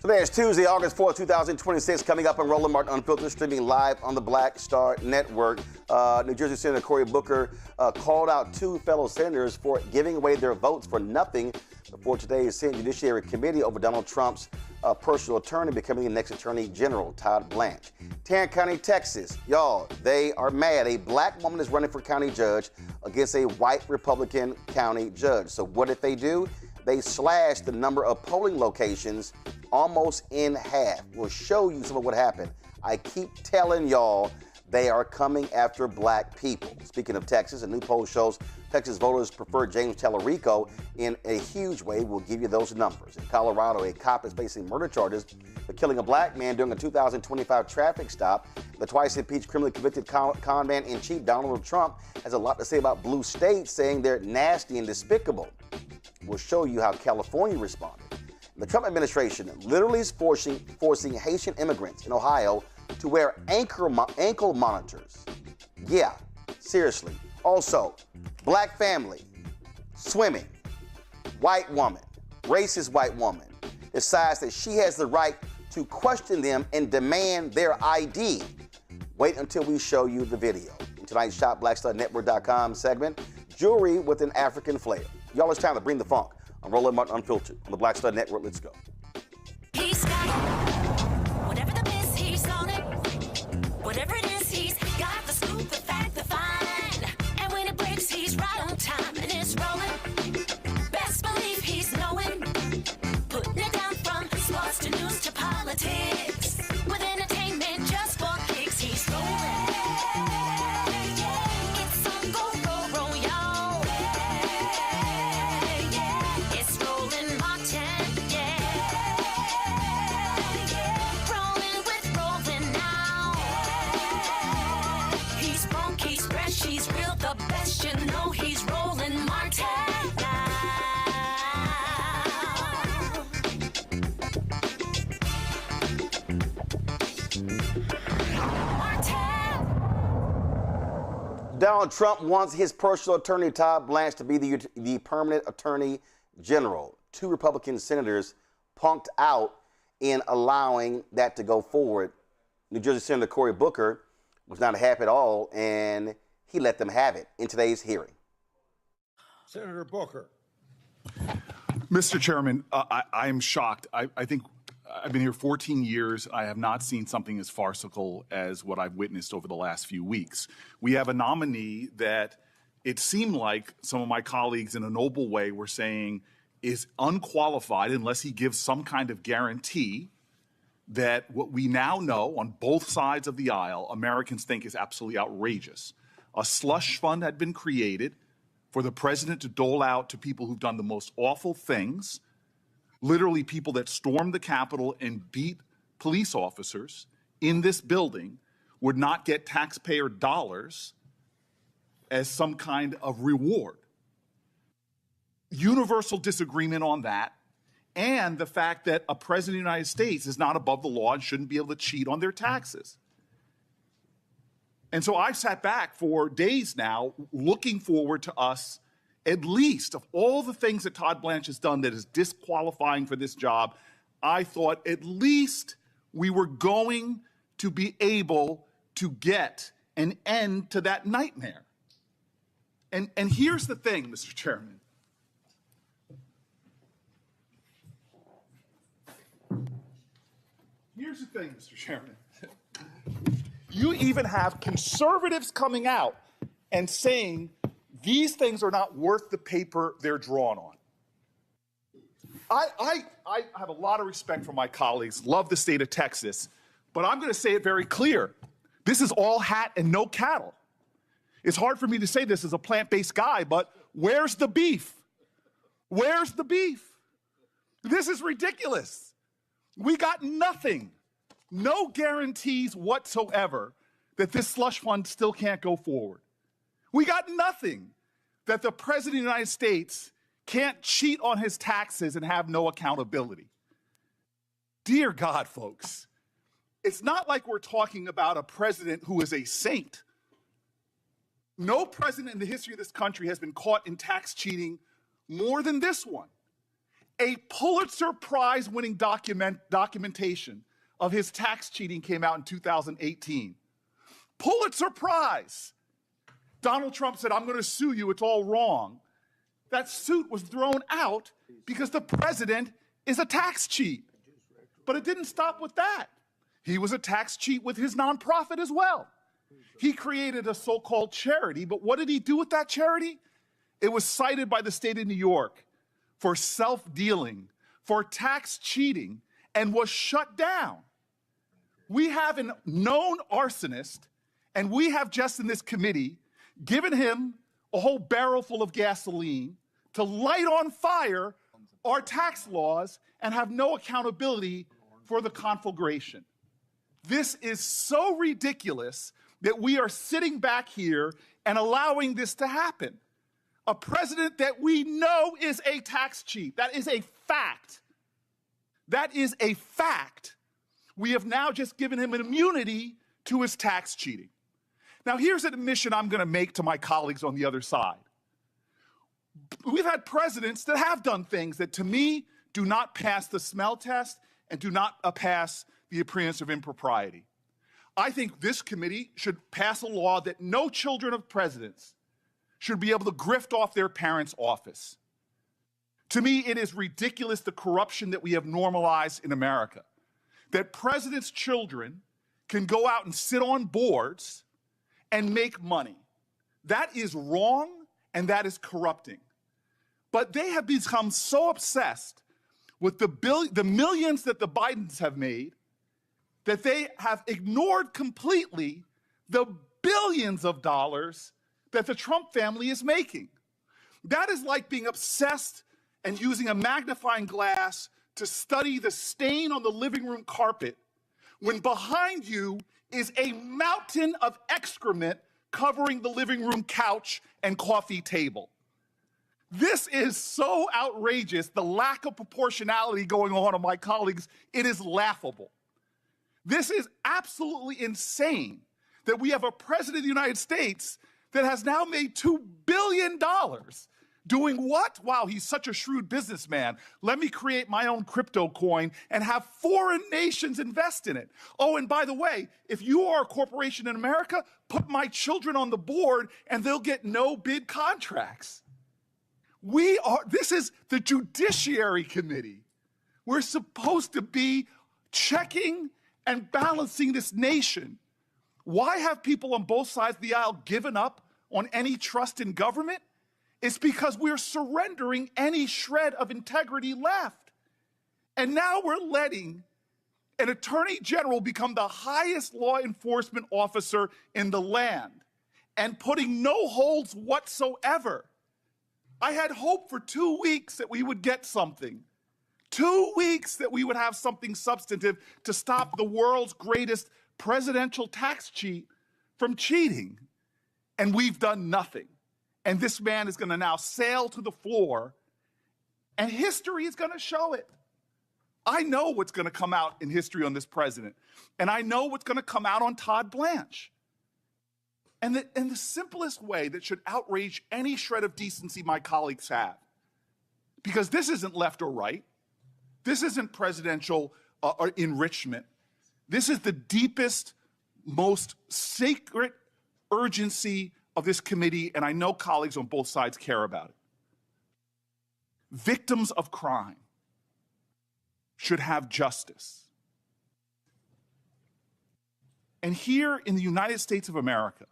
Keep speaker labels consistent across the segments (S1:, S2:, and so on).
S1: Today is Tuesday, August 4, 2026, coming up on Roland Martin Unfiltered, streaming live on the Black Star Network. New Jersey Senator Cory Booker called out two fellow senators for giving away their votes for nothing before today's Senate Judiciary Committee over Donald Trump's personal attorney becoming the next Attorney General, Todd Blanche. Tarrant County, Texas. Y'all, they are mad. A black woman is running for county judge against a white Republican county judge. So what did they do? They slashed the number of polling locations almost in half. We'll show you some of what happened. I keep telling y'all they are coming after black people. Speaking of Texas, a new poll shows Texas voters prefer James Talarico in a huge way. We'll give you those numbers. In Colorado, a cop is facing murder charges for killing a black man during a 2025 traffic stop. The twice-impeached, criminally convicted con man-in-chief, Donald Trump, has a lot to say about blue states, saying they're nasty and despicable. We'll show you how California responded. The Trump administration literally is forcing Haitian immigrants in Ohio to wear ankle monitors. Yeah, seriously. Also, black family, swimming, white woman, racist white woman, decides that she has the right to question them and demand their ID. Wait until we show you the video. In tonight's ShopBlackStarNetwork.com segment, jewelry with an African flair. Y'all, it's time to bring the funk on Roland Martin Unfiltered on the Black Star Network. Let's go.
S2: He's got it. Whatever the miss, he's on it. Whatever it is, he's got the scoop, the fact, the fine. And when it breaks, he's right on time and it's rolling. Best believe he's knowing. Putting it down from sports to news to politics. With entertainment just for kicks, he's rolling. It's on go, roll, y'all. It's Roland Martin, rolling with Roland now. He's funky, he's fresh, he's real, the best, you know he's Roland Martin now.
S1: Donald Trump wants his personal attorney, Todd Blanche, to be the permanent attorney general. Two Republican senators punked out in allowing that to go forward. New Jersey Senator Cory Booker was not happy at all, and he let them have it in today's hearing.
S3: Senator Booker.
S4: Mr. Chairman, I am shocked. I think I've been here 14 years. I have not seen something as farcical as what I've witnessed over the last few weeks. We have a nominee that it seemed like some of my colleagues in a noble way were saying is unqualified unless he gives some kind of guarantee that what we now know on both sides of the aisle, Americans think is absolutely outrageous. A slush fund had been created for the president to dole out to people who've done the most awful things, literally people that stormed the Capitol and beat police officers in this building would not get taxpayer dollars as some kind of reward. Universal disagreement on that, and the fact that a president of the United States is not above the law and shouldn't be able to cheat on their taxes. And so I've sat back for days now looking forward to us, at least of all the things that Todd Blanche has done that is disqualifying for this job, I thought at least we were going to be able to get an end to that nightmare. And here's the thing, Mr. Chairman. Here's the thing, Mr. Chairman. You even have conservatives coming out and saying these things are not worth the paper they're drawn on. I have a lot of respect for my colleagues, love the state of Texas, but I'm going to say it very clear. This is all hat and no cattle. It's hard for me to say this as a plant-based guy, but where's the beef? Where's the beef? This is ridiculous. We got nothing, no guarantees whatsoever that this slush fund still can't go forward. We got nothing that the president of the United States can't cheat on his taxes and have no accountability. Dear God, folks, it's not like we're talking about a president who is a saint. No president in the history of this country has been caught in tax cheating more than this one. A Pulitzer Prize winning documentation of his tax cheating came out in 2018. Pulitzer Prize. Donald Trump said, I'm going to sue you, it's all wrong. That suit was thrown out because the president is a tax cheat. But it didn't stop with that. He was a tax cheat with his nonprofit as well. He created a so-called charity, but what did he do with that charity? It was cited by the state of New York for self-dealing, for tax cheating, and was shut down. We have a known arsonist, and we have just in this committee given him a whole barrel full of gasoline to light on fire our tax laws and have no accountability for the conflagration. This is so ridiculous that we are sitting back here and allowing this to happen. A president that we know is a tax cheat. That is a fact. That is a fact. We have now just given him an immunity to his tax cheating. Now, here's an admission I'm going to make to my colleagues on the other side. We've had presidents that have done things that, to me, do not pass the smell test and do not pass the appearance of impropriety. I think this committee should pass a law that no children of presidents should be able to grift off their parents' office. To me, it is ridiculous the corruption that we have normalized in America, that presidents' children can go out and sit on boards and make money. That is wrong and that is corrupting. But they have become so obsessed with the millions that the Bidens have made that they have ignored completely the billions of dollars that the Trump family is making. That is like being obsessed and using a magnifying glass to study the stain on the living room carpet when behind you is a mountain of excrement covering the living room couch and coffee table. This is so outrageous, the lack of proportionality going on of my colleagues, it is laughable. This is absolutely insane that we have a president of the United States that has now made $2 billion doing what? Wow, he's such a shrewd businessman. Let me create my own crypto coin and have foreign nations invest in it. Oh, and by the way, if you are a corporation in America, put my children on the board and they'll get no bid contracts. This is the Judiciary Committee. We're supposed to be checking and balancing this nation. Why have people on both sides of the aisle given up on any trust in government? It's because we're surrendering any shred of integrity left. And now we're letting an attorney general become the highest law enforcement officer in the land and putting no holds whatsoever. I had hope for 2 weeks that we would get something. 2 weeks that we would have something substantive to stop the world's greatest presidential tax cheat from cheating. And we've done nothing. And this man is going to now sail to the floor, and history is going to show it. I know what's going to come out in history on this president, and I know what's going to come out on Todd Blanche. And the simplest way that should outrage any shred of decency my colleagues have, because this isn't left or right, this isn't presidential enrichment, this is the deepest, most sacred urgency of this committee, and I know colleagues on both sides care about it. Victims of crime should have justice. And here in the United States of America,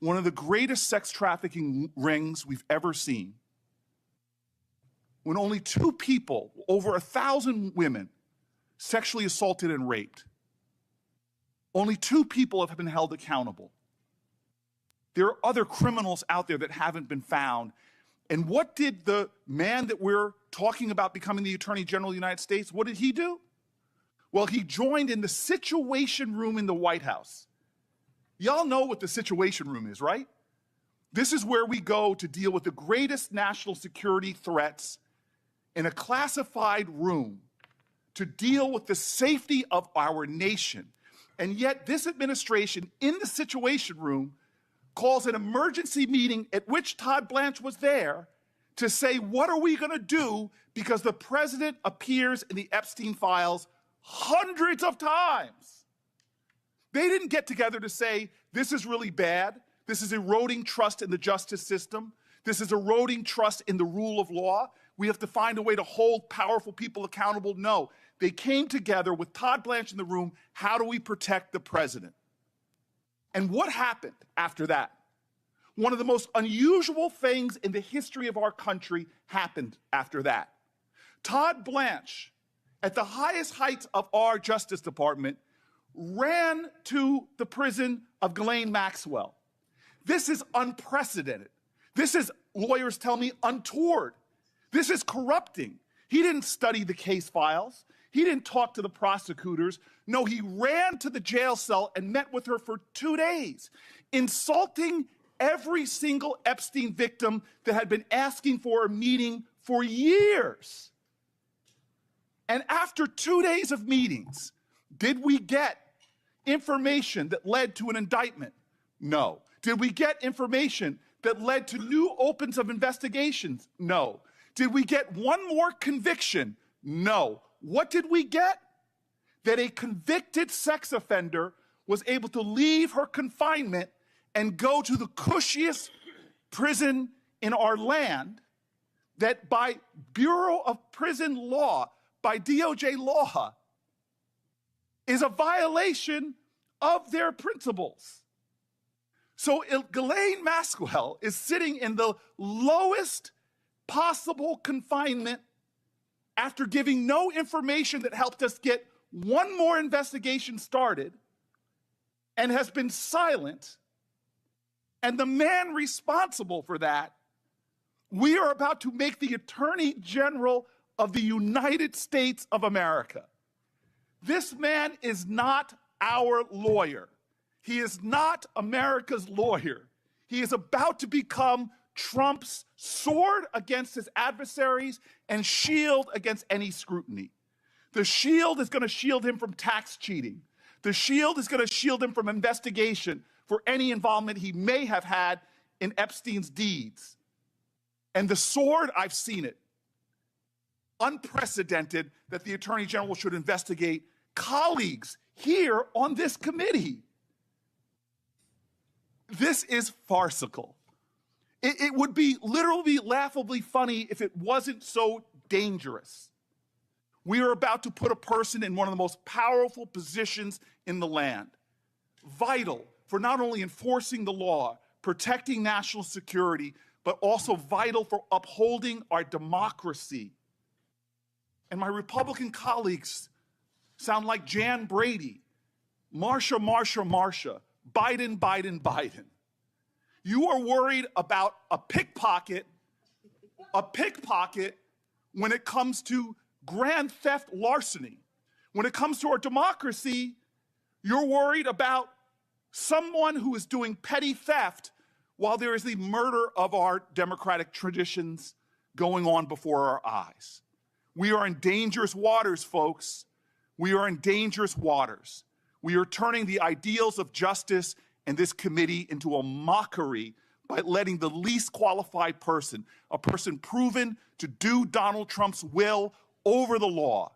S4: one of the greatest sex trafficking rings we've ever seen, when only 2 people, over 1,000 women, sexually assaulted and raped, only 2 people have been held accountable. There are other criminals out there that haven't been found. And what did the man that we're talking about becoming the Attorney General of the United States, what did he do? Well, he joined in the Situation Room in the White House. Y'all know what the Situation Room is, right? This is where we go to deal with the greatest national security threats in a classified room to deal with the safety of our nation. And yet this administration in the Situation Room calls an emergency meeting at which Todd Blanche was there to say, what are we going to do? Because the president appears in the Epstein files hundreds of times. They didn't get together to say, this is really bad. This is eroding trust in the justice system. This is eroding trust in the rule of law. We have to find a way to hold powerful people accountable. No, they came together with Todd Blanche in the room. How do we protect the president? And what happened after that? One of the most unusual things in the history of our country happened after that. Todd Blanche, at the highest heights of our Justice Department, ran to the prison of Ghislaine Maxwell. This is unprecedented. This is, lawyers tell me, untoward. This is corrupting. He didn't study the case files. He didn't talk to the prosecutors. No, he ran to the jail cell and met with her for 2 days, insulting every single Epstein victim that had been asking for a meeting for years. And after 2 days of meetings, did we get information that led to an indictment? No. Did we get information that led to new opens of investigations? No. Did we get one more conviction? No. What did we get? That a convicted sex offender was able to leave her confinement and go to the cushiest prison in our land, that by Bureau of Prison Law, by DOJ law, is a violation of their principles. So Ghislaine Maxwell is sitting in the lowest possible confinement after giving no information that helped us get one more investigation started, and has been silent. And the man responsible for that, we are about to make the Attorney General of the United States of America. This man is not our lawyer. He is not America's lawyer. He is about to become Trump's sword against his adversaries and shield against any scrutiny. The shield is going to shield him from tax cheating. The shield is going to shield him from investigation for any involvement he may have had in Epstein's deeds. And the sword, I've seen it. Unprecedented that the Attorney General should investigate colleagues here on this committee. This is farcical. It would be literally laughably funny if it wasn't so dangerous. We are about to put a person in one of the most powerful positions in the land, vital for not only enforcing the law, protecting national security, but also vital for upholding our democracy. And my Republican colleagues sound like Jan Brady, Marsha, Marsha, Marsha, Biden, Biden, Biden. You are worried about a pickpocket when it comes to grand theft larceny. When it comes to our democracy, you're worried about someone who is doing petty theft while there is the murder of our democratic traditions going on before our eyes. We are in dangerous waters, folks. We are in dangerous waters. We are turning the ideals of justice and this committee into a mockery by letting the least qualified person, a person proven to do Donald Trump's will, over the law.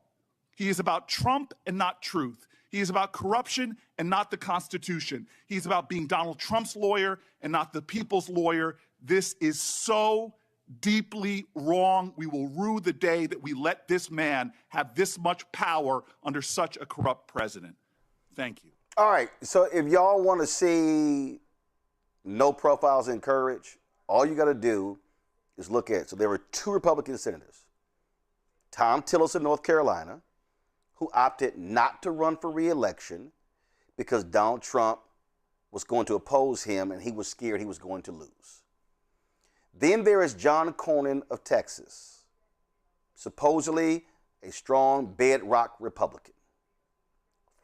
S4: He is about Trump and not truth. He is about corruption and not the Constitution. He's about being Donald Trump's lawyer and not the people's lawyer. This is so deeply wrong. We will rue the day that we let this man have this much power under such a corrupt president. Thank you.
S1: All right, so if y'all want to see no profiles in courage, all you got to do is look at, so there were 2 Republican senators, Tom Tillis of North Carolina, who opted not to run for re-election because Donald Trump was going to oppose him and he was scared he was going to lose. Then there is John Cornyn of Texas, supposedly a strong bedrock Republican,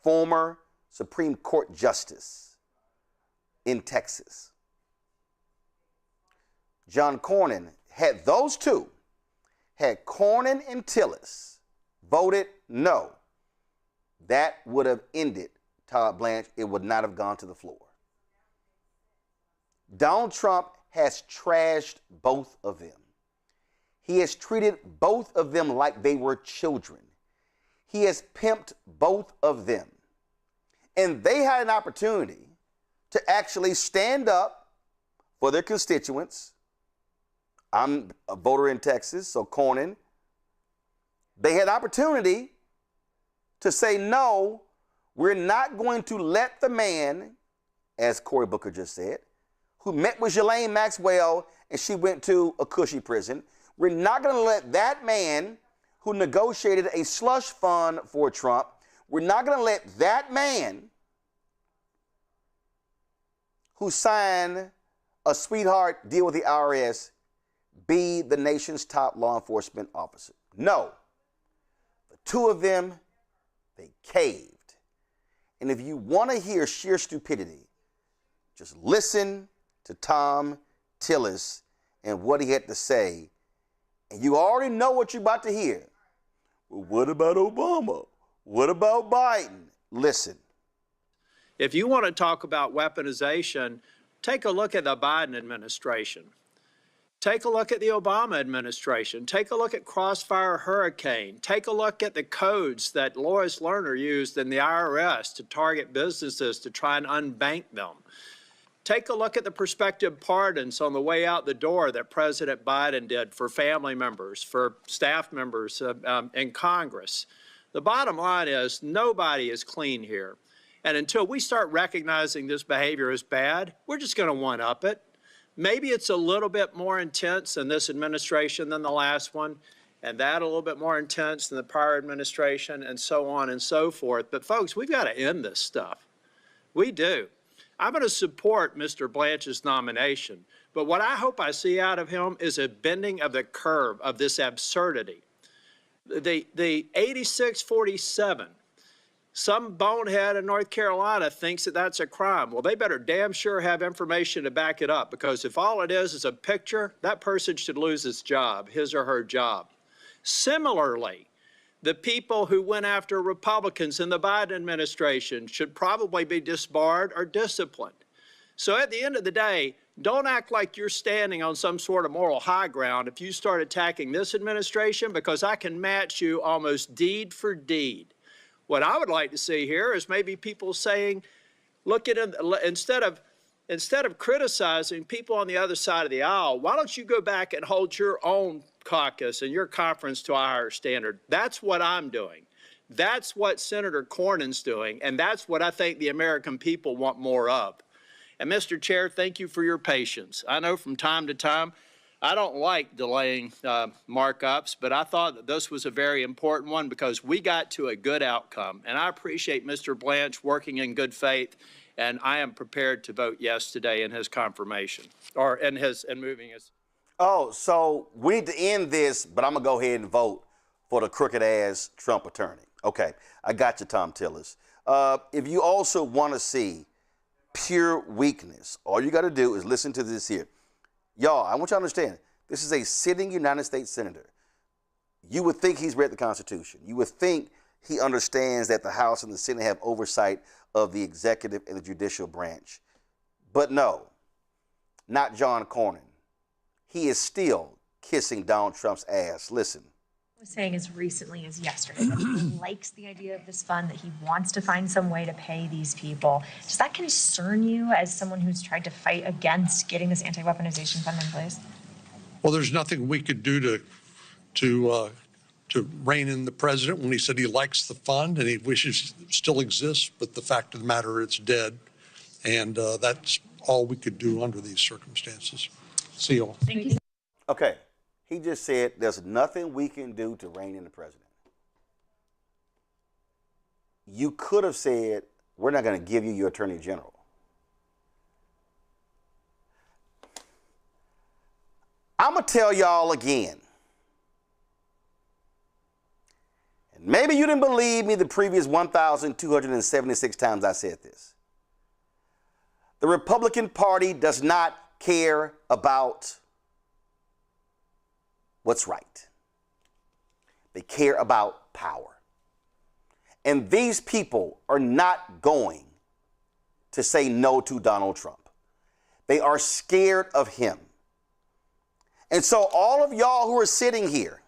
S1: former Supreme Court Justice in Texas. John Cornyn, had those 2, had Cornyn and Tillis voted no, that would have ended Todd Blanche. It would not have gone to the floor. Donald Trump has trashed both of them. He has treated both of them like they were children. He has pimped both of them. And they had an opportunity to actually stand up for their constituents. I'm a voter in Texas, so Cornyn. They had opportunity to say, no, we're not going to let the man, as Cory Booker just said, who met with Ghislaine Maxwell and she went to a cushy prison. We're not going to let that man who negotiated a slush fund for Trump, we're not going to let that man who signed a sweetheart deal with the IRS be the nation's top law enforcement officer. No. The two of them, they caved. And if you want to hear sheer stupidity, just listen to Tom Tillis and what he had to say. And you already know what you're about to hear. Well, what about Obama? What about Biden? Listen.
S5: If you want to talk about weaponization, take a look at the Biden administration. Take a look at the Obama administration. Take a look at Crossfire Hurricane. Take a look at the codes that Lois Lerner used in the IRS to target businesses to try and unbank them. Take a look at the prospective pardons on the way out the door that President Biden did for family members, for staff members in Congress. The bottom line is nobody is clean here. And until we start recognizing this behavior as bad, we're just going to one-up it. Maybe it's a little bit more intense in this administration than the last one, and that a little bit more intense than the prior administration, and so on and so forth. But folks, we've got to end this stuff. We do. I'm going to support Mr. Blanche's nomination, but what I hope I see out of him is a bending of the curve of this absurdity. The 86-47, some bonehead in North Carolina thinks that that's a crime. Well, they better damn sure have information to back it up, because if all it is a picture, that person should lose his job, his or her job. Similarly, the people who went after Republicans in the Biden administration should probably be disbarred or disciplined. So at the end of the day, don't act like you're standing on some sort of moral high ground if you start attacking this administration, because I can match you almost deed for deed. What I would like to see here is maybe people saying, look at it, instead of criticizing people on the other side of the aisle, why don't you go back and hold your own caucus and your conference to a higher standard? That's what I'm doing. That's what Senator Cornyn's doing, and that's what I think the American people want more of. And Mr. Chair, thank you for your patience. I know from time to time, I don't like delaying markups, but I thought that this was a very important one because we got to a good outcome. And I appreciate Mr. Blanche working in good faith, and I am prepared to vote yes today in his confirmation, or in moving his.
S1: Oh, so we need to end this, but I'm going to go ahead and vote for the crooked-ass Trump attorney. Okay, I got you, Tom Tillis. If you also want to see pure weakness, all you got to do is listen to this here. Y'all, I want you to understand, this is a sitting United States senator. You would think he's read the Constitution. You would think he understands that the House and the Senate have oversight of the executive and the judicial branch. But no, not John Cornyn. He is still kissing Donald Trump's ass. Listen.
S6: Was saying as recently as yesterday that he likes the idea of this fund, that he wants to find some way to pay these people. Does that concern you as someone who's tried to fight against getting this anti-weaponization fund in place?
S7: Well, there's nothing we could do to rein in the president when he said he likes the fund and he wishes it still exists, but the fact of the matter, it's dead. And that's all we could do under these circumstances. See you all.
S6: Thank you.
S1: Okay. He just said there's nothing we can do to rein in the president. You could have said, we're not going to give you your attorney general. I'm going to tell y'all again. And maybe you didn't believe me the previous 1,276 times I said this. The Republican Party does not care about what's right. They care about power. And these people are not going to say no to Donald Trump. They are scared of him. And so all of y'all who are sitting here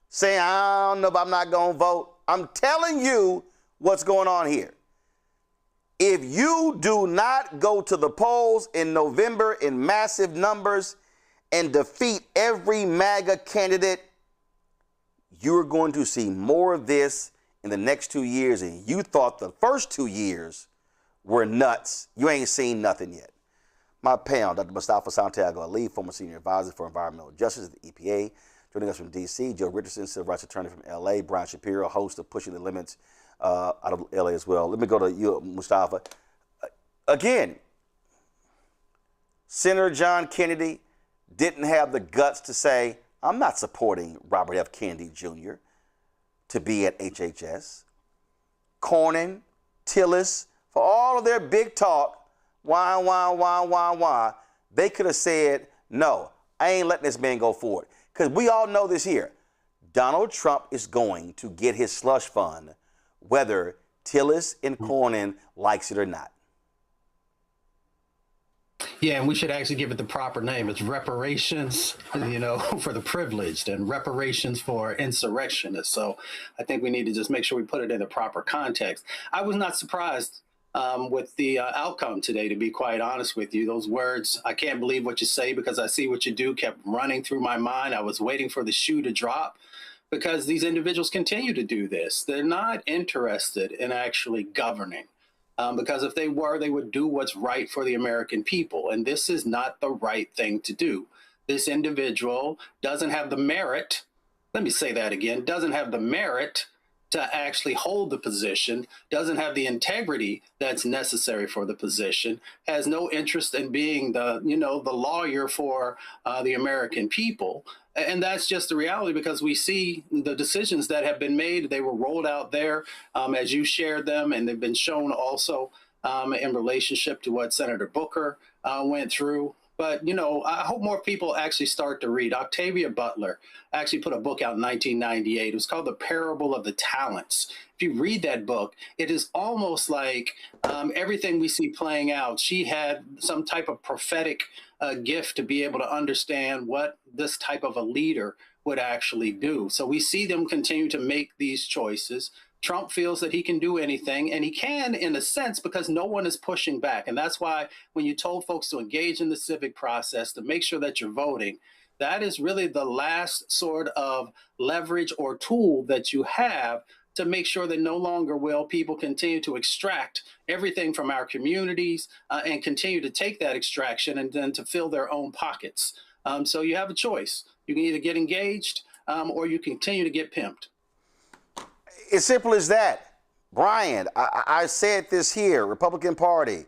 S1: saying, I don't know if I'm not going to vote, I'm telling you what's going on here. If you do not go to the polls in November in massive numbers and defeat every MAGA candidate, you're going to see more of this in the next 2 years. And you thought the first 2 years were nuts. You ain't seen nothing yet. My panel, Dr. Mustafa Santiago Ali, former senior advisor for environmental justice at the EPA. Joining us from D.C., Joe Richardson, civil rights attorney from L.A., Brian Shapiro, host of Pushing the Limits out of L.A. as well. Let me go to you, Mustafa. Again, Senator John Kennedy didn't have the guts to say, I'm not supporting Robert F. Kennedy Jr. to be at HHS. Cornyn, Tillis, for all of their big talk, why, they could have said, no, I ain't letting this man go forward. Because we all know this here. Donald Trump is going to get his slush fund, whether Tillis and Cornyn likes it or not.
S8: Yeah, and we should actually give it the proper name. It's reparations, for the privileged and reparations for insurrectionists. So I think we need to just make sure we put it in the proper context. I was not surprised with the outcome today, to be quite honest with you. Those words, I can't believe what you say because I see what you do, kept running through my mind. I was waiting for the shoe to drop because these individuals continue to do this. They're not interested in actually governing. Because if they were, they would do what's right for the American people. And this is not the right thing to do. This individual doesn't have the merit, let me say that again, doesn't have the merit to actually hold the position, doesn't have the integrity that's necessary for the position, has no interest in being the lawyer for the American people. And that's just the reality because we see the decisions that have been made. They were rolled out there as you shared them, and they've been shown also in relationship to what Senator Booker went through. But, I hope more people actually start to read. Octavia Butler actually put a book out in 1998. It was called The Parable of the Talents. If you read that book, it is almost like everything we see playing out. She had some type of prophetic gift to be able to understand what this type of a leader would actually do. So we see them continue to make these choices. Trump feels that he can do anything, and he can in a sense because no one is pushing back. And that's why when you told folks to engage in the civic process, to make sure that you're voting, that is really the last sort of leverage or tool that you have to make sure that no longer will people continue to extract everything from our communities and continue to take that extraction and then to fill their own pockets. So you have a choice. You can either get engaged or you continue to get pimped.
S1: It's simple as that. Brian, I said this here, Republican Party,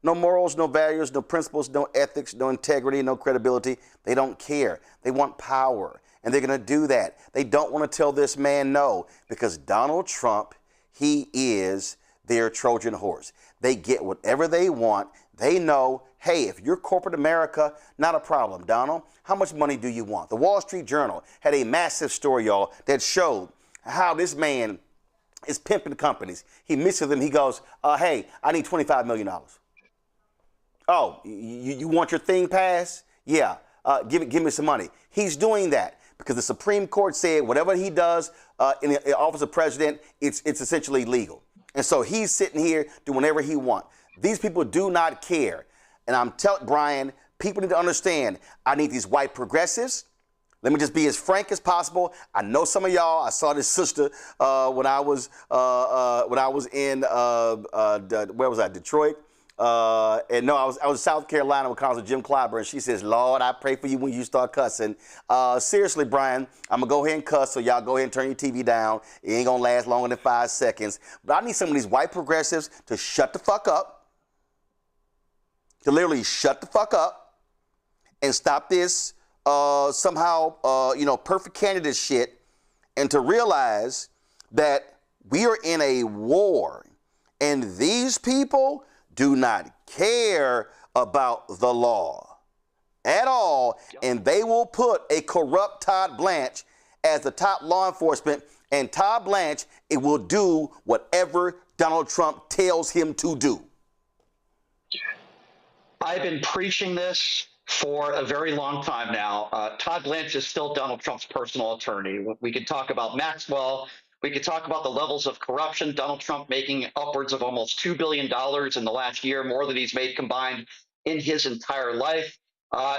S1: no morals, no values, no principles, no ethics, no integrity, no credibility. They don't care. They want power, and they're going to do that. They don't want to tell this man no because Donald Trump, he is their Trojan horse. They get whatever they want. They know, hey, if you're corporate America, not a problem, Donald. How much money do you want? The Wall Street Journal had a massive story, y'all, that showed how this man is pimping companies. He misses them. He goes, hey, I need $25 million. Oh, you want your thing passed? Yeah, give me some money. He's doing that because the Supreme Court said whatever he does in the office of president, it's essentially legal. And so he's sitting here doing whatever he wants. These people do not care. And I'm telling Brian, people need to understand, I need these white progressives. Let me just be as frank as possible. I know some of y'all. I saw this sister when I was in where was I? Detroit. And no, I was in South Carolina with Congressman Jim Clyburn. And she says, "Lord, I pray for you when you start cussing." Seriously, Brian, I'm gonna go ahead and cuss. So y'all go ahead and turn your TV down. It ain't gonna last longer than 5 seconds. But I need some of these white progressives to shut the fuck up. To literally shut the fuck up and stop this. Perfect candidate shit, and to realize that we are in a war and these people do not care about the law at all, and they will put a corrupt Todd Blanche as the top law enforcement, and Todd Blanche, it will do whatever Donald Trump tells him to do.
S9: I've been preaching this for a very long time now. Todd Blanche is still Donald Trump's personal attorney. We could talk about Maxwell. We could talk about the levels of corruption. Donald Trump making upwards of almost $2 billion in the last year, more than he's made combined in his entire life.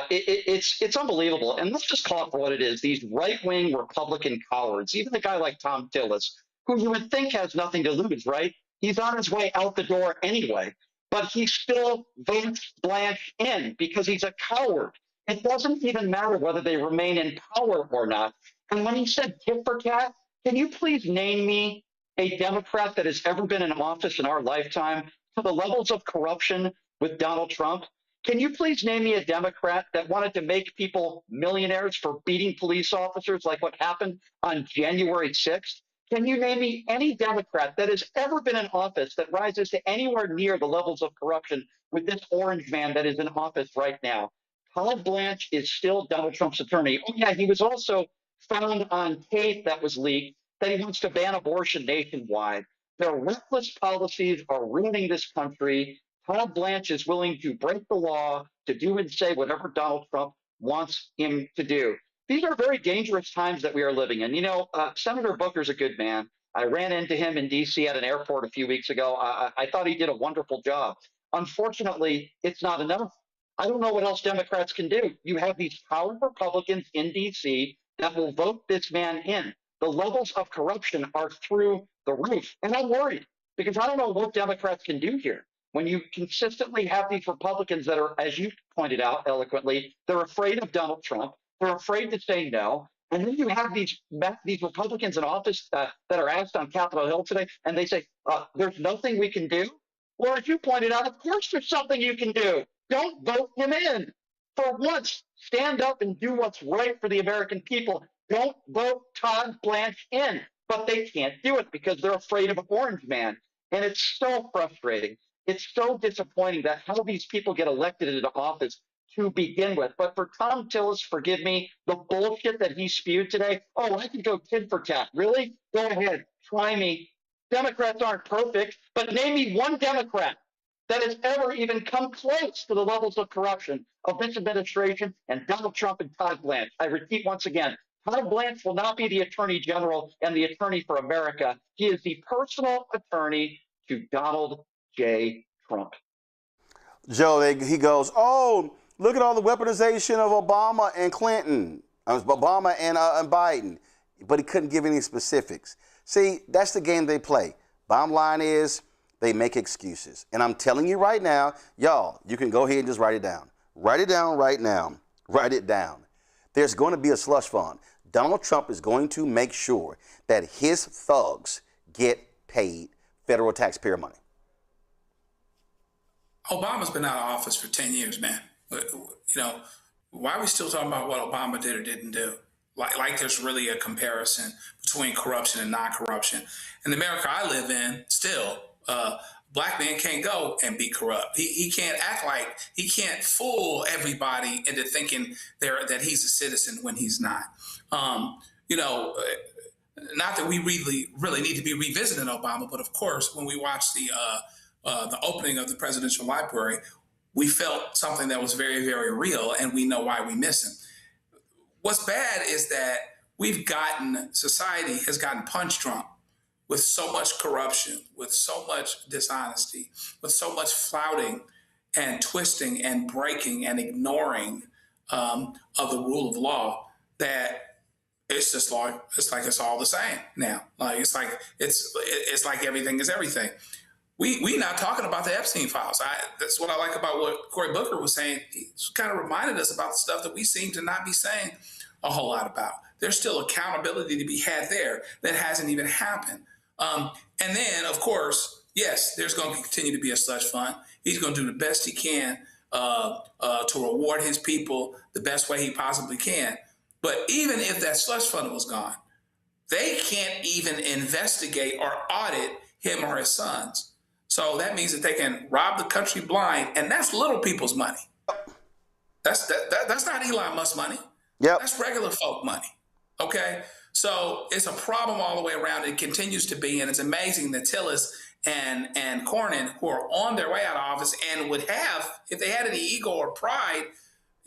S9: It's unbelievable. And let's just call it for what it is. These right-wing Republican cowards, even a guy like Tom Tillis, who you would think has nothing to lose, right? He's on his way out the door anyway, but he still votes Blanche in because he's a coward. It doesn't even matter whether they remain in power or not. And when he said tit for tat, can you please name me a Democrat that has ever been in office in our lifetime to the levels of corruption with Donald Trump? Can you please name me a Democrat that wanted to make people millionaires for beating police officers like what happened on January 6th? Can you name me any Democrat that has ever been in office that rises to anywhere near the levels of corruption with this orange man that is in office right now? Todd Blanche is still Donald Trump's attorney. Oh, yeah, he was also found on tape that was leaked that he wants to ban abortion nationwide. Their reckless policies are ruining this country. Todd Blanche is willing to break the law to do and say whatever Donald Trump wants him to do. These are very dangerous times that we are living in. You know, Senator Booker's a good man. I ran into him in D.C. at an airport a few weeks ago. I thought he did a wonderful job. Unfortunately, it's not enough. I don't know what else Democrats can do. You have these coward Republicans in D.C. that will vote this man in. The levels of corruption are through the roof. And I'm worried because I don't know what Democrats can do here. When you consistently have these Republicans that are, as you pointed out eloquently, they're afraid of Donald Trump. They're afraid to say no. And then you have these Republicans in office that are asked on Capitol Hill today, and they say, there's nothing we can do. Well, as you pointed out, of course there's something you can do. Don't vote him in. For once, stand up and do what's right for the American people. Don't vote Todd Blanche in. But they can't do it because they're afraid of an orange man. And it's so frustrating. It's so disappointing that how these people get elected into office to begin with. But for Tom Tillis, forgive me, the bullshit that he spewed today, oh, I can go tit for tat. Really? Go ahead. Try me. Democrats aren't perfect, but name me one Democrat that has ever even come close to the levels of corruption of this administration and Donald Trump and Todd Blanche. I repeat once again, Todd Blanche will not be the Attorney General and the Attorney for America. He is the personal attorney to Donald J. Trump.
S1: Joe, he goes, oh, look at all the weaponization of Obama and Clinton, Obama and Biden. But he couldn't give any specifics. See, that's the game they play. Bottom line is they make excuses. And I'm telling you right now, y'all, you can go ahead and just write it down. Write it down right now. Write it down. There's going to be a slush fund. Donald Trump is going to make sure that his thugs get paid federal taxpayer money.
S10: Obama's been out of office for 10 years, man. You know, why are we still talking about what Obama did or didn't do? Like there's really a comparison between corruption and non-corruption. In the America I live in, still, black man can't go and be corrupt. He can't act like, he can't fool everybody into thinking that he's a citizen when he's not. You know, not that we really need to be revisiting Obama, but of course, when we watch the opening of the presidential library, we felt something that was very, very real, and we know why we miss him. What's bad is that society has gotten punch drunk with so much corruption, with so much dishonesty, with so much flouting and twisting and breaking and ignoring of the rule of law that it's just like it's all the same now. Like it's like everything is everything. We not talking about the Epstein files. That's what I like about what Cory Booker was saying. He's kind of reminded us about the stuff that we seem to not be saying a whole lot about. There's still accountability to be had there that hasn't even happened. And then, of course, yes, there's going to continue to be a slush fund. He's going to do the best he can to reward his people the best way he possibly can. But even if that slush fund was gone, they can't even investigate or audit him or his sons. So that means that they can rob the country blind, and that's little people's money. That's not Elon Musk's money.
S1: Yep.
S10: That's regular folk money. Okay? So it's a problem all the way around. It continues to be, and it's amazing that Tillis and Cornyn, who are on their way out of office and would have, if they had any ego or pride,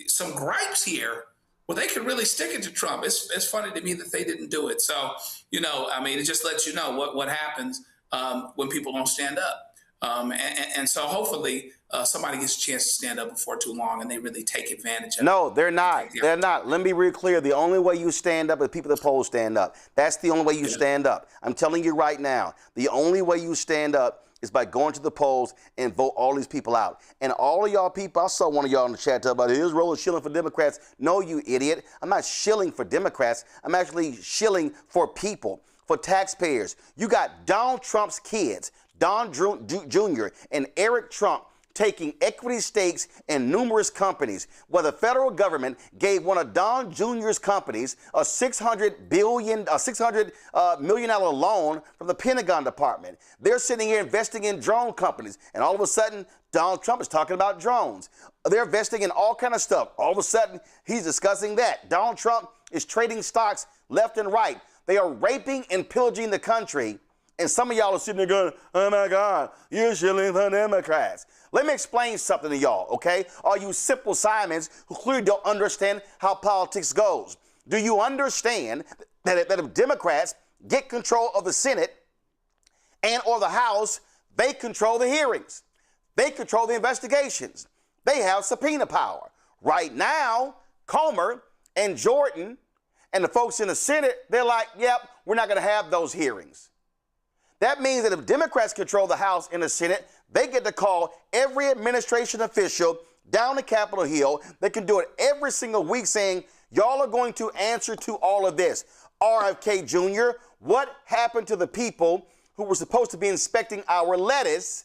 S10: some gripes here, well, they could really stick it to Trump. It's funny to me that they didn't do it. So, I mean, it just lets you know what happens when people don't stand up. And so hopefully somebody gets a chance to stand up before too long and they really take advantage of it.
S1: No, they're not. They're not. Let me be real clear. The only way you stand up is people at the polls stand up. That's the only way you stand up. I'm telling you right now, the only way you stand up is by going to the polls and vote all these people out. And all of y'all people, I saw one of y'all in the chat talk about, here's Roland shilling for Democrats. No, you idiot. I'm not shilling for Democrats. I'm actually shilling for people, for taxpayers. You got Donald Trump's kids, Don Jr. and Eric Trump, taking equity stakes in numerous companies, where the federal government gave one of Don Jr.'s companies a $600 million loan from the Pentagon Department. They're sitting here investing in drone companies, and all of a sudden, Donald Trump is talking about drones. They're investing in all kind of stuff. All of a sudden, he's discussing that. Donald Trump is trading stocks left and right. They are raping and pillaging the country. And some of y'all are sitting there going, oh my God, you're shilling for Democrats. Let me explain something to y'all, okay? All you simple Simons who clearly don't understand how politics goes. Do you understand that if Democrats get control of the Senate and or the House, they control the hearings. They control the investigations. They have subpoena power. Right now, Comer and Jordan and the folks in the Senate, they're like, yep, we're not going to have those hearings. That means that if Democrats control the House and the Senate, they get to call every administration official down to Capitol Hill. They can do it every single week saying, y'all are going to answer to all of this. RFK Jr., what happened to the people who were supposed to be inspecting our lettuce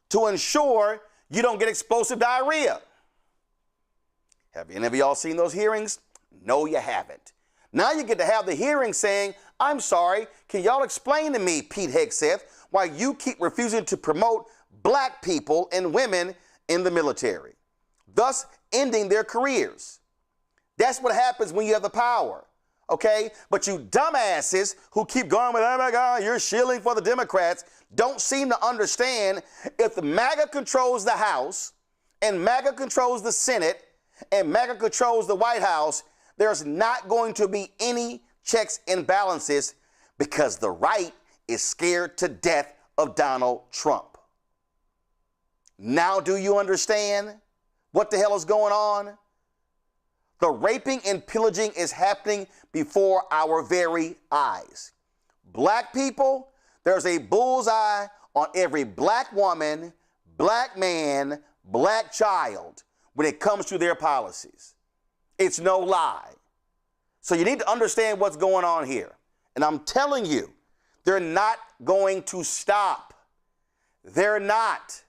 S1: to ensure you don't get explosive diarrhea? Have any of y'all seen those hearings? No, you haven't. Now you get to have the hearing saying, I'm sorry, can y'all explain to me, Pete Hegseth, why you keep refusing to promote black people and women in the military, thus ending their careers? That's what happens when you have the power, okay? But you dumbasses who keep going with, oh my God, you're shilling for the Democrats, don't seem to understand if the MAGA controls the House and MAGA controls the Senate and MAGA controls the White House, there's not going to be any checks and balances because the right is scared to death of Donald Trump. Now do you understand what the hell is going on? The raping and pillaging is happening before our very eyes. Black people, there's a bullseye on every black woman, black man, black child when it comes to their policies. It's no lie. So you need to understand what's going on here. And I'm telling you, they're not going to stop. They're not.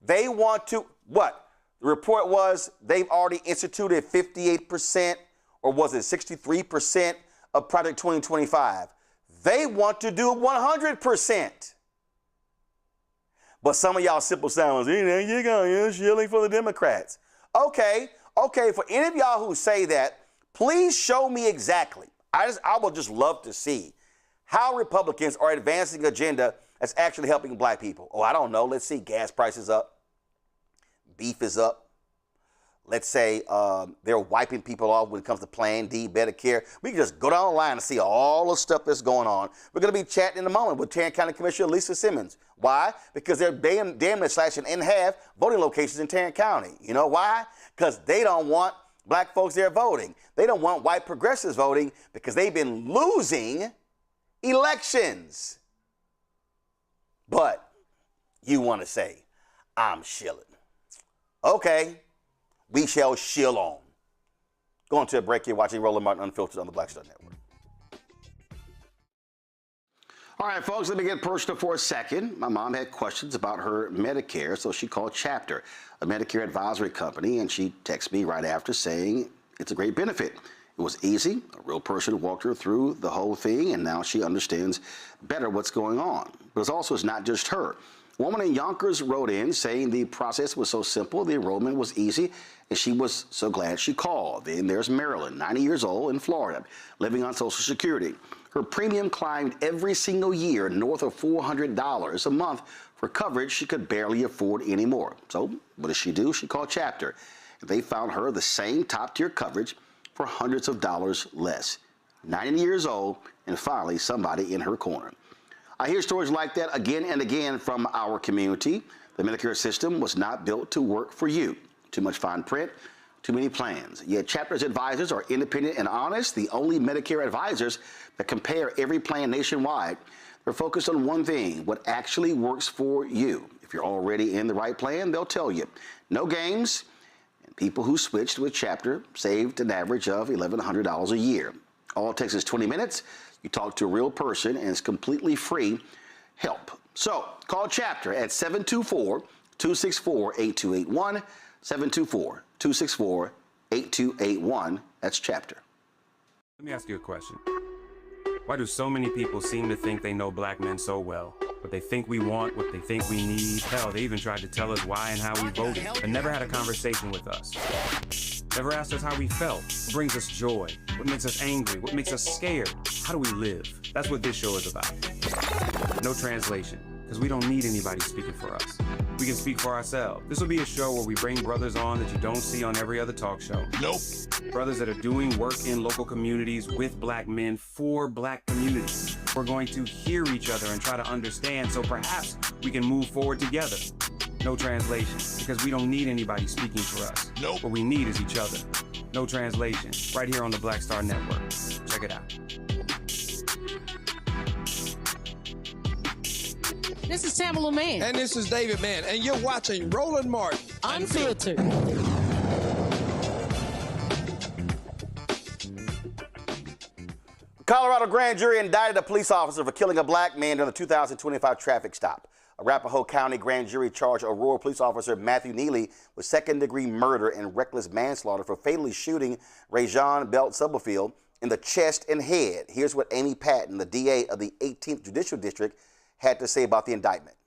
S1: They want to, what? The report was they've already instituted 58%, or was it 63% of Project 2025. They want to do 100%. But some of y'all simple sounds, you're shilling for the Democrats. Okay, for any of y'all who say that, please show me exactly. I would just love to see how Republicans are advancing an agenda that's actually helping black people. Oh, I don't know. Let's see. Gas prices up. Beef is up. Let's say they're wiping people off when it comes to Plan D, Medicare. We can just go down the line and see all the stuff that's going on. We're going to be chatting in a moment with Tarrant County Commissioner Lisa Simmons. Why? Because they're damn near slashing in half voting locations in Tarrant County. You know why? Because they don't want black folks there voting. They don't want white progressives voting because they've been losing elections. But you want to say, I'm shilling. Okay, we shall shill on. Going to a break here, watching Roland Martin Unfiltered on the Black Star Network. All right, folks, let me get personal for a second. My mom had questions about her Medicare, so she called Chapter, a Medicare advisory company, and she texted me right after saying it's a great benefit. It was easy. A real person walked her through the whole thing, and now she understands better what's going on. But it's not just her. A woman in Yonkers wrote in saying the process was so simple, the enrollment was easy, and she was so glad she called. Then there's Marilyn, 90 years old, in Florida, living on Social Security. Her premium climbed every single year north of $400 a month for coverage she could barely afford anymore. So what does she do? She called Chapter. if they found her the same top-tier coverage for hundreds of dollars less. 90 years old, and finally somebody in her corner. I hear stories like that again and again from our community. The Medicare system was not built to work for you. Too much fine print, too many plans. Yet Chapter's advisors are independent and honest, the only Medicare advisors that compare every plan nationwide. They're focused on one thing, what actually works for you. If you're already in the right plan, they'll tell you. No games, and people who switched with Chapter saved an average of $1,100 a year. All it takes is 20 minutes. You talk to a real person, and it's completely free help. So call Chapter at 724-264-8281, 724-264-8281. That's Chapter.
S11: Let me ask you a question. Why do so many people seem to think they know black men so well? What they think we want, what they think we need. Hell, they even tried to tell us why and how we voted, but never had a conversation with us. Never asked us how we felt, what brings us joy, what makes us angry, what makes us scared. How do we live? That's what this show is about. No translation, because we don't need anybody speaking for us. We can speak for ourselves. This will be a show where we bring brothers on that you don't see on every other talk show. Nope. Brothers that are doing work in local communities with black men for black communities. We're going to hear each other and try to understand so perhaps we can move forward together. No translation, because we don't need anybody speaking for us. Nope. What we need is each other. No translation, right here on the Black Star Network. Check it out.
S12: This is Tamala Mann.
S3: And this is David Mann. And you're watching Roland Martin
S12: Unfiltered.
S1: Colorado grand jury indicted a police officer for killing a black man during the 2025 traffic stop. Arapahoe County grand jury charged Aurora police officer Matthew Neely with second-degree murder and reckless manslaughter for fatally shooting Rajon Belt Stubblefield in the chest and head. Here's what Amy Patton, the DA of the 18th Judicial District, had to say about the indictment.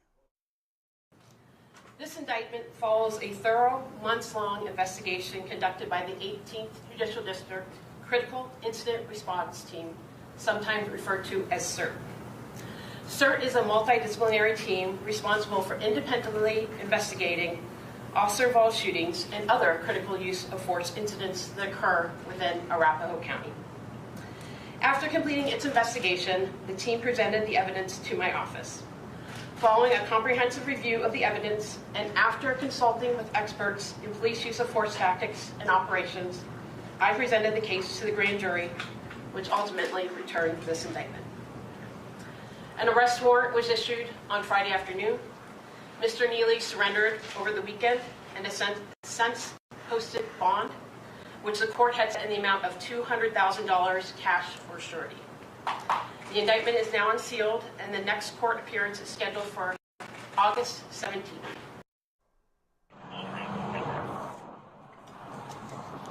S13: This indictment follows a thorough, months-long investigation conducted by the 18th Judicial District Critical Incident Response Team, sometimes referred to as CIRT. CIRT is a multidisciplinary team responsible for independently investigating officer-involved shootings and other critical use of force incidents that occur within Arapahoe County. After completing its investigation, the team presented the evidence to my office. Following a comprehensive review of the evidence and after consulting with experts in police use of force tactics and operations, I presented the case to the grand jury, which ultimately returned this indictment. An arrest warrant was issued on Friday afternoon. Mr. Neely surrendered over the weekend and has since posted bond, which the court had set in the amount of $200,000 cash or surety. The indictment is now unsealed, and the next court appearance is scheduled for August 17th.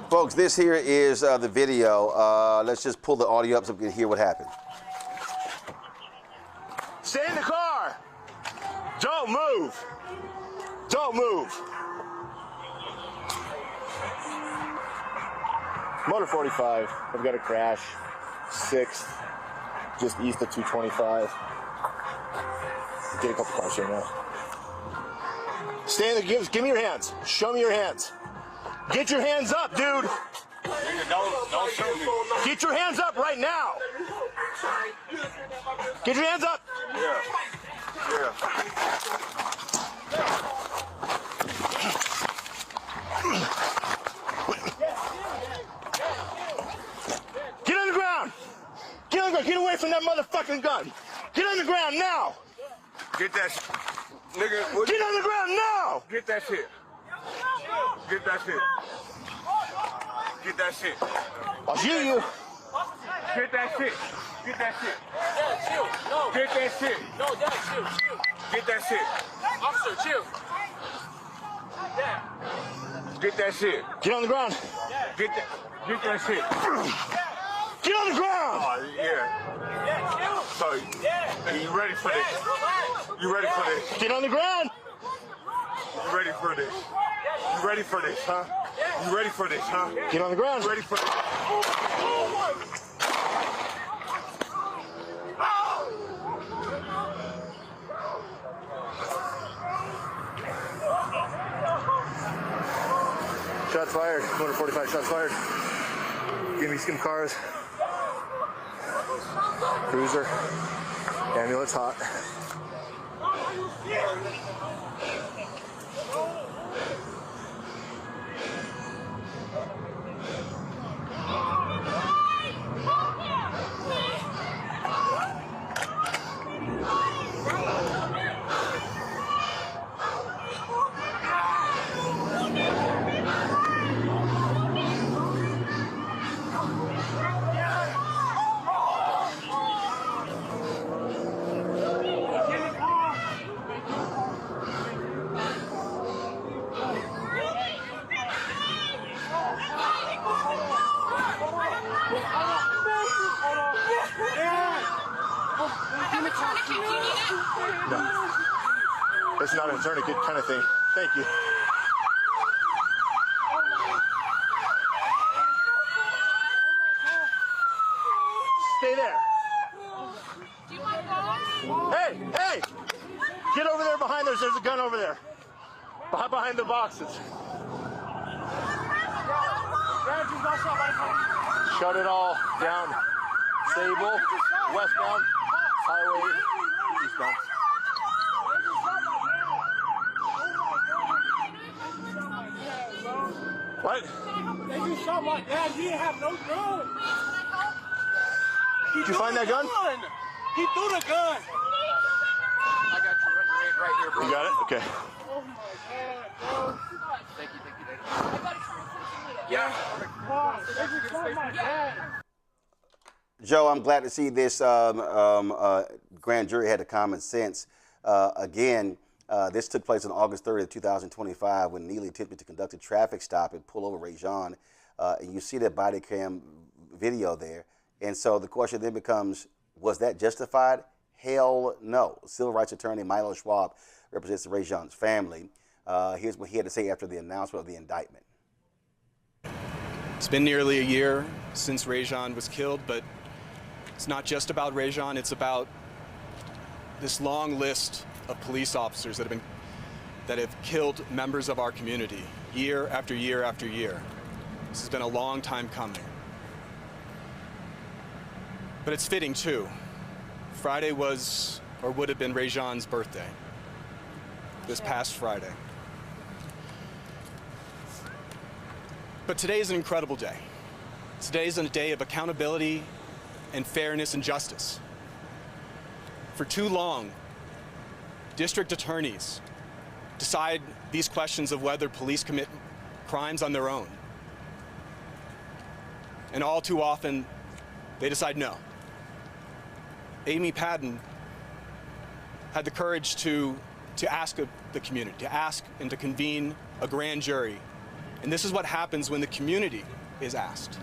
S1: Folks, this here is the video. Let's just pull the audio up so we can hear what happened.
S14: Stay in the car. Don't move. Don't move. Motor 45. I've got a crash. 6th, just east of 225. Get a couple cars here now. Stay in the. Give me your hands. Show me your hands. Get your hands up, dude. Don't show me. Get your hands up right now. Get your hands up. Yeah. Get on the ground. Get on the ground. Get away from that motherfucking gun. Get on the ground now.
S15: Get that nigga.
S14: Get on the ground now.
S15: Get that shit. Get that shit. Get that shit.
S14: I'll shoot you.
S15: Get that shit. Get that shit.
S16: Chill. No.
S15: Get that shit.
S16: No, Dad, chill.
S15: Get that shit.
S16: Officer, chill. Dad.
S15: Get that shit.
S14: Get on the ground.
S15: Get that shit.
S14: Get on the ground.
S15: Oh, yeah. So, you ready for this? You ready for this?
S14: Get on the ground.
S15: You ready for this? You ready for this, huh? You ready for this, huh?
S14: Get on the ground.
S15: You ready for this?
S14: Shut Shots fired. 245 shots fired. Give me some cars. Cruiser. Ambulance hot. No. It's not a tourniquet kind of thing. Thank you. Stay there. Hey, hey! Get over there behind us. There's a gun over there. Behind the boxes. Shut it all down. Sable, westbound, highway, eastbound. What?
S16: They just shot my dad. He didn't have no gun.
S14: Did you find that gun?
S16: He threw the gun. I got you right here, bro.
S14: You got it? Okay.
S16: Oh my God, bro. Thank you. Yeah. They just shot my dad.
S1: Joe, I'm glad to see this grand jury had the common sense. Again, this took place on August 30th, 2025, when Neely attempted to conduct a traffic stop and pull over Rajon. And you see that body cam video there. And so the question then becomes, was that justified? Hell no. Civil rights attorney Milo Schwab represents Rajon's family. Here's what he had to say after the announcement of the indictment.
S17: It's been nearly a year since Rajon was killed, but it's not just about Rajon, it's about this long list of police officers that have killed members of our community year after year after year. This has been a long time coming. But it's fitting too. Friday was, or would have been, Rajon's birthday. This past Friday. But today is an incredible day. Today is a day of accountability and fairness and justice. For too long, district attorneys decide these questions of whether police commit crimes on their own. And all too often, they decide no. Amy Padden had the courage to ask the community, to ask and to convene a grand jury. And this is what happens when the community is asked.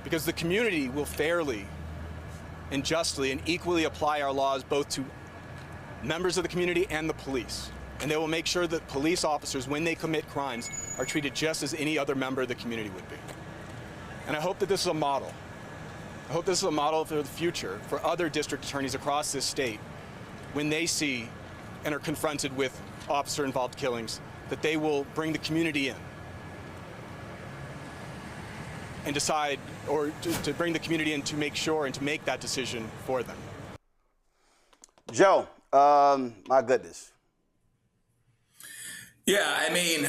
S17: Because the community will fairly and justly and equally apply our laws both to members of the community and the police. And they will make sure that police officers, when they commit crimes, are treated just as any other member of the community would be. And I hope that this is a model. I hope this is a model for the future for other district attorneys across this state when they see and are confronted with officer-involved killings, that they will bring the community in and decide, or to bring the community in to make sure and to make that decision for them.
S1: Joe, my goodness.
S10: Yeah, I mean,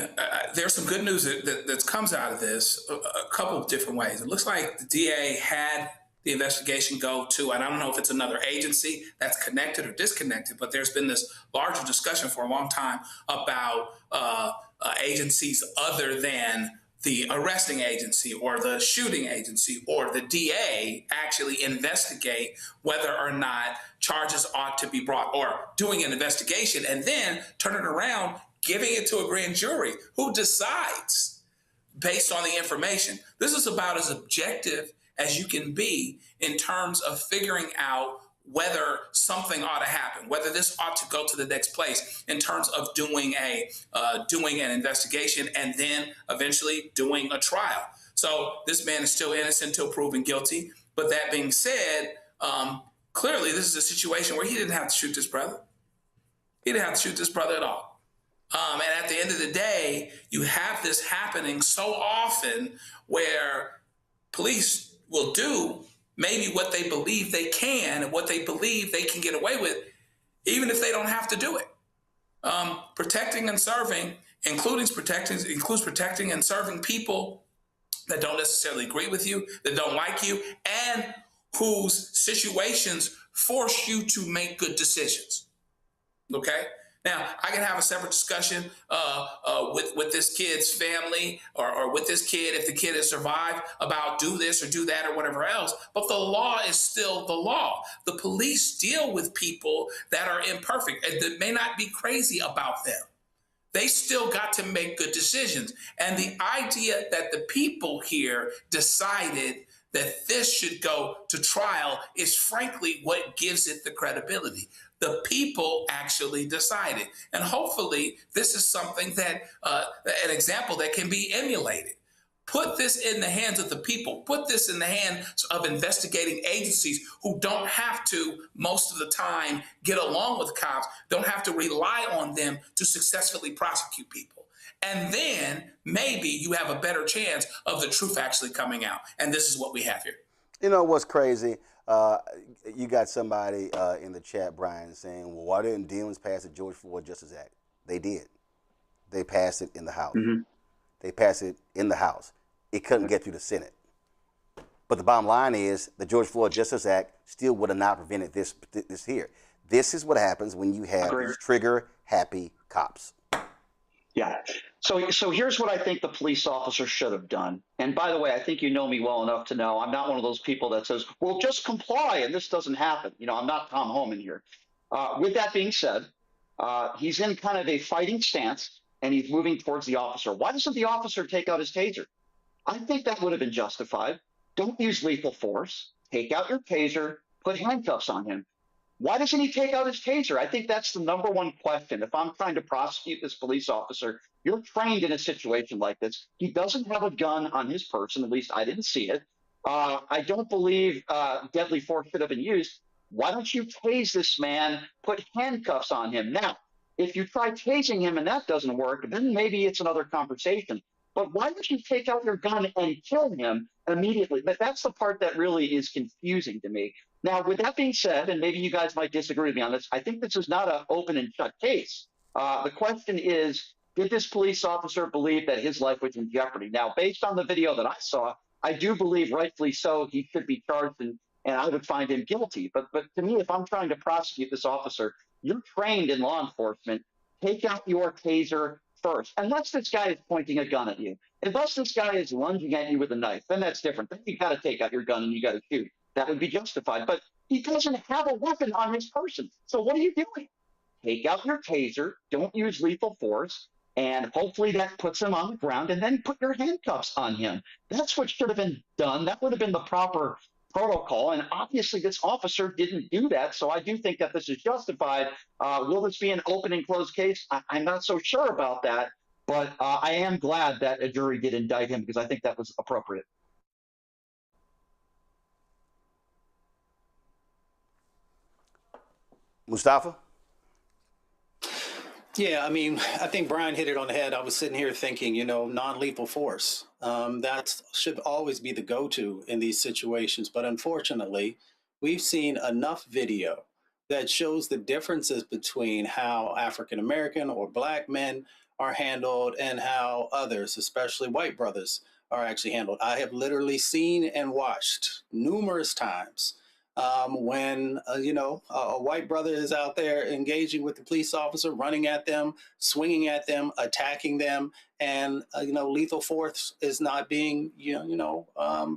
S10: there's some good news that comes out of this a couple of different ways. It looks like the DA had the investigation go to, and I don't know if it's another agency that's connected or disconnected, but there's been this larger discussion for a long time about agencies other than the arresting agency or the shooting agency or the DA actually investigate whether or not charges ought to be brought, or doing an investigation and then turn it around, giving it to a grand jury who decides based on the information. This is about as objective as you can be in terms of figuring out whether something ought to happen, whether this ought to go to the next place in terms of doing an investigation and then eventually doing a trial. So this man is still innocent until proven guilty. But that being said, clearly this is a situation where he didn't have to shoot this brother. He didn't have to shoot this brother at all. And at the end of the day, you have this happening so often where police will do maybe what they believe they can and what they believe they can get away with, even if they don't have to do it. Protecting and serving includes protecting and serving people that don't necessarily agree with you, that don't like you, and whose situations force you to make good decisions. Okay? Now, I can have a separate discussion with this kid's family or with this kid, if the kid has survived, about do this or do that or whatever else. But the law is still the law. The police deal with people that are imperfect and that may not be crazy about them. They still got to make good decisions. And the idea that the people here decided that this should go to trial is frankly what gives it the credibility. The people actually decided. And hopefully this is something that, an example that can be emulated. Put this in the hands of the people. Put this in the hands of investigating agencies who don't have to, most of the time, get along with cops, don't have to rely on them to successfully prosecute people. And then maybe you have a better chance of the truth actually coming out. And this is what we have here.
S1: You know what's crazy? You got somebody in the chat, Brian, saying, well, why didn't Demons pass the George Floyd Justice Act? They did. They passed it in the House. Mm-hmm. They passed it in the House. It couldn't get through the Senate. But the bottom line is the George Floyd Justice Act still would have not prevented this here. This is what happens when you have trigger-happy cops.
S9: Yeah. So here's what I think the police officer should have done. And by the way, I think you know me well enough to know I'm not one of those people that says, well, just comply and this doesn't happen. You know, I'm not Tom Homan here. With that being said, he's in kind of a fighting stance and he's moving towards the officer. Why doesn't the officer take out his taser? I think that would have been justified. Don't use lethal force. Take out your taser, put handcuffs on him. Why doesn't he take out his taser? I think that's the number one question. If I'm trying to prosecute this police officer, you're trained in a situation like this. He doesn't have a gun on his person. At least I didn't see it. I don't believe deadly force should have been used. Why don't you tase this man, put handcuffs on him? Now, if you try tasing him and that doesn't work, then maybe it's another conversation. But why don't you take out your gun and kill him immediately? But that's the part that really is confusing to me. Now, with that being said, and maybe you guys might disagree with me on this, I think this is not an open and shut case. The question is, did this police officer believe that his life was in jeopardy? Now, based on the video that I saw, I do believe rightfully so he should be charged and I would find him guilty. But to me, if I'm trying to prosecute this officer, you're trained in law enforcement. Take out your taser first, unless this guy is pointing a gun at you. Unless this guy is lunging at you with a knife, then that's different. Then you got to take out your gun and you got to shoot. That would be justified. But he doesn't have a weapon on his person. So what are you doing? Take out your taser. Don't use lethal force. And hopefully that puts him on the ground, and then put your handcuffs on him. That's what should have been done. That would have been the proper protocol. And obviously this officer didn't do that. So I do think that this is justified. Will this be an open and closed case? I'm not so sure about that. But I am glad that a jury did indict him because I think that was appropriate.
S1: Mustafa?
S8: Yeah, I mean, I think Brian hit it on the head. I was sitting here thinking, you know, non-lethal force. That should always be the go-to in these situations. But unfortunately, we've seen enough video that shows the differences between how African-American or Black men are handled and how others, especially white brothers, are actually handled. I have literally seen and watched numerous times when, a white brother is out there engaging with the police officer, running at them, swinging at them, attacking them, and, lethal force is not being,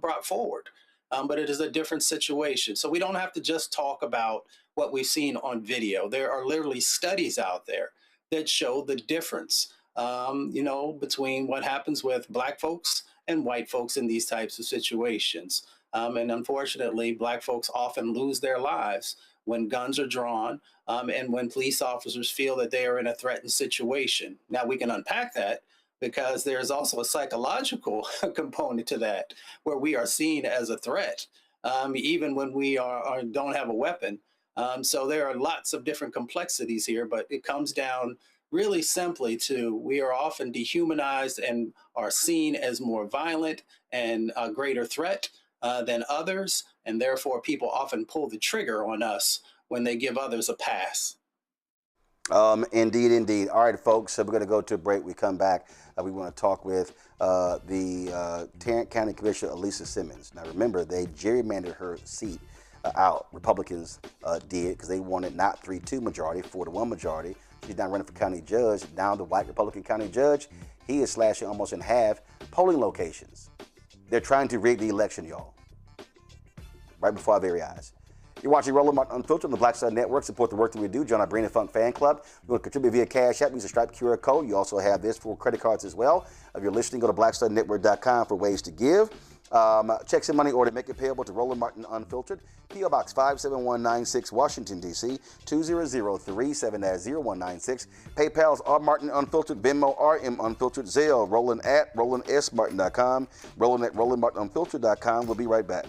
S8: brought forward. But it is a different situation. So we don't have to just talk about what we've seen on video. There are literally studies out there that show the difference, between what happens with Black folks and white folks in these types of situations. And unfortunately, Black folks often lose their lives when guns are drawn and when police officers feel that they are in a threatened situation. Now, we can unpack that because there's also a psychological component to that where we are seen as a threat, even when we don't have a weapon. So there are lots of different complexities here, but it comes down really simply to, we are often dehumanized and are seen as more violent and a greater threat than others. And therefore, people often pull the trigger on us when they give others a pass.
S1: Indeed, indeed. All right, folks, so we're going to go to a break. We come back. We want to talk with the Tarrant County Commissioner, Elisa Simmons. Now, remember, they gerrymandered her seat out. Republicans did because they wanted not 3-2 majority, 4-1 majority. She's now running for county judge. Now the white Republican county judge, he is slashing almost in half polling locations. They're trying to rig the election, y'all, right before our very eyes. You're watching Roland Martin Unfiltered on the Black Star Network. Support the work that we do. Join our Brain and Funk fan club. You want to contribute via Cash App, use a Stripe QR code. You also have this for credit cards as well. If you're listening, go to blackstarnetwork.com for ways to give. Checks and money order, make it payable to Roland Martin Unfiltered. P.O. Box 57196, Washington, D.C. 20037-0196. PayPal's R Martin Unfiltered, Venmo RM Unfiltered, Zelle, Roland at RolandSMartin.com, Roland at RolandMartinUnfiltered.com. We'll be right back.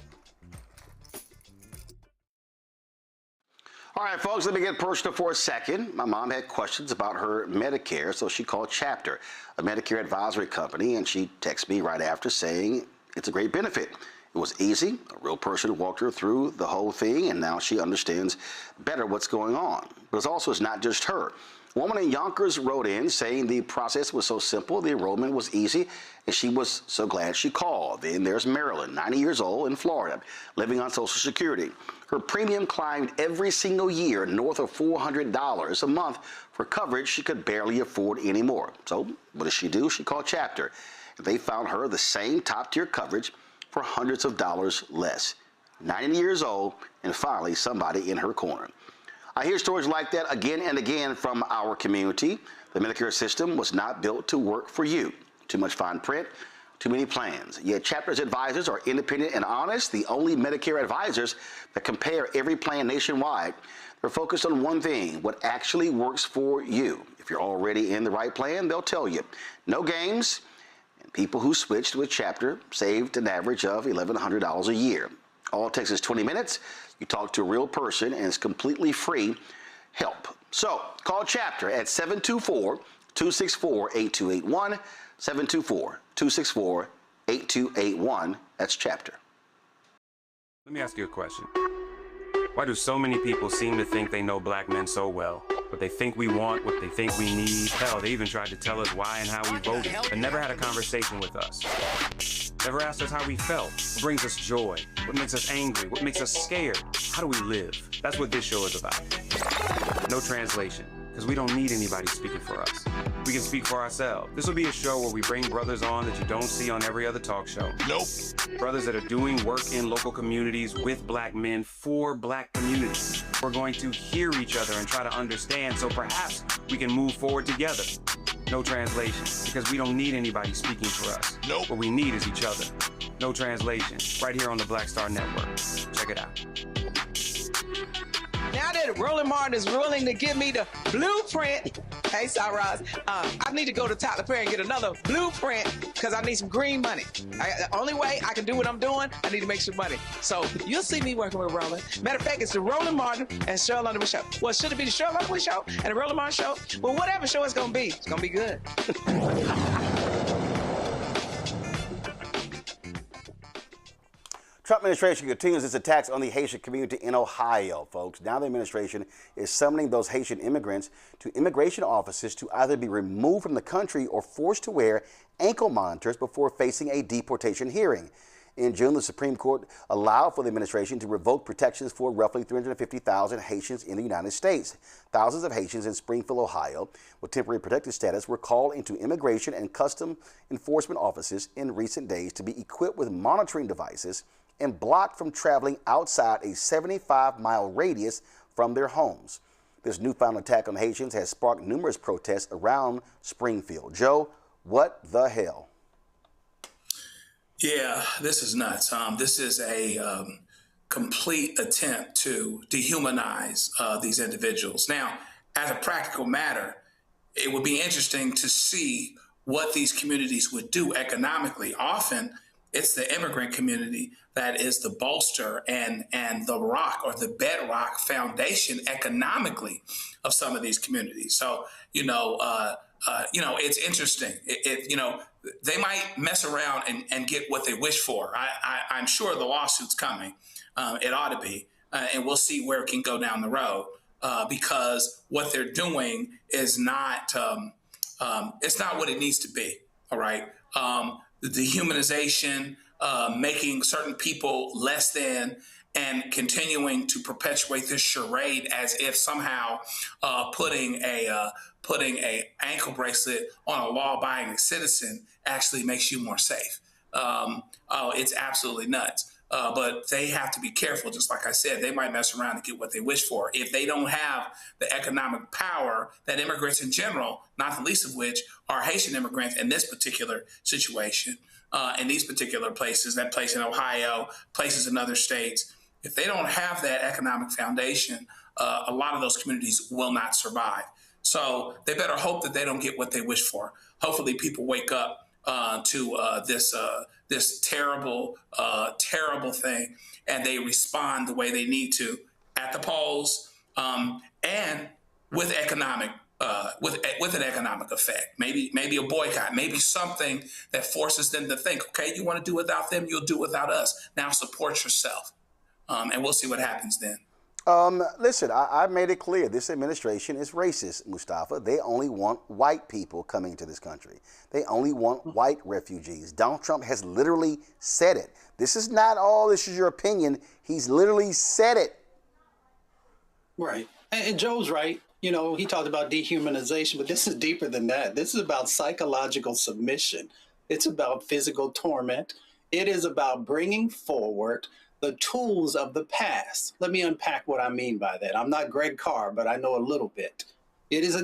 S1: All right, folks, let me get personal for a second. My mom had questions about her Medicare, so she called Chapter, a Medicare advisory company, and she texted me right after saying it's a great benefit. It was easy. A real person walked her through the whole thing, and now she understands better what's going on. But it's not just her. A woman in Yonkers wrote in saying the process was so simple, the enrollment was easy, and she was so glad she called. Then there's Marilyn, 90 years old, in Florida, living on Social Security. Her premium climbed every single year north of $400 a month for coverage she could barely afford anymore. So what does she do? She called Chapter. They found her the same top-tier coverage for hundreds of dollars less. 90 years old, and finally somebody in her corner. I hear stories like that again and again from our community. The Medicare system was not built to work for you. Too much fine print, too many plans. Yet Chapter's advisors are independent and honest, the only Medicare advisors that compare every plan nationwide. They're focused on one thing, what actually works for you. If you're already in the right plan, they'll tell you. No games, and people who switched with Chapter saved an average of $1,100 a year. All it takes is 20 minutes. You talk to a real person, and it's completely free help. So call Chapter at 724-264-8281, 724-264-8281. That's Chapter.
S11: Let me ask you a question. Why do so many people seem to think they know black men so well? What they think we want, what they think we need. Hell, they even tried to tell us why and how we voted, but never had a conversation with us. Never asked us how we felt, what brings us joy, what makes us angry, what makes us scared. How do we live? That's what this show is about. No translation, because we don't need anybody speaking for us. We can speak for ourselves. This will be a show where we bring brothers on that you don't see on every other talk show. Nope. Brothers that are doing work in local communities with black men for black communities. We're going to hear each other and try to understand so perhaps we can move forward together. No translation, because we don't need anybody speaking for us. Nope. What we need is each other. No translation, right here on the Black Star Network. Check it out.
S18: Now that Roland Martin is willing to give me the blueprint, hey, Cyrus, I need to go to Tyler Perry and get another blueprint because I need some green money. The only way I can do what I'm doing, I need to make some money. So you'll see me working with Roland. Matter of fact, it's the Roland Martin and Cheryl Underwood show. Well, should it be the Cheryl Underwood show and the Roland Martin show? Well, whatever show it's going to be good.
S1: Trump administration continues its attacks on the Haitian community in Ohio, folks. Now the administration is summoning those Haitian immigrants to immigration offices to either be removed from the country or forced to wear ankle monitors before facing a deportation hearing. In June, the Supreme Court allowed for the administration to revoke protections for roughly 350,000 Haitians in the United States. Thousands of Haitians in Springfield, Ohio, with temporary protected status were called into immigration and custom enforcement offices in recent days to be equipped with monitoring devices and blocked from traveling outside a 75-mile radius from their homes. This newfound attack on Haitians has sparked numerous protests around Springfield. Joe, what the hell?
S10: Yeah, this is nuts. This is a complete attempt to dehumanize these individuals. Now, as a practical matter, it would be interesting to see what these communities would do economically. Often, it's the immigrant community that is the bolster and the rock or the bedrock foundation economically of some of these communities. So, it's interesting. They might mess around and get what they wish for. I'm sure the lawsuit's coming. It ought to be. And we'll see where it can go down the road because what they're doing is not, it's not what it needs to be. All right. The dehumanization, making certain people less than, and continuing to perpetuate this charade as if somehow putting a ankle bracelet on a law-abiding citizen actually makes you more safe. It's absolutely nuts. But they have to be careful. Just like I said, they might mess around and get what they wish for. If they don't have the economic power that immigrants in general, not the least of which are Haitian immigrants in this particular situation, in these particular places, that place in Ohio, places in other states, if they don't have that economic foundation, a lot of those communities will not survive. So they better hope that they don't get what they wish for. Hopefully people wake up to this terrible, terrible thing, and they respond the way they need to at the polls, and with economic, with an economic effect. Maybe a boycott, maybe something that forces them to think, okay, you want to do without them, you'll do without us. Now support yourself, and we'll see what happens then.
S1: Listen, I made it clear this administration is racist, Mustafa. They only want white people coming to this country. They only want white refugees. Donald Trump has literally said it. This is not all, this is your opinion. He's literally said it.
S8: Right. And Joe's right. He talked about dehumanization, but this is deeper than that. This is about psychological submission. It's about physical torment. It is about bringing forward the tools of the past. Let me unpack what I mean by that. I'm not Greg Carr, but I know a little bit. It is,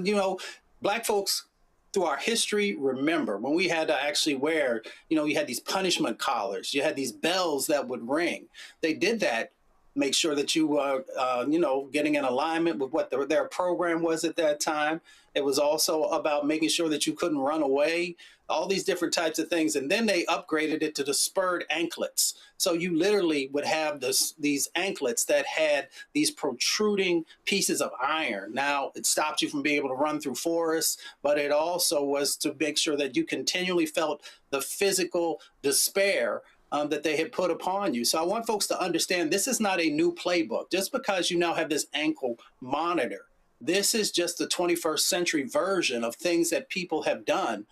S8: Black folks through our history, remember when we had to actually wear, you had these punishment collars, you had these bells that would ring. They did that, make sure that you were, getting in alignment with what their program was at that time. It was also about making sure that you couldn't run away, all these different types of things. And then they upgraded it to the spurred anklets. So you literally would have these anklets that had these protruding pieces of iron. Now, it stopped you from being able to run through forests, but it also was to make sure that you continually felt the physical despair that they had put upon you. So I want folks to understand this is not a new playbook. Just because you now have this ankle monitor, this is just the 21st century version of things that people have done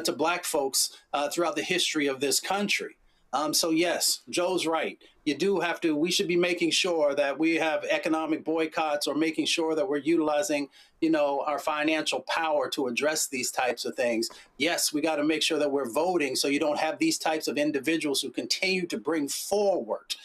S8: to Black folks throughout the history of this country. So yes, Joe's right. We should be making sure that we have economic boycotts or making sure that we're utilizing, our financial power to address these types of things. Yes, we got to make sure that we're voting so you don't have these types of individuals who continue to bring forward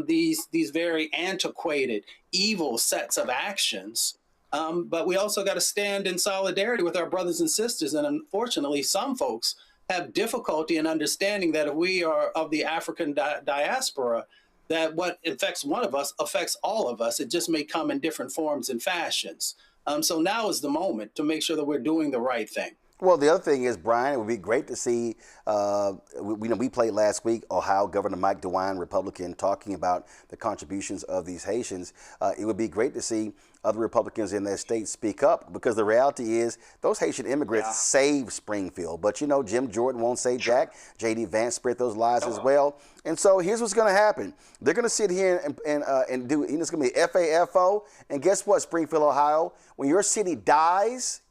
S8: these very antiquated, evil sets of actions. But we also got to stand in solidarity with our brothers and sisters. And unfortunately, some folks have difficulty in understanding that if we are of the African diaspora, that what affects one of us affects all of us. It just may come in different forms and fashions. So now is the moment to make sure that we're doing the right thing.
S1: Well, the other thing is, Brian, it would be great to see, we played last week Ohio Governor Mike DeWine, Republican, talking about the contributions of these Haitians. It would be great to see other Republicans in that state speak up, because the reality is those Haitian immigrants saved Springfield. But, Jim Jordan won't say jack. J.D. Vance spread those lies as well. And so here's what's going to happen. They're going to sit here and do, it's going to be FAFO. And guess what, Springfield, Ohio? When your city dies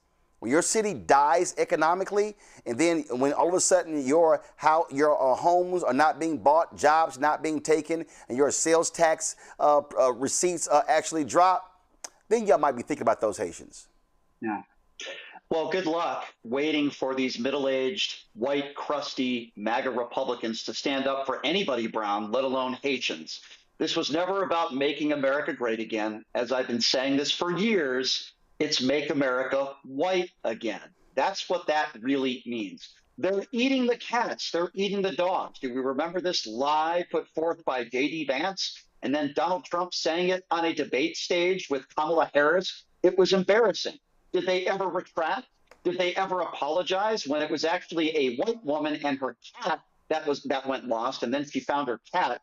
S1: economically, and then when all of a sudden your homes are not being bought, jobs not being taken, and your sales tax receipts actually drop, then y'all might be thinking about those Haitians.
S9: Yeah. Well, good luck waiting for these middle-aged, white, crusty MAGA Republicans to stand up for anybody brown, let alone Haitians. This was never about making America great again. As I've been saying this for years, it's make America white again. That's what that really means. They're eating the cats. They're eating the dogs. Do we remember this lie put forth by J.D. Vance and then Donald Trump saying it on a debate stage with Kamala Harris? It was embarrassing. Did they ever retract? Did they ever apologize when it was actually a white woman and her cat that went lost, and then she found her cat.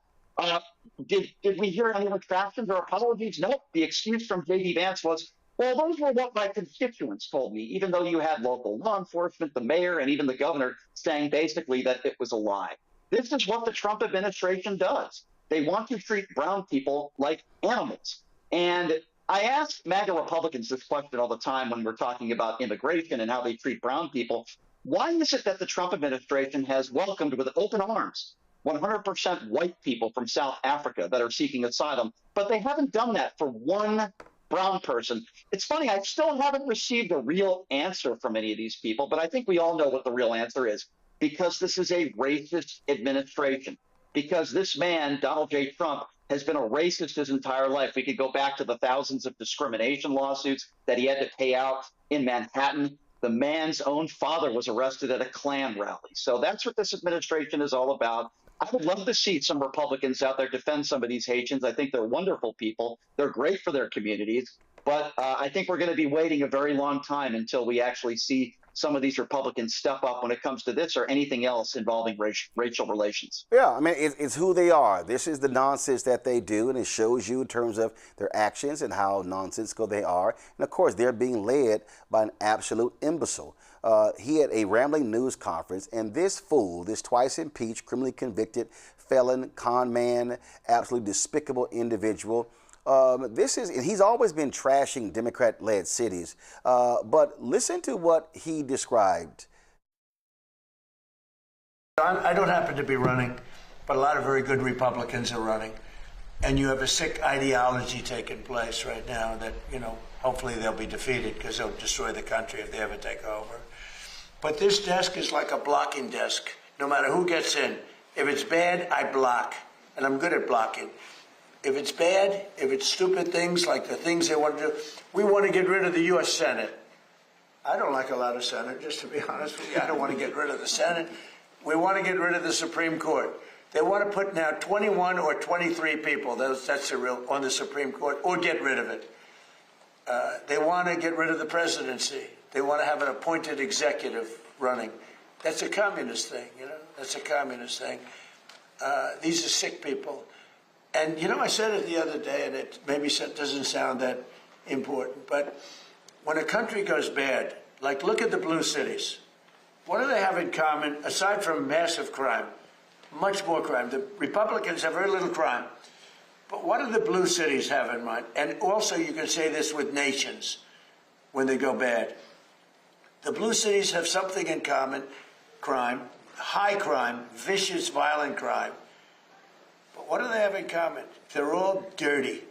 S9: Did we hear any retractions or apologies? Nope. The excuse from J.D. Vance was, well, those were what my constituents told me, even though you had local law enforcement, the mayor, and even the governor saying basically that it was a lie. This is what the Trump administration does. They want to treat brown people like animals. And I ask MAGA Republicans this question all the time when we're talking about immigration and how they treat brown people. Why is it that the Trump administration has welcomed with open arms 100% white people from South Africa that are seeking asylum, but they haven't done that for one brown person? It's funny, I still haven't received a real answer from any of these people, but I think we all know what the real answer is, because this is a racist administration, because this man, Donald J. Trump, has been a racist his entire life. We could go back to the thousands of discrimination lawsuits that he had to pay out in Manhattan. The man's own father was arrested at a Klan rally. So that's what this administration is all about. I would love to see some Republicans out there defend some of these Haitians. I think they're wonderful people. They're great for their communities. But I think we're going to be waiting a very long time until we actually see some of these Republicans step up when it comes to this or anything else involving racial relations.
S1: Yeah, I mean, it's who they are. This is the nonsense that they do, and it shows you in terms of their actions and how nonsensical they are. And, of course, they're being led by an absolute imbecile. He had a rambling news conference, and this fool, this twice-impeached, criminally convicted felon, con man, absolutely despicable individual, he's always been trashing Democrat-led cities, but listen to what he described.
S19: I don't happen to be running, but a lot of very good Republicans are running. And you have a sick ideology taking place right now that, hopefully they'll be defeated because they'll destroy the country if they ever take over. But this desk is like a blocking desk, no matter who gets in. If it's bad, I block, and I'm good at blocking. If it's bad, if it's stupid things like the things they want to do, we want to get rid of the U.S. Senate. I don't like a lot of Senate, just to be honest with you. I don't want to get rid of the Senate. We want to get rid of the Supreme Court. They want to put now 21 or 23 people, that's the real, on the Supreme Court, or get rid of it. They want to get rid of the presidency. They want to have an appointed executive running. That's a communist thing, That's a communist thing. These are sick people. And, I said it the other day, and it maybe doesn't sound that important, but when a country goes bad, like look at the blue cities. What do they have in common, aside from massive crime? Much more crime. The Republicans have very little crime. But what do the blue cities have in mind? And also you can say this with nations when they go bad. The blue cities have something in common, crime, high crime, vicious, violent crime. But what do they have in common? They're all dirty.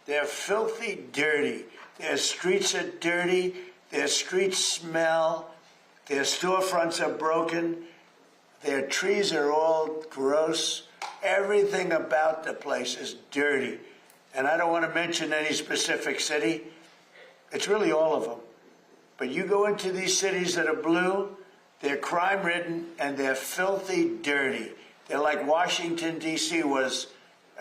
S19: They're filthy dirty. Their streets are dirty. Their streets smell. Their storefronts are broken. Their trees are all gross. Everything about the place is dirty. And I don't want to mention any specific city. It's really all of them. But you go into these cities that are blue, they're crime-ridden, and they're filthy dirty. They're like Washington, D.C. was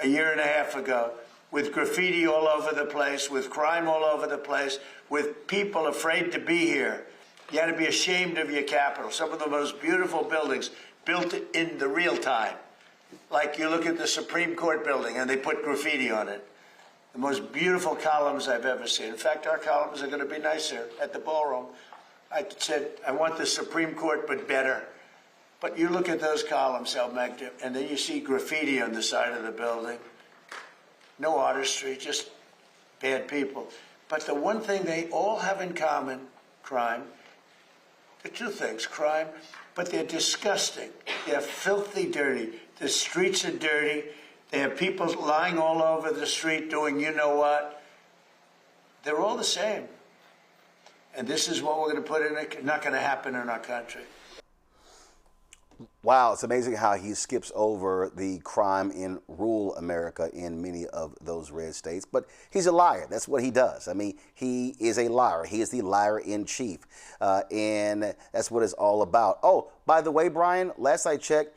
S19: a year and a half ago, with graffiti all over the place, with crime all over the place, with people afraid to be here. You had to be ashamed of your capital. Some of the most beautiful buildings built in the real time. Like you look at the Supreme Court building and they put graffiti on it. The most beautiful columns I've ever seen. In fact, our columns are going to be nicer at the ballroom. I said, I want the Supreme Court, but better. But you look at those columns, and then you see graffiti on the side of the building. No artistry, just bad people. But the one thing they all have in common, crime, the two things, crime, but they're disgusting. They're filthy dirty. The streets are dirty. They have people lying all over the street doing you know what. They're all the same. And this is what we're going to put in it. Not going to happen in our country.
S1: Wow, it's amazing how he skips over the crime in rural America in many of those red states. But he's a liar. That's what he does. I mean, he is a liar. He is the liar in chief. And that's what it's all about. Oh, by the way, Brian, last I checked,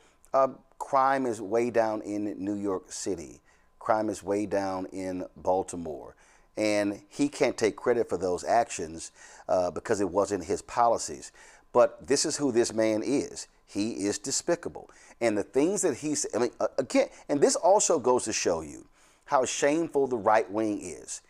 S1: crime is way down in New York City. Crime is way down in Baltimore. And he can't take credit for those actions because it wasn't his policies. But this is who this man is. He is despicable. And the things that he's, I mean, again, and this also goes to show you how shameful the right wing is.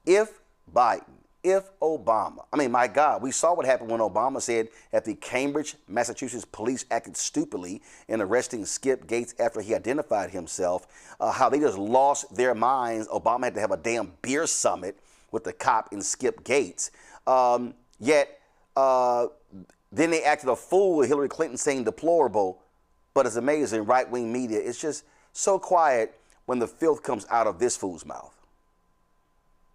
S1: If Biden, if Obama, I mean, my God, we saw what happened when Obama said that the Cambridge, Massachusetts police acted stupidly in arresting Skip Gates after he identified himself, how they just lost their minds. Obama had to have a damn beer summit with the cop in Skip Gates. Yet, then they acted a fool with Hillary Clinton saying deplorable, but it's amazing, right-wing media, it's just so quiet when the filth comes out of this fool's mouth.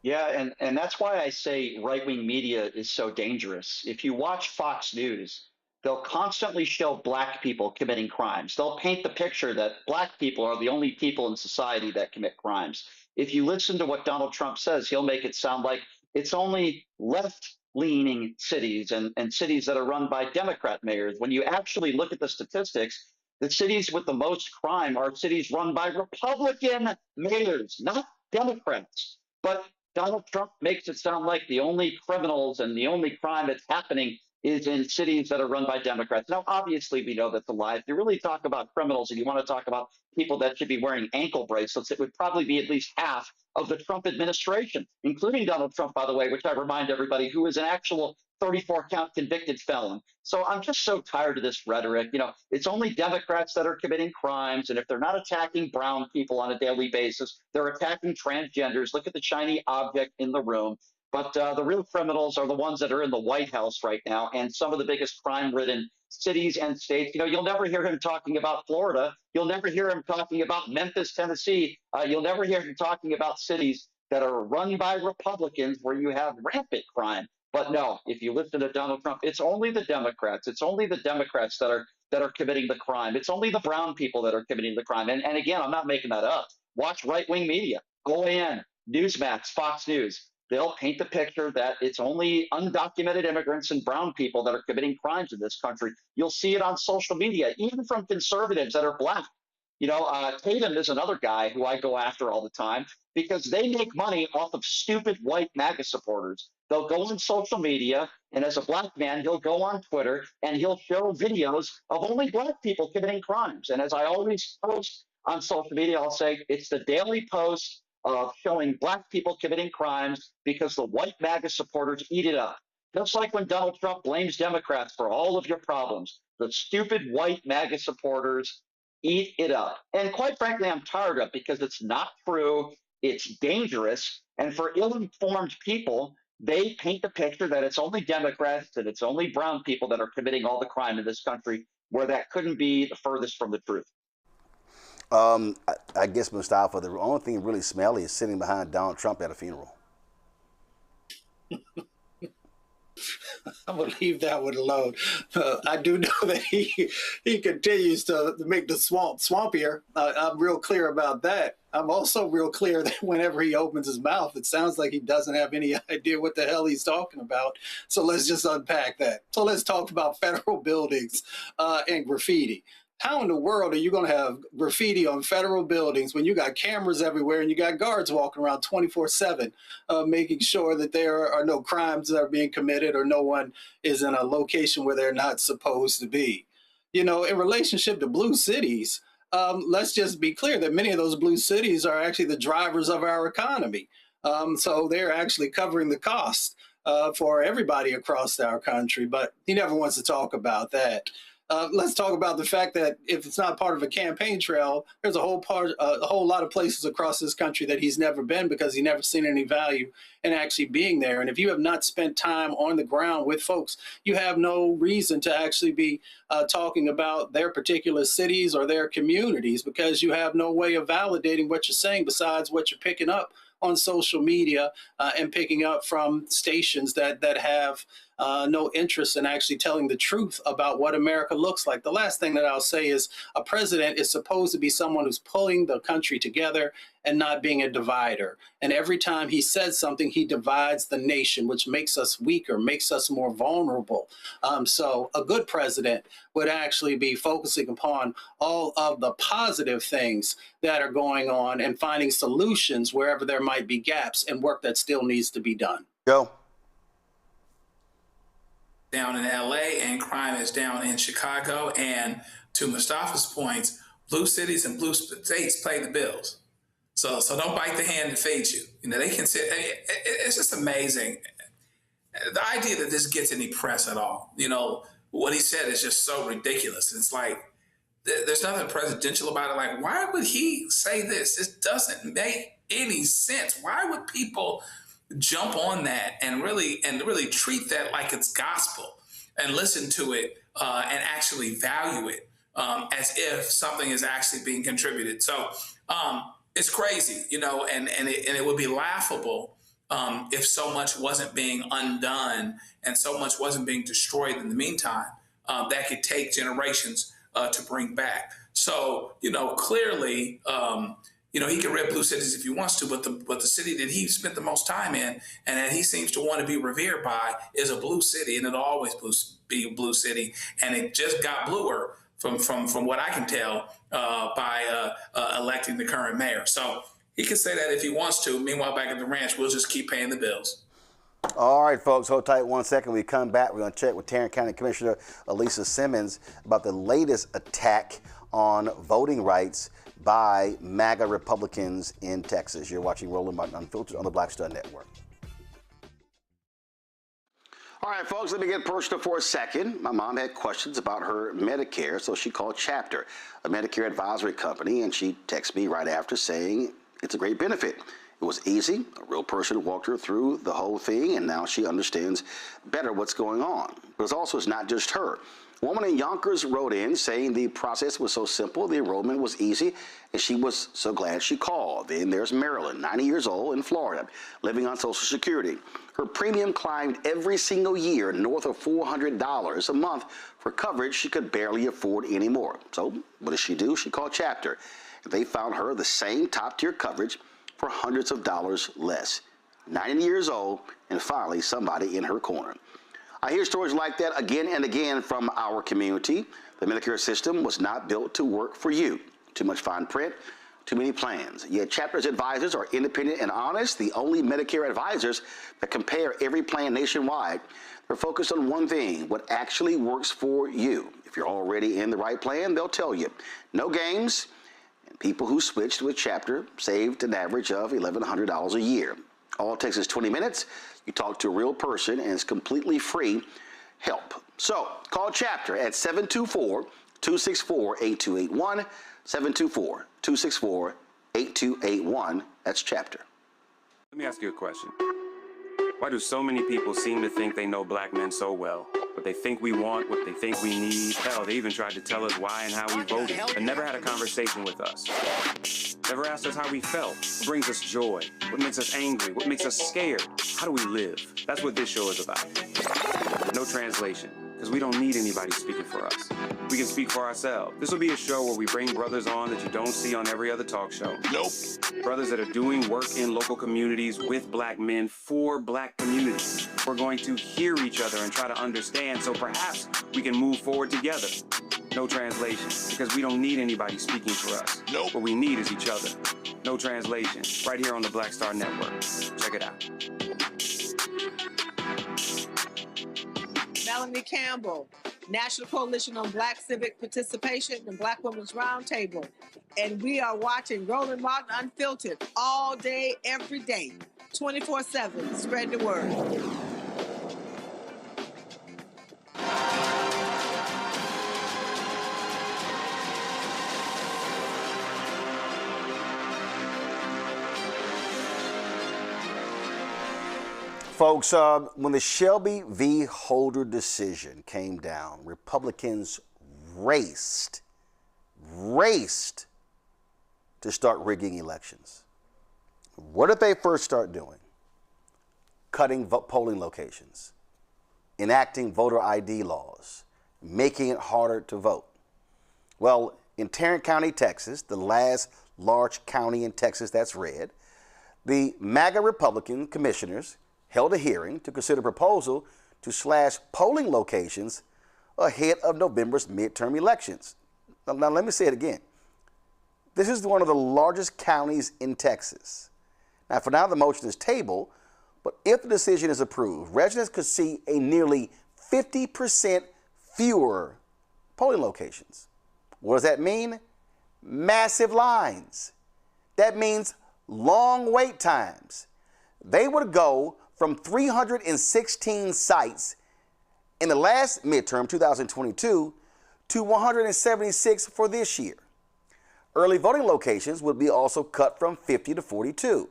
S9: Yeah, and that's why I say right-wing media is so dangerous. If you watch Fox News, they'll constantly show black people committing crimes. They'll paint the picture that black people are the only people in society that commit crimes. If you listen to what Donald Trump says, he'll make it sound like it's only left-leaning cities and cities that are run by Democrat mayors. When you actually look at the statistics, the cities with the most crime are cities run by Republican mayors, not Democrats. But Donald Trump makes it sound like the only criminals and the only crime that's happening is in cities that are run by Democrats. Now, obviously, we know that's a lie. If you really talk about criminals and you want to talk about people that should be wearing ankle bracelets, it would probably be at least half of the Trump administration, including Donald Trump, by the way, which I remind everybody, who is an actual 34-count convicted felon. So I'm just so tired of this rhetoric. You know, it's only Democrats that are committing crimes. And if they're not attacking brown people on a daily basis, they're attacking transgenders. Look at the shiny object in the room. But the real criminals are the ones that are in the White House right now and some of the biggest crime-ridden cities and states. You know, you'll never hear him talking about Florida. You'll never hear him talking about Memphis, Tennessee. You'll never hear him talking about cities that are run by Republicans where you have rampant crime. But no, if you listen to Donald Trump, it's only the Democrats. It's only the Democrats that are committing the crime. It's only the brown people that are committing the crime. And again, I'm not making that up. Watch right-wing media. Go in, Newsmax, Fox News. They'll paint the picture that it's only undocumented immigrants and brown people that are committing crimes in this country. You'll see it on social media, even from conservatives that are black. You know, Tatum is another guy who I go after all the time because they make money off of stupid white MAGA supporters. They'll go on social media, and as a black man, he'll go on Twitter and he'll show videos of only black people committing crimes. And as I always post on social media, I'll say it's the daily post of showing black people committing crimes because the white MAGA supporters eat it up. Just like when Donald Trump blames Democrats for all of your problems, the stupid white MAGA supporters eat it up. And quite frankly, I'm tired of it because it's not true. It's dangerous. And for ill-informed people, they paint the picture that it's only Democrats and it's only brown people that are committing all the crime in this country, where that couldn't be the furthest from the truth.
S1: I guess, Mustafa, the only thing really smelly is sitting behind Donald Trump at a funeral.
S8: I'm going to leave that one alone. I do know that he continues to make the swamp swampier. I'm real clear about that. I'm also real clear that whenever he opens his mouth, it sounds like he doesn't have any idea what the hell he's talking about. So let's just unpack that. So let's talk about federal buildings and graffiti. How in the world are you going to have graffiti on federal buildings when you got cameras everywhere and you got guards walking around 24/7, making sure that there are no crimes that are being committed or no one is in a location where they're not supposed to be? You know, in relationship to blue cities, let's just be clear that many of those blue cities are actually the drivers of our economy. So they're actually covering the cost for everybody across our country, but he never wants to talk about that. Let's talk about the fact that if it's not part of a campaign trail, there's a whole lot of places across this country that he's never been because he's never seen any value in actually being there. And if you have not spent time on the ground with folks, you have no reason to actually be talking about their particular cities or their communities because you have no way of validating what you're saying besides what you're picking up on social media and picking up from stations that have no interest in actually telling the truth about what America looks like. The last thing that I'll say is a president is supposed to be someone who's pulling the country together and not being a divider. And every time he says something, he divides the nation, which makes us weaker, makes us more vulnerable. So a good president would actually be focusing upon all of the positive things that are going on and finding solutions wherever there might be gaps and work that still needs to be done.
S1: Joe.
S10: down in LA and crime is down in Chicago. And to Mustafa's points, blue cities and blue states pay the bills. So don't bite the hand that feeds you. You know, they can sit, it's just amazing. The idea that this gets any press at all, you know, what he said is just so ridiculous. It's like, there's nothing presidential about it. Like, why would he say this? This doesn't make any sense. Why would people jump on that and really treat that like it's gospel and listen to it and actually value it as if something is actually being contributed? So it's crazy, you know, and it would be laughable if so much wasn't being undone and so much wasn't being destroyed in the meantime that could take generations to bring back. So, you know, clearly, you know, he can rip blue cities if he wants to, but the city that he spent the most time in and that he seems to want to be revered by is a blue city, and it'll always be a blue city. And it just got bluer from what I can tell by electing the current mayor. So he can say that if he wants to. Meanwhile, back at the ranch, we'll just keep paying the bills.
S1: All right, folks, hold tight 1 second. We come back. We're going to check with Tarrant County Commissioner Elisa Simmons about the latest attack on voting rights by MAGA Republicans in Texas. You're watching Roland Martin Unfiltered on the Black Star Network. All right, folks, let me get personal for a second. My mom had questions about her Medicare, so she called Chapter, a Medicare advisory company, and she texted me right after saying it's a great benefit. It was easy. A real person walked her through the whole thing, and now she understands better what's going on. But it's not just her. A woman in Yonkers wrote in saying the process was so simple, the enrollment was easy, and she was so glad she called. Then there's Marilyn, 90 years old, in Florida, living on Social Security. Her premium climbed every single year north of $400 a month for coverage she could barely afford anymore. So what does she do? She called Chapter. They found her the same top-tier coverage for hundreds of dollars less. 90 years old, and finally somebody in her corner. I hear stories like that again and again from our community. The Medicare system was not built to work for you. Too much fine print, too many plans. Yet Chapter's advisors are independent and honest, the only Medicare advisors that compare every plan nationwide. They're focused on one thing, what actually works for you. If you're already in the right plan, they'll tell you. No games. People who switched with Chapter saved an average of $1,100 a year. All it takes is 20 minutes. You talk to a real person, and it's completely free help. So call Chapter at 724-264-8281, 724-264-8281. That's Chapter.
S11: Let me ask you a question. Why do so many people seem to think they know black men so well? What they think we want, what they think we need. Hell, they even tried to tell us why and how we voted, but never had a conversation with us. Never asked us how we felt, what brings us joy, what makes us angry, what makes us scared. How do we live? That's what this show is about. No translation, because we don't need anybody speaking for us. We can speak for ourselves. This will be a show where we bring brothers on that you don't see on every other talk show. Nope. Brothers that are doing work in local communities with black men for black communities. We're going to hear each other and try to understand so perhaps we can move forward together. No translation, because we don't need anybody speaking for us. Nope. What we need is each other. No translation, right here on the Black Star Network. Check it out.
S18: Melanie Campbell, National Coalition on Black Civic Participation and Black Women's Roundtable. And we are watching Roland Martin Unfiltered all day, every day, 24/7. Spread the word.
S1: Folks, when the Shelby v. Holder decision came down, Republicans raced to start rigging elections. What did they first start doing? Cutting polling locations, enacting voter ID laws, making it harder to vote. Well, in Tarrant County, Texas, the last large county in Texas that's red, the MAGA Republican commissioners held a hearing to consider a proposal to slash polling locations ahead of November's midterm elections. Now let me say it again. This is one of the largest counties in Texas. Now, for now, the motion is tabled, but if the decision is approved, residents could see a nearly 50% fewer polling locations. What does that mean? Massive lines. That means long wait times. They would go from 316 sites in the last midterm, 2022, to 176 for this year. Early voting locations would be also cut from 50 to 42.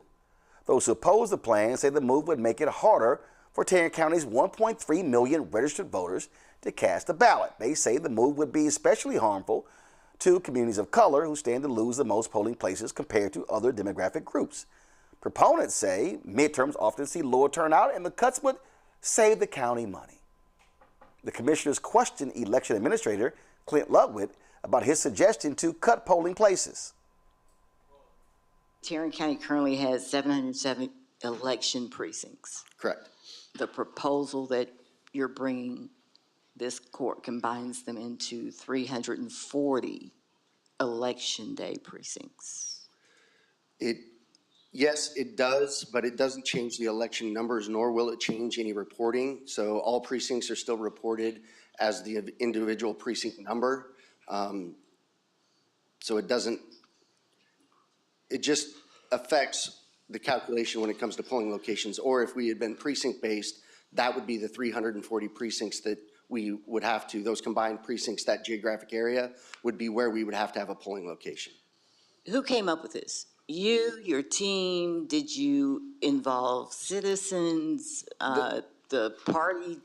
S1: Those who oppose the plan say the move would make it harder for Tarrant County's 1.3 million registered voters to cast a ballot. They say the move would be especially harmful to communities of color who stand to lose the most polling places compared to other demographic groups. Proponents say midterms often see lower turnout and the cuts would save the county money. The commissioners questioned election administrator Clint Ludwig about his suggestion to cut polling places.
S20: Tarrant County currently has 707 election precincts.
S1: Correct.
S20: The proposal that you're bringing, this court combines them into 340 election day precincts.
S21: Yes, it does, but it doesn't change the election numbers, nor will it change any reporting. So all precincts are still reported as the individual precinct number. So it just affects the calculation when it comes to polling locations. Or if we had been precinct-based, that would be the 340 precincts that we would have to, those combined precincts, that geographic area would be where we would have to have a polling location.
S20: Who came up with this? You, your team? Did you involve citizens, the party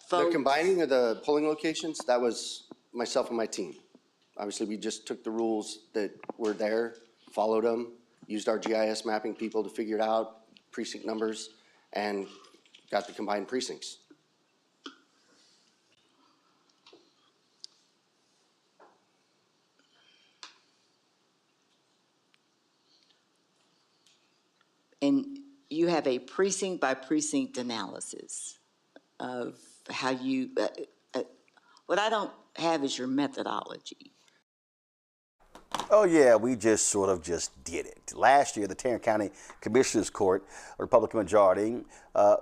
S20: folks?
S21: The combining of the polling locations, that was myself and my team. Obviously, we just took the rules that were there, followed them, used our GIS mapping people to figure it out, precinct numbers, and got the combined precincts.
S20: And you have a precinct by precinct analysis of how you, what I don't have is your methodology.
S1: Oh yeah, we just sort of just did it. Last year, the Tarrant County Commissioners Court, a Republican majority,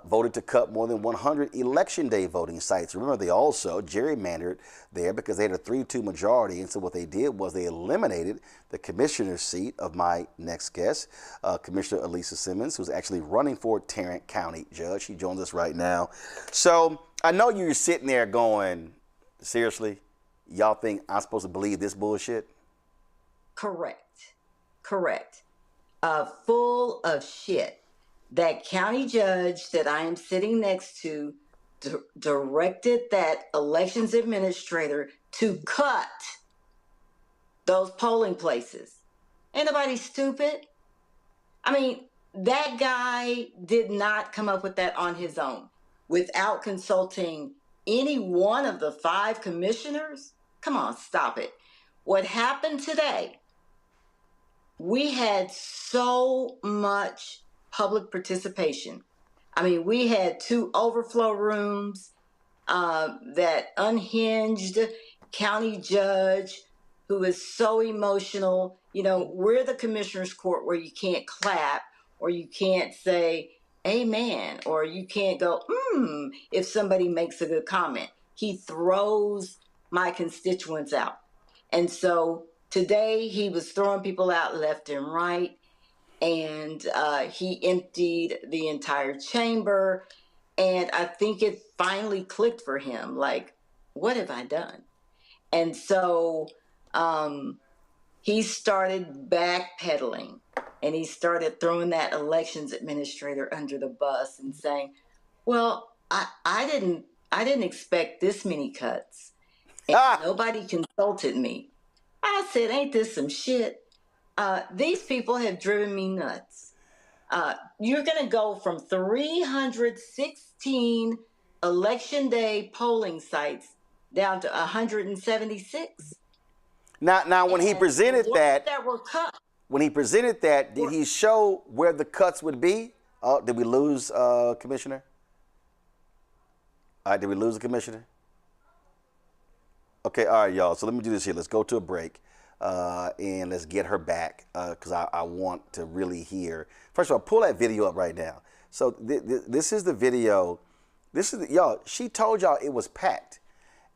S1: voted to cut more than 100 election day voting sites. Remember, they also gerrymandered there because they had a 3-2 majority, and so what they did was they eliminated the commissioner's seat of my next guest, Commissioner Elisa Simmons, who's actually running for Tarrant County judge. She joins us right now. So I know you're sitting there going, seriously, y'all think I'm supposed to believe this bullshit?
S20: Correct. Full of shit. That county judge that I am sitting next to directed that elections administrator to cut those polling places. Ain't nobody stupid. I mean, that guy did not come up with that on his own without consulting any one of the 5 commissioners. Come on, stop it. What happened today, we had so much public participation. I mean, we had 2 overflow rooms, that unhinged county judge who is so emotional. You know, we're the commissioner's court where you can't clap or you can't say amen or you can't go, if somebody makes a good comment. He throws my constituents out. And so today he was throwing people out left and right, and he emptied the entire chamber. And I think it finally clicked for him, like, what have I done? And so he started backpedaling, and he started throwing that elections administrator under the bus and saying, well, I didn't expect this many cuts, and nobody consulted me. I said, ain't this some shit? These people have driven me nuts. You're going to go from 316 election day polling sites down to 176.
S1: Now, when he presented that,
S20: were cut.
S1: When he presented that, did he show where the cuts would be? Did we lose, Commissioner? All right, did we lose the Commissioner? Okay, all right, y'all. So let me do this here. Let's go to a break, and let's get her back because I want to really hear. First of all, pull that video up right now. So this is the video y'all, she told y'all it was packed.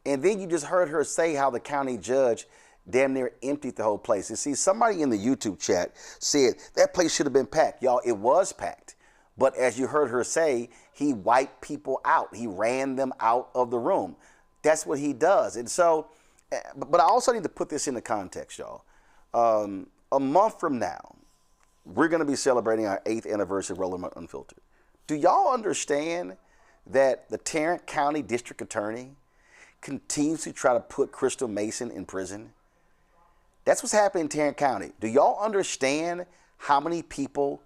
S1: And then you just heard her say how the county judge damn near emptied the whole place. And see, somebody in the YouTube chat said that place should have been packed. Y'all, it was packed. But as you heard her say, he wiped people out. He ran them out of the room. That's what he does. And so, but I also need to put this into context, y'all. A month from now, we're going to be celebrating our 8th anniversary of Roland Martin Unfiltered. Do y'all understand that the Tarrant County District Attorney continues to try to put Crystal Mason in prison? That's what's happening in Tarrant County. Do y'all understand how many people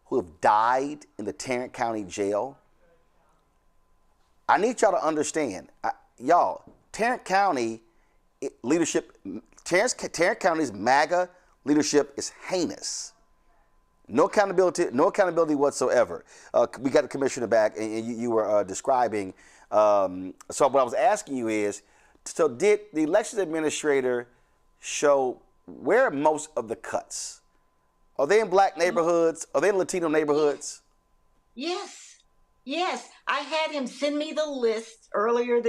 S1: who have died in the Tarrant County jail? I need y'all to understand. Y'all, Tarrant County leadership, Tarrant County's MAGA leadership is heinous. No accountability whatsoever. We got the commissioner back, and you were describing. So what I was asking you is, so did the elections administrator show where are most of the cuts? Are they in black neighborhoods? Are they in Latino neighborhoods?
S20: Yes. Yes. I had him send me the list earlier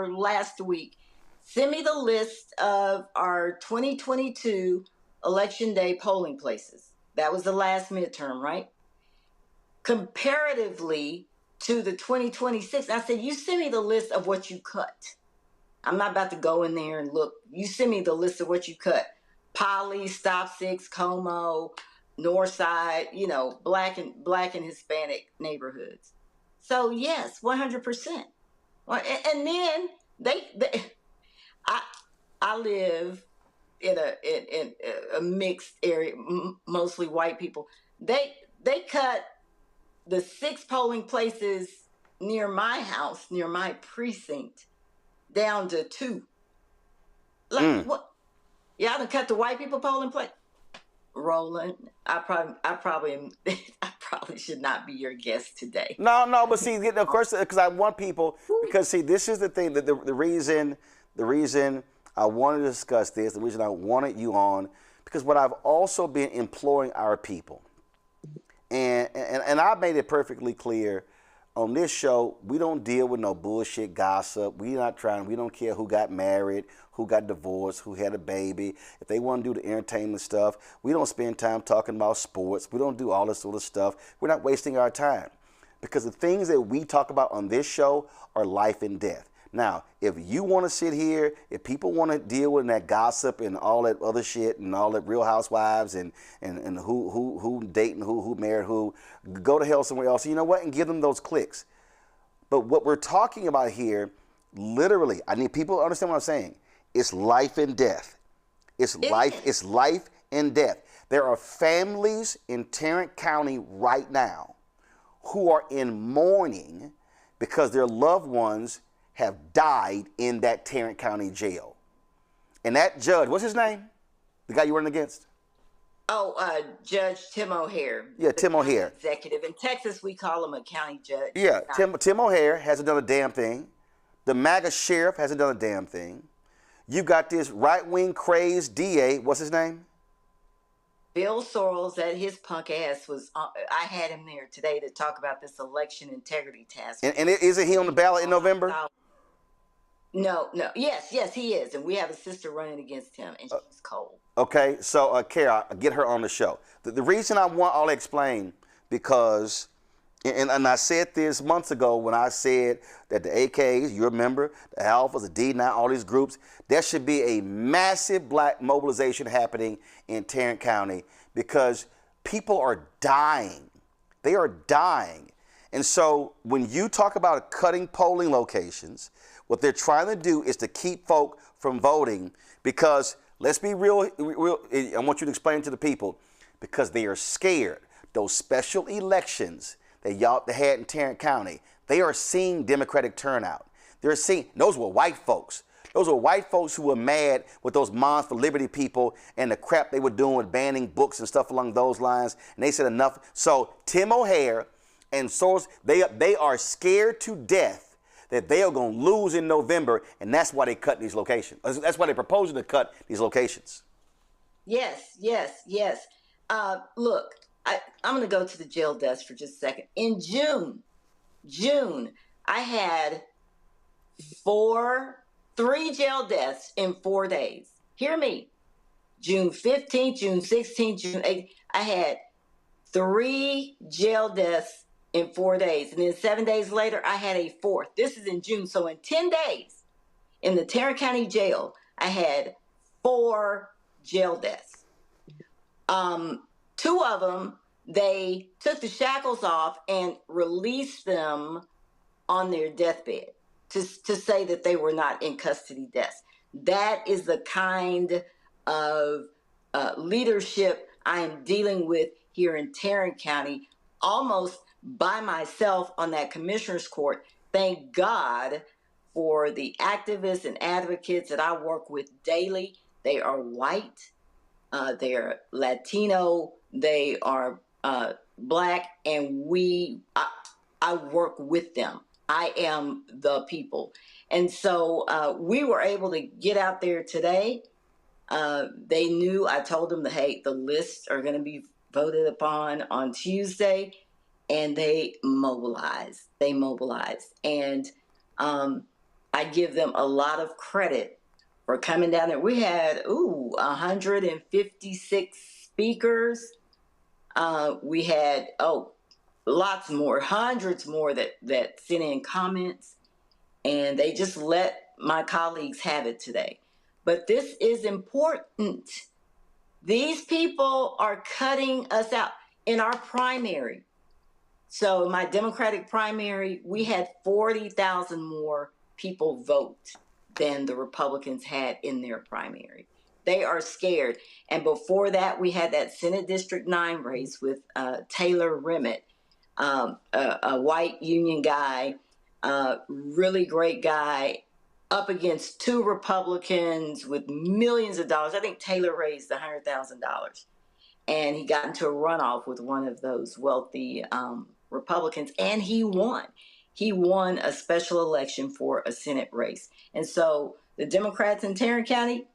S20: last week. Send me the list of our 2022 election day polling places. That was the last midterm, right? Comparatively to the 2026, I said, you send me the list of what you cut. I'm not about to go in there and look. You send me the list of what you cut. Poly, Stop Six, Como, Northside, black and Hispanic neighborhoods. So yes, 100%. And then I live in a mixed area, mostly white people. They cut the 6 polling places near my house, near my precinct, down to 2. What? Y'all done cut the white people polling place. Roland, I probably should not be your guest today.
S1: No, but see, of course, because I want people, because see, this is the thing, that the reason I want to discuss this, the reason I wanted you on, because what I've also been imploring our people, and I've made it perfectly clear on this show, we don't deal with no bullshit gossip. We don't care who got married, who got divorced, who had a baby. If they want to do the entertainment stuff, we don't spend time talking about sports. We don't do all this sort of stuff. We're not wasting our time, because the things that we talk about on this show are life and death. Now, if you want to sit here, if people want to deal with that gossip and all that other shit and all that Real Housewives and who dating who married who, go to hell somewhere else. You know what? And give them those clicks. But what we're talking about here, literally, I need people to understand what I'm saying. It's life and death. It's life and death. There are families in Tarrant County right now who are in mourning because their loved ones have died in that Tarrant County jail. And that judge, what's his name? The guy you running against?
S20: Oh, Judge Tim O'Hare.
S1: Yeah, Tim O'Hare.
S20: Executive. In Texas, we call him a county judge.
S1: Yeah, Tim O'Hare hasn't done a damn thing. The MAGA sheriff hasn't done a damn thing. You got this right-wing crazed DA, what's his name?
S20: Bill Sorrells, that his punk ass was, I had him there today to talk about this election integrity task.
S1: And isn't he on the ballot in November?
S20: No. Yes, he is. And we have a sister running against him, and she's cold.
S1: Okay, so Kara, get her on the show. The reason I want all to explain, because, and I said this months ago when I said that the AKs, you remember, the Alphas, the D9, all these groups, there should be a massive black mobilization happening in Tarrant County because people are dying. They are dying. And so when you talk about cutting polling locations, what they're trying to do is to keep folk from voting because, let's be real, I want you to explain to the people, because they are scared. Those special elections that y'all had in Tarrant County, they are seeing Democratic turnout. They're seeing, those were white folks. Those were white folks who were mad with those Moms for Liberty people and the crap they were doing with banning books and stuff along those lines. And they said enough. So Tim O'Hare and Soros, they are scared to death that they are going to lose in November, and that's why they cut these locations. That's why they're proposing to cut these locations.
S20: Yes. Look, I'm going to go to the jail desk for just a second. In June, June, I had 3 jail deaths in 4 days. Hear me. June 15th, June 16th, June 8th, I had 3 jail deaths in 4 days. And then 7 days later, I had a 4th. This is in June. So in 10 days, in the Tarrant County Jail, I had 4 jail deaths. 2 of them, they took the shackles off and released them on their deathbed to say that they were not in custody deaths. That is the kind of leadership I am dealing with here in Tarrant County, almost by myself on that commissioner's court. Thank God for the activists and advocates that I work with daily. They are white, they're Latino, they are Black, and I work with them. I am the people. And so we were able to get out there today. They knew, I told them that, hey, the lists are going to be voted upon on Tuesday, and they mobilized. And I give them a lot of credit for coming down there. We had, 156 speakers. We had, lots more, hundreds more that sent in comments, and they just let my colleagues have it today. But this is important. These people are cutting us out in our primary. So in my Democratic primary, we had 40,000 more people vote than the Republicans had in their primary. They are scared. And before that, we had that Senate District 9 race with Taylor Rimmet, a white union guy, really great guy, up against 2 Republicans with millions of dollars. I think Taylor raised $100,000. And he got into a runoff with one of those wealthy Republicans, and he won. He won a special election for a Senate race. And so the Democrats in Tarrant County,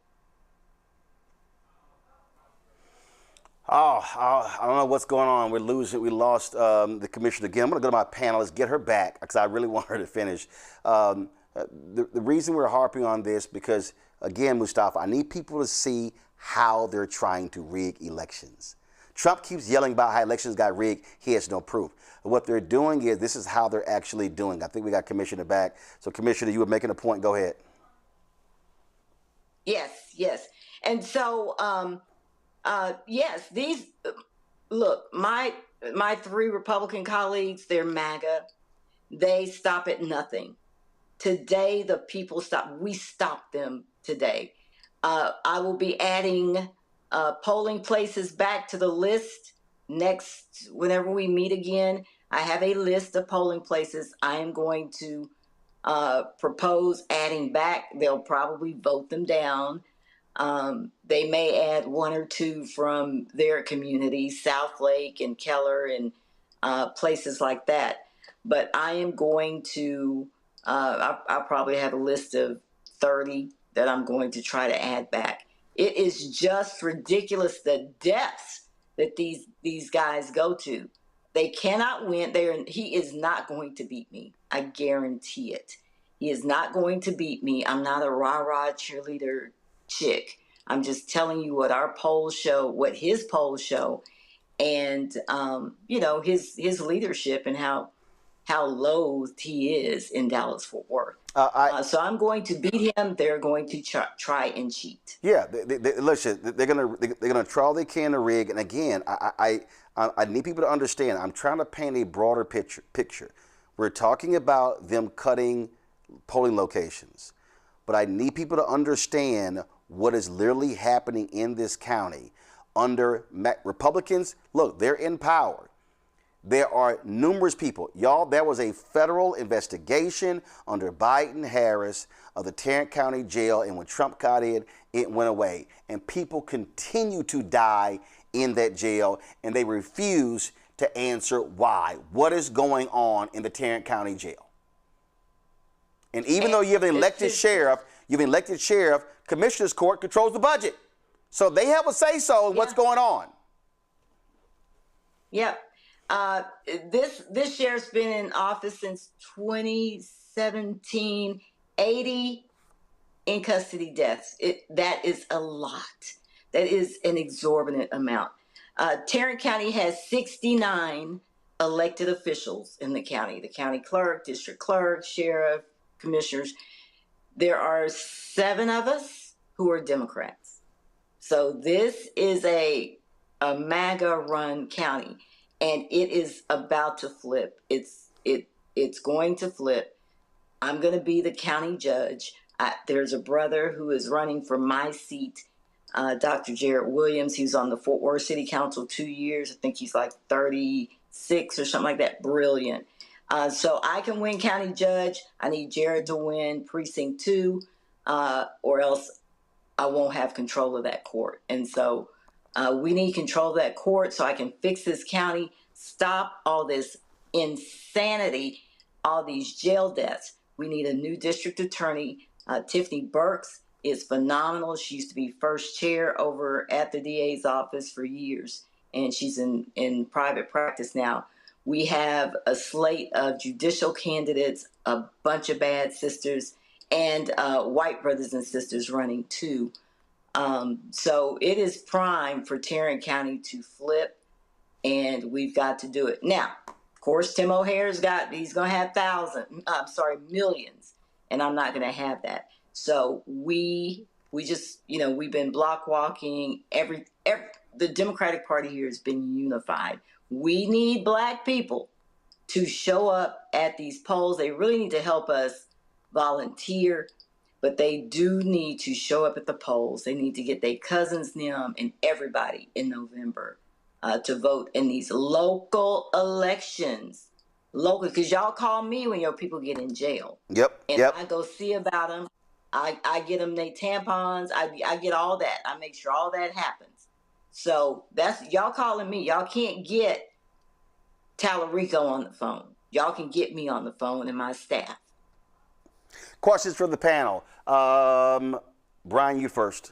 S1: I don't know what's going on. We're losing. We lost the commissioner again. I'm going to go to my panelist, get her back, because I really want her to finish. The reason we're harping on this, because, again, Mustafa, I need people to see how they're trying to rig elections. Trump keeps yelling about how elections got rigged. He has no proof. What they're doing is, this is how they're actually doing. I think we got Commissioner back. So, Commissioner, you were making a point. Go ahead.
S20: Yes. And so, yes, look, my 3 Republican colleagues, they're MAGA. They stop at nothing. Today, the people we stopped them today. I will be adding polling places back to the list next, whenever we meet again. I have a list of polling places I am going to propose adding back. They'll probably vote them down. They may add 1 or 2 from their communities, Southlake and Keller and places like that. But I am going to, I'll probably have a list of 30 that I'm going to try to add back. It is just ridiculous, the depths that these guys go to. They cannot win. He is not going to beat me. I guarantee it. He is not going to beat me. I'm not a rah-rah cheerleader chick. I'm just telling you what our polls show, what his polls show, and his leadership and how loathed he is in Dallas-Fort Worth. So I'm going to beat him. They're going to try and cheat.
S1: Yeah, listen. They're gonna try all they can to rig. And again, I need people to understand. I'm trying to paint a broader picture. We're talking about them cutting polling locations, but I need people to understand what is literally happening in this county under Republicans. Look, they're in power. There are numerous people. Y'all, there was a federal investigation under Biden-Harris of the Tarrant County Jail, and when Trump got in, it went away. And people continue to die in that jail, and they refuse to answer why. What is going on in the Tarrant County Jail? And even though you have an elected sheriff, Commissioner's Court controls the budget. So they have a say-so in what's going on.
S20: Yep. This sheriff's been in office since 2017. 80 in custody deaths. That is a lot. That is an exorbitant amount. Tarrant County has 69 elected officials in the county clerk, district clerk, sheriff, commissioners. There are 7 of us who are Democrats. So this is a MAGA-run county, and it is about to flip. It's going to flip. I'm going to be the county judge. There's a brother who is running for my seat, Dr. Jarrett Williams. He was on the Fort Worth City Council 2 years. I think he's like 36 or something like that. Brilliant. So I can win county judge. I need Jarrett to win precinct 2, or else I won't have control of that court. And so we need control of that court so I can fix this county, stop all this insanity, all these jail deaths. We need a new district attorney. Tiffany Burks is phenomenal. She used to be first chair over at the DA's office for years, and she's in private practice now. We have a slate of judicial candidates, a bunch of bad sisters, and white brothers and sisters running too. So it is prime for Tarrant County to flip, and we've got to do it. Now, of course, Tim O'Hare's he's going to have millions, and I'm not going to have that. So we just, we've been block walking. The Democratic Party here has been unified. We need Black people to show up at these polls. They really need to help us volunteer, but they do need to show up at the polls. They need to get their cousins, them, and everybody in November to vote in these local elections. Local, because y'all call me when your people get in jail.
S1: Yep.
S20: And I go see about them. I get them their tampons. I get all that. I make sure all that happens. So that's y'all calling me. Y'all can't get Talarico on the phone. Y'all can get me on the phone and my staff.
S1: Questions from the panel. Brian, you first.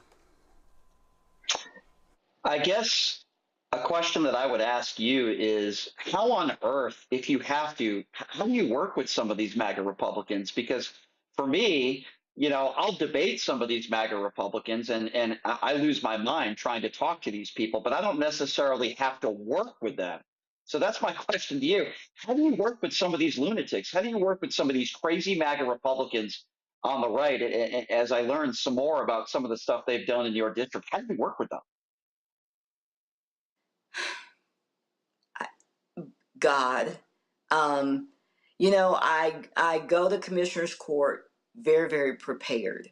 S9: I guess a question that I would ask you is how on earth, if you have to, how do you work with some of these MAGA Republicans? Because for me, I'll debate some of these MAGA Republicans and I lose my mind trying to talk to these people, but I don't necessarily have to work with them. So that's my question to you. How do you work with some of these lunatics? How do you work with some of these crazy MAGA Republicans on the right? And as I learned some more about some of the stuff they've done in your district, how do you work with them?
S20: God. I go to Commissioner's Court very, very prepared.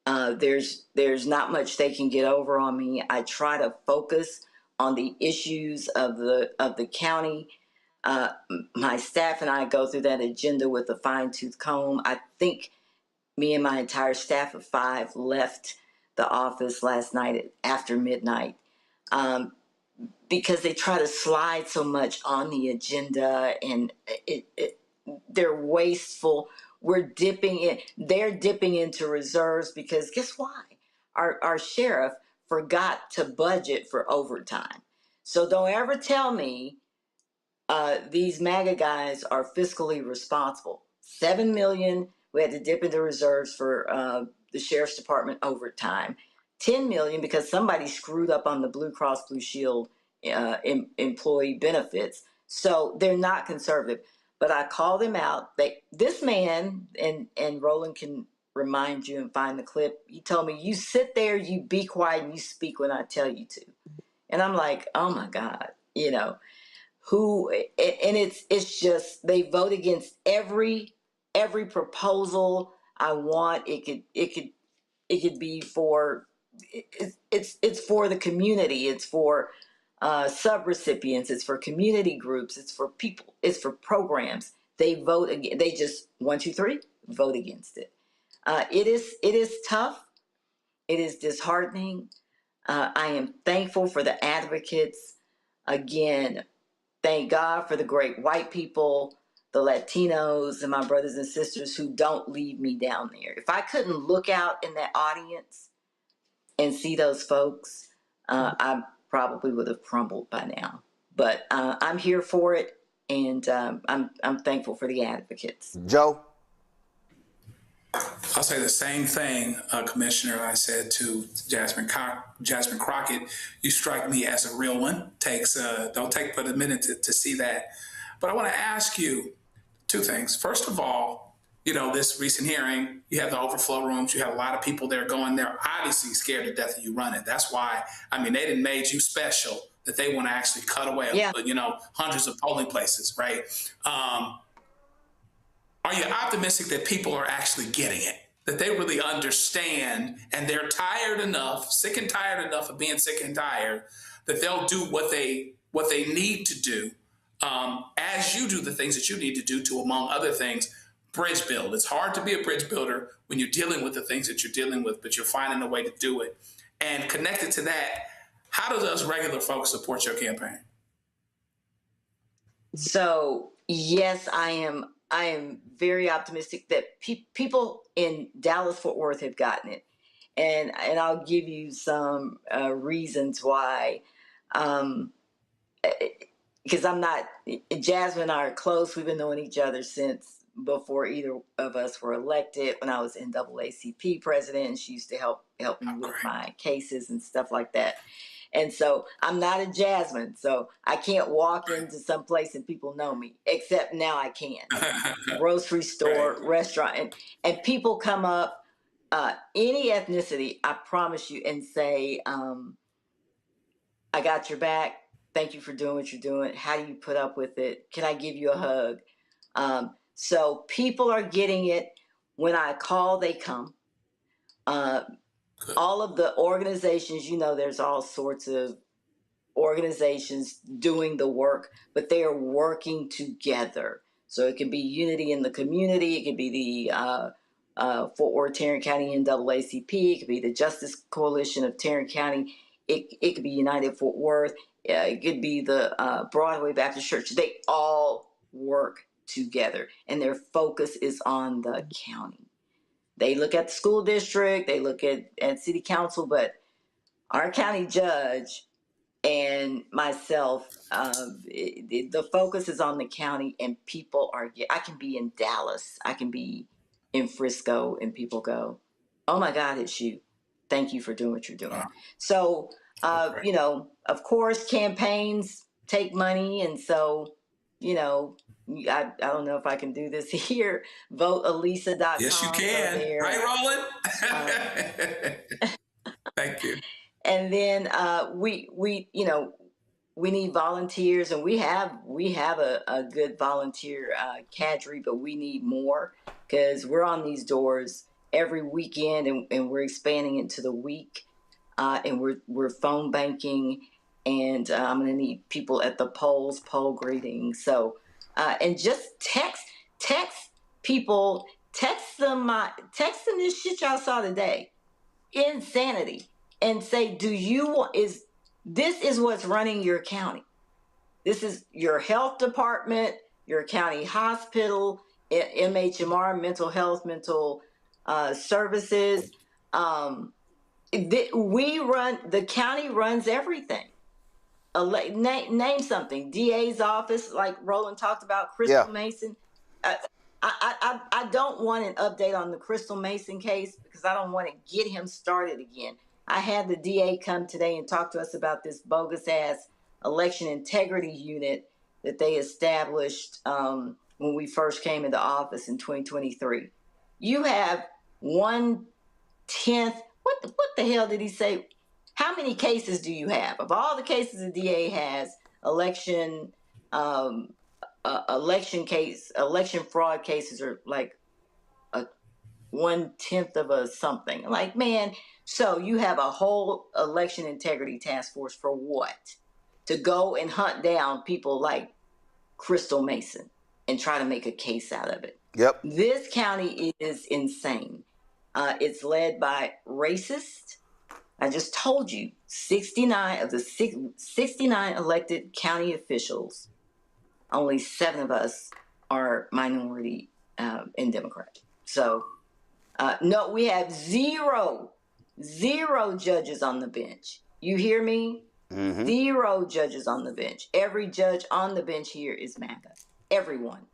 S20: There's not much they can get over on me. I try to focus on the issues of the county. My staff and I go through that agenda with a fine-tooth comb. I think me and my entire staff of 5 left the office last night after midnight. Because they try to slide so much on the agenda, and they're wasteful. They're dipping into reserves because guess why? Our sheriff forgot to budget for overtime. So don't ever tell me these MAGA guys are fiscally responsible. $7 million, we had to dip into reserves for the sheriff's department overtime. $10 million because somebody screwed up on the Blue Cross Blue Shield employee benefits. So they're not conservative. But I called them out. This man, and Roland can remind you and find the clip, he told me, you sit there, you be quiet, and you speak when I tell you to. And I'm like, oh my God, and it's just, they vote against every proposal I want. It could be for, it's for the community. It's for sub-recipients. It's for community groups. It's for people. It's for programs. They vote against. They just 1, 2, 3 vote against it. It is tough. It is disheartening. I am thankful for the advocates. Again, thank God for the great white people, the Latinos, and my brothers and sisters who don't leave me down there. If I couldn't look out in that audience and see those folks, I probably would have crumbled by now. But I'm here for it, and I'm thankful for the advocates.
S1: Joe?
S10: I'll say the same thing, Commissioner, I said to Jasmine Crockett. You strike me as a real one. Don't take but a minute to see that. But I want to ask you two things. First of all, this recent hearing, you have the overflow rooms. You have a lot of people there going there, obviously scared to death of you running. That's why, they didn't made you special, that they want to actually cut away, hundreds of polling places, right? Are you optimistic that people are actually getting it, that they really understand and they're tired enough, sick and tired enough of being sick and tired, that they'll do what they need to do as you do the things that you need to do to, among other things, bridge build? It's hard to be a bridge builder when you're dealing with the things that you're dealing with, but you're finding a way to do it. And connected to that, how do those regular folks support your campaign?
S20: So, yes, I am very optimistic that people in Dallas-Fort Worth have gotten it. And I'll give you some reasons why. Because Jasmine and I are close. We've been knowing each other since before either of us were elected. When I was NAACP president, and she used to help me with my cases and stuff like that. And so I'm not a Jasmine, so I can't walk into some place and people know me, except now I can. Grocery store, restaurant, and people come up, any ethnicity, I promise you, and say, I got your back. Thank you for doing what you're doing. How do you put up with it? Can I give you a hug? So people are getting it. When I call, they come. All of the organizations, there's all sorts of organizations doing the work, but they are working together. So it can be unity in the community. It could be the Fort Worth Tarrant County NAACP. It could be the Justice Coalition of Tarrant County. It could be United Fort Worth. It could be the Broadway Baptist Church. They all work together, and their focus is on the county. They look at the school district, they look at city council, but our county judge and myself, the focus is on the county, and people I can be in Dallas, I can be in Frisco, and people go, oh my God, it's you. Thank you for doing what you're doing. So, of course, campaigns take money, and so, I don't know if I can do this here. VoteAlisa.com.
S10: Yes, you can. Right, Roland? Thank you.
S20: And then we need volunteers, and we have a good volunteer cadre, but we need more, because we're on these doors every weekend, and we're expanding into the week, and we're phone banking, and I'm going to need people at the polls, poll greeting. So, and just text people, text them this shit y'all saw today, insanity, and say, this is what's running your county. This is your health department, your county hospital, MHMR, mental health, mental services. The county runs everything. Name something. DA's office, like Roland talked about, Crystal Mason. I don't want an update on the Crystal Mason case, because I don't want to get him started again. I had the DA come today and talk to us about this bogus ass election integrity unit that they established when we first came into office in 2023. You have 1/10. What the hell did he say? How many cases do you have? Of all the cases the DA has, election fraud cases are like a 1/10 of a something. Like, man, so you have a whole election integrity task force for what? To go and hunt down people like Crystal Mason and try to make a case out of it.
S1: Yep.
S20: This county is insane. It's led by racists. I just told you, 69 of the 69 elected county officials, only 7 of us are minority and Democrat. So, no, we have zero judges on the bench. You hear me? Mm-hmm. 0 judges on the bench. Every judge on the bench here is MAGA. Everyone.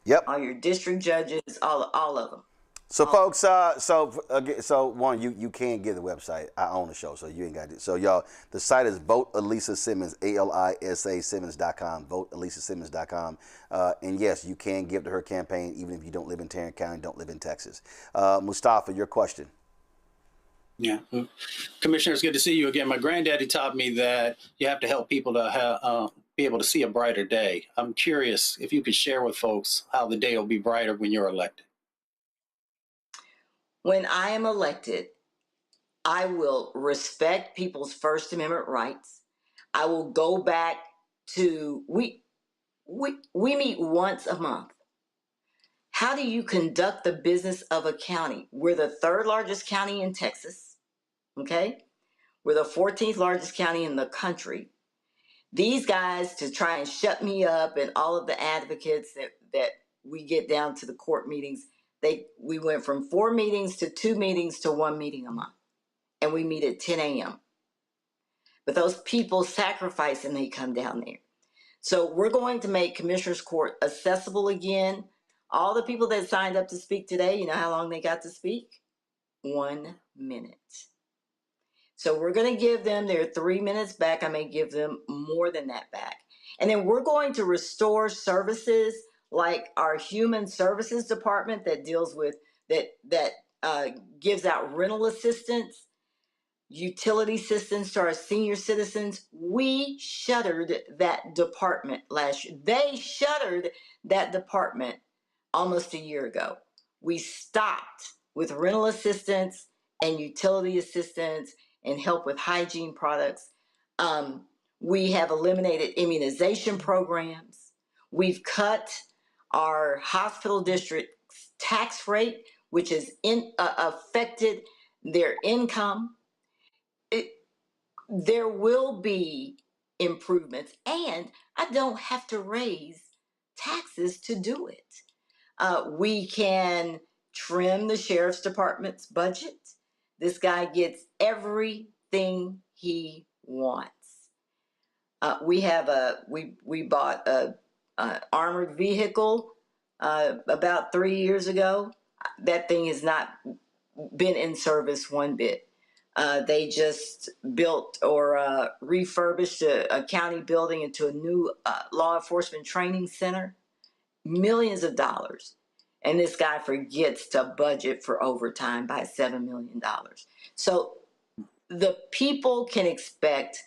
S1: Yep.
S20: All your district judges, all of them.
S1: So, folks, so one, you can get the website. I own the show, so you ain't got it. So, y'all, the site is Vote Alisa Simmons, ALISA Simmons.com, VoteAlisaSimmons.com. And yes, you can give to her campaign, even if you don't live in Tarrant County, don't live in Texas. Mustafa, your question.
S8: Yeah. Commissioner, it's good to see you again. My granddaddy taught me that you have to help people to be able to see a brighter day. I'm curious if you could share with folks how the day will be brighter when you're elected.
S20: When I am elected, I will respect people's First Amendment rights. I will go back to, we meet once a month. How do you conduct the business of a county? We're the 3rd largest county in Texas, okay? We're the 14th largest county in the country. These guys, to try and shut me up, and all of the advocates that we get down to the court meetings, we went from 4 meetings to 2 meetings to 1 meeting a month. And we meet at 10 a.m. But those people sacrifice and they come down there. So we're going to make Commissioners Court accessible again. All the people that signed up to speak today, you know how long they got to speak? 1 minute. So we're going to give them their 3 minutes back. I may give them more than that back. And then we're going to restore services like our Human Services Department that deals with, that gives out rental assistance, utility assistance to our senior citizens. We shuttered that department last year. They shuttered that department almost a year ago. We stopped with rental assistance and utility assistance and help with hygiene products. We have eliminated immunization programs. We've cut our hospital district tax rate, which has affected their income. There will be improvements, and I don't have to raise taxes to do it. We can trim the sheriff's department's budget. This guy gets everything he wants. We bought a armored vehicle about 3 years ago. That thing has not been in service one bit. They just built or refurbished a county building into a new law enforcement training center. Millions of dollars. And this guy forgets to budget for overtime by $7 million. So the people can expect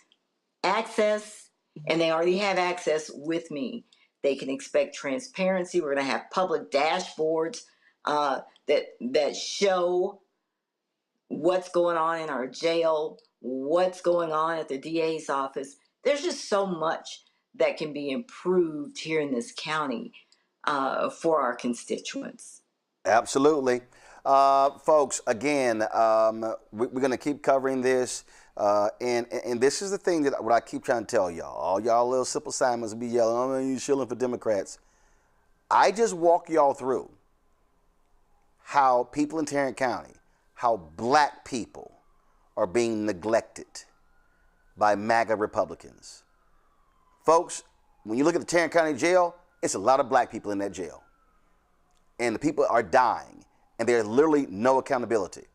S20: access, and they already have access with me. They can expect transparency. We're going to have public dashboards that show what's going on in our jail, what's going on at the DA's office. There's just so much that can be improved here in this county for our constituents.
S1: Absolutely. Folks, again, we're going to keep covering this. And this is the thing that what I keep trying to tell y'all. All y'all little simple Simons be yelling, oh, man, you shilling for Democrats. I just walk y'all through how people in Tarrant County, how black people are being neglected by MAGA Republicans. Folks, when you look at the Tarrant County jail, it's a lot of black people in that jail. And the people are dying, and there's literally no accountability.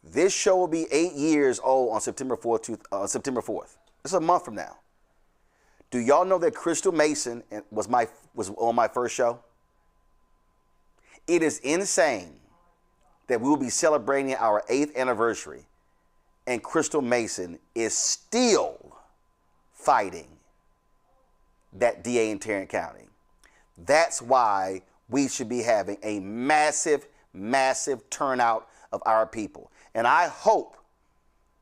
S1: This show will be 8 years old on September 4th. It's a month from now. Do y'all know that Crystal Mason was on my first show? It is insane that we will be celebrating our 8th anniversary, and Crystal Mason is still fighting that DA in Tarrant County. That's why we should be having a massive, massive turnout of our people. And I hope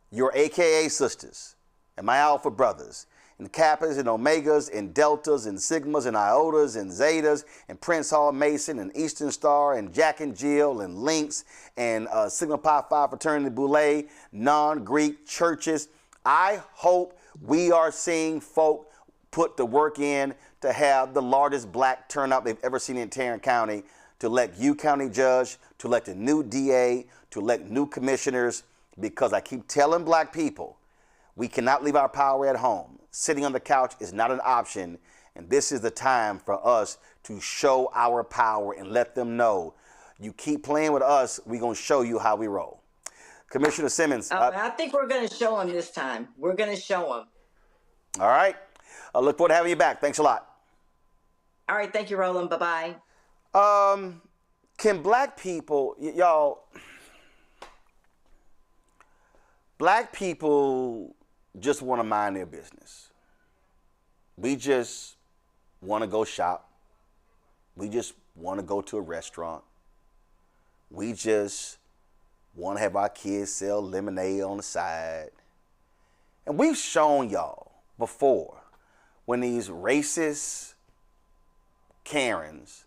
S1: your AKA sisters and my Alpha brothers and Kappas and Omegas and Deltas and Sigmas and Iotas and Zetas and Prince Hall Mason and Eastern Star and Jack and Jill and Lynx and Sigma Pi Phi Fraternity Boule, non-Greek churches. I hope we are seeing folk put the work in to have the largest black turnout they've ever seen in Tarrant County, to elect you county judge, to elect a new DA, to elect new commissioners, because I keep telling black people, We cannot leave our power at home. Sitting on the couch is not an option, and this is the time for us to show our power and let them know, you keep playing with us, we're going to show you how we roll. Commissioner Simmons.
S20: I think we're going to show them this time. We're going to show them.
S1: All right. I look forward to having you back. Thanks a lot.
S20: All right. Thank you, Roland. Bye-bye.
S1: Can black people, y'all, black people just want to mind their business. We just want to go shop. We just want to go to a restaurant. We just want to have our kids sell lemonade on the side. And we've shown y'all before when these racist Karens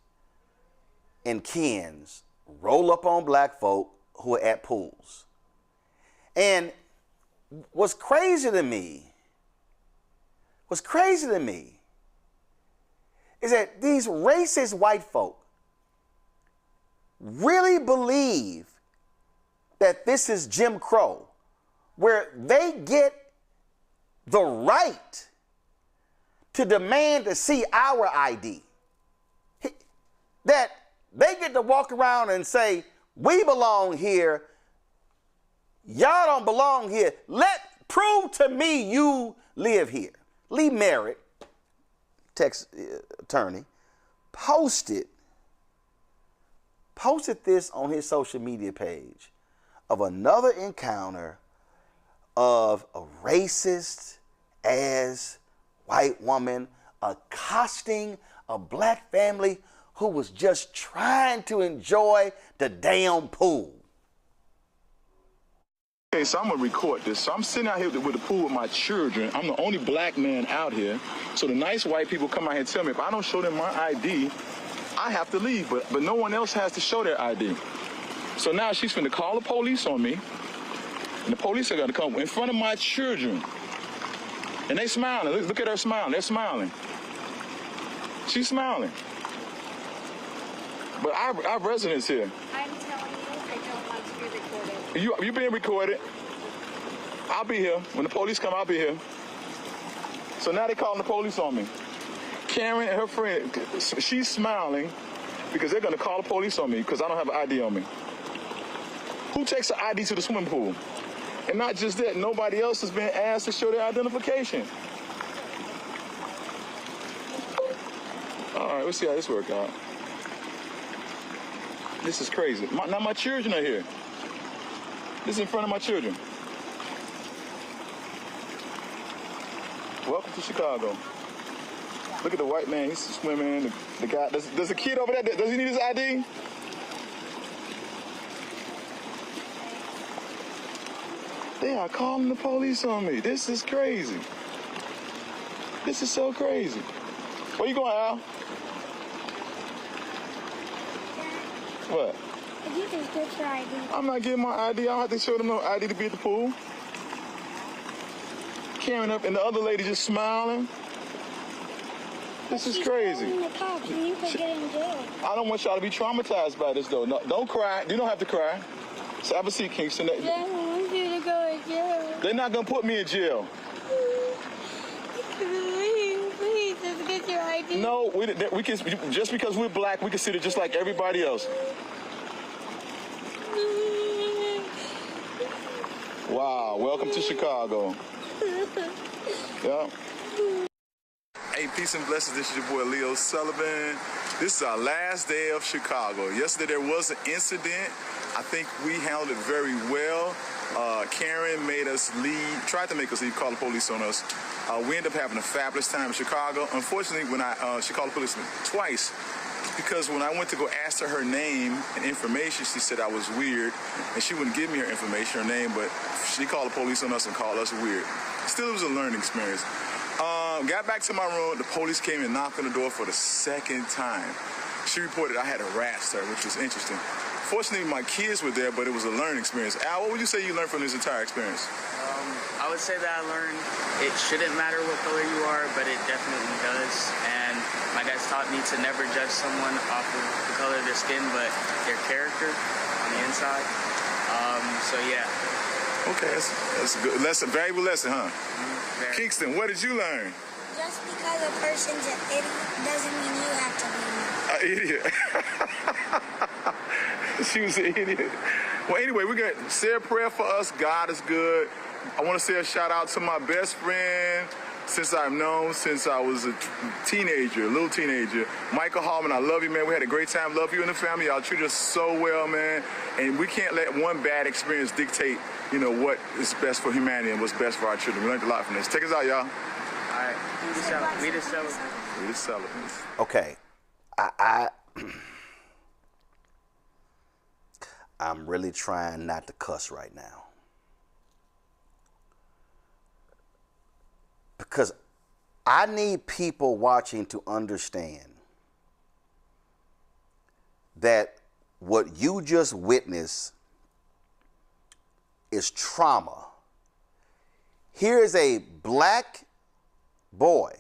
S1: and Kens roll up on black folk who are at pools. And what's crazy to me is that these racist white folk really believe that this is Jim Crow, where they get the right to demand to see our ID. That they get to walk around and say, we belong here, y'all don't belong here. Prove to me you live here. Lee Merritt, Texas attorney, posted this on his social media page of another encounter of a racist ass white woman accosting a black family who was just trying to enjoy the damn pool.
S15: Okay, so I'm gonna record this. So I'm sitting out here with the pool with my children. I'm the only black man out here. So the nice white people come out here and tell me if I don't show them my ID, I have to leave. But no one else has to show their ID. So now she's finna call the police on me. And the police are gonna come in front of my children. And they smiling. Look at her smiling. They're smiling. She's smiling. But our residents here.
S2: I'm telling you, I don't want to be recorded.
S15: You being recorded. I'll be here. When the police come, I'll be here. So now they're calling the police on me. Karen and her friend, she's smiling because they're going to call the police on me because I don't have an ID on me. Who takes an ID to the swimming pool? And not just that, nobody else has been asked to show their identification. All right, let's see how this works out. This is crazy. Now my children are here. This is in front of my children. Welcome to Chicago. Look at the white man, he's swimming. The guy, there's a kid over there, does he need his ID? They are calling the police on me. This is crazy. This is so crazy. Where you going, Al? What?
S2: If you just get your ID.
S15: I'm not getting my ID. I don't have to show them no ID to be at the pool. Karen up and the other lady just smiling. This is crazy.
S2: The cops and you could get in jail.
S15: I don't want y'all to be traumatized by this though. No, don't cry. You don't have to cry. So have a seat, Kingston.
S2: I want you to go to jail.
S15: They're not gonna put me in jail.
S2: Please, just get your ID.
S15: No, we can. Just because we're black, we consider just like everybody else. Wow, welcome to Chicago. Yeah. Hey, peace and blessings. This is your boy Leo Sullivan. This is our last day of Chicago. Yesterday there was an incident. I think we handled it very well. Karen made us leave, tried to make us leave, called the police on us. We ended up having a fabulous time in Chicago. Unfortunately, when she called the police twice, because when I went to go ask her name and information, she said I was weird, and she wouldn't give me her information, her name, but she called the police on us and called us weird. Still, it was a learning experience. Got back to my room, the police came and knocked on the door for the second time. She reported I had harassed her, which was interesting. Fortunately, my kids were there, but it was a learning experience. Al, what would you say you learned from this entire experience?
S22: I would say that I learned it shouldn't matter what color you are, but it definitely does. And my guys taught me to never judge someone off of the color of their skin, but their character on the inside. So yeah,
S15: Okay, that's a good lesson, valuable lesson, huh? Kingston, what did you learn?
S4: Just because a person's an idiot doesn't mean you have to be one.
S15: An idiot. She was an idiot. Well, anyway, we're going to say a prayer for us. God is good. I want to say a shout out to my best friend since I've known since I was a teenager, a little teenager. Michael Hallman, I love you, man. We had a great time. Love you and the family. Y'all treat us so well, man. And we can't let one bad experience dictate, you know, what is best for humanity and what's best for our children. We learned a lot from this. Take us out, y'all.
S22: All right. We the Sullivans.
S15: We the Sullivans.
S1: Okay. I'm really trying not to cuss right now. Because I need people watching to understand that what you just witnessed is trauma. Here is a black boy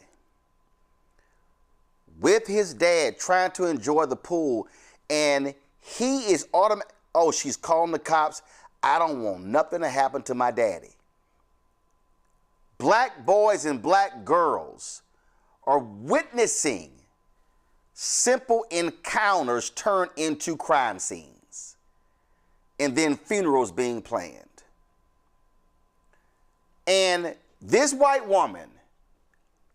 S1: with his dad trying to enjoy the pool, and he is oh, she's calling the cops. I don't want nothing to happen to my daddy. Black boys and black girls are witnessing simple encounters turn into crime scenes and then funerals being planned. And this white woman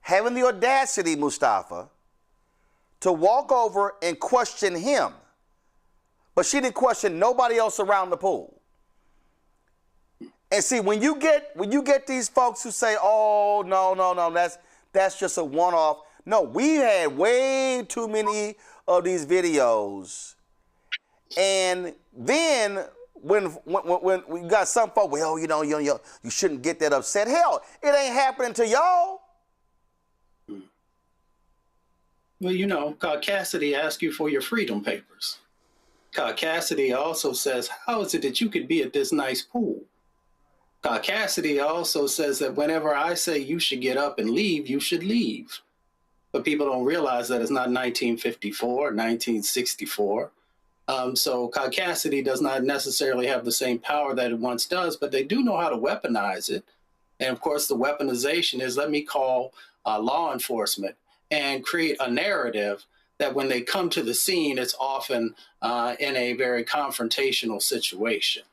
S1: having the audacity, Mustafa, to walk over and question him, but she didn't question nobody else around the pool. And see, when you get these folks who say, "Oh, no, that's just a one-off." No, we had way too many of these videos. And then when we got some folks, well, you shouldn't get that upset. Hell, it ain't happening to y'all.
S8: Well, Cassidy asked you for your freedom papers. Cassidy also says, how is it that you could be at this nice pool? Cassidy also says that whenever I say you should get up and leave, you should leave. But people don't realize that it's not 1954, 1964. So Cassidy does not necessarily have the same power that it once does, but they do know how to weaponize it. And of course, the weaponization is, let me call law enforcement and create a narrative that when they come to the scene, it's often in a very confrontational situation.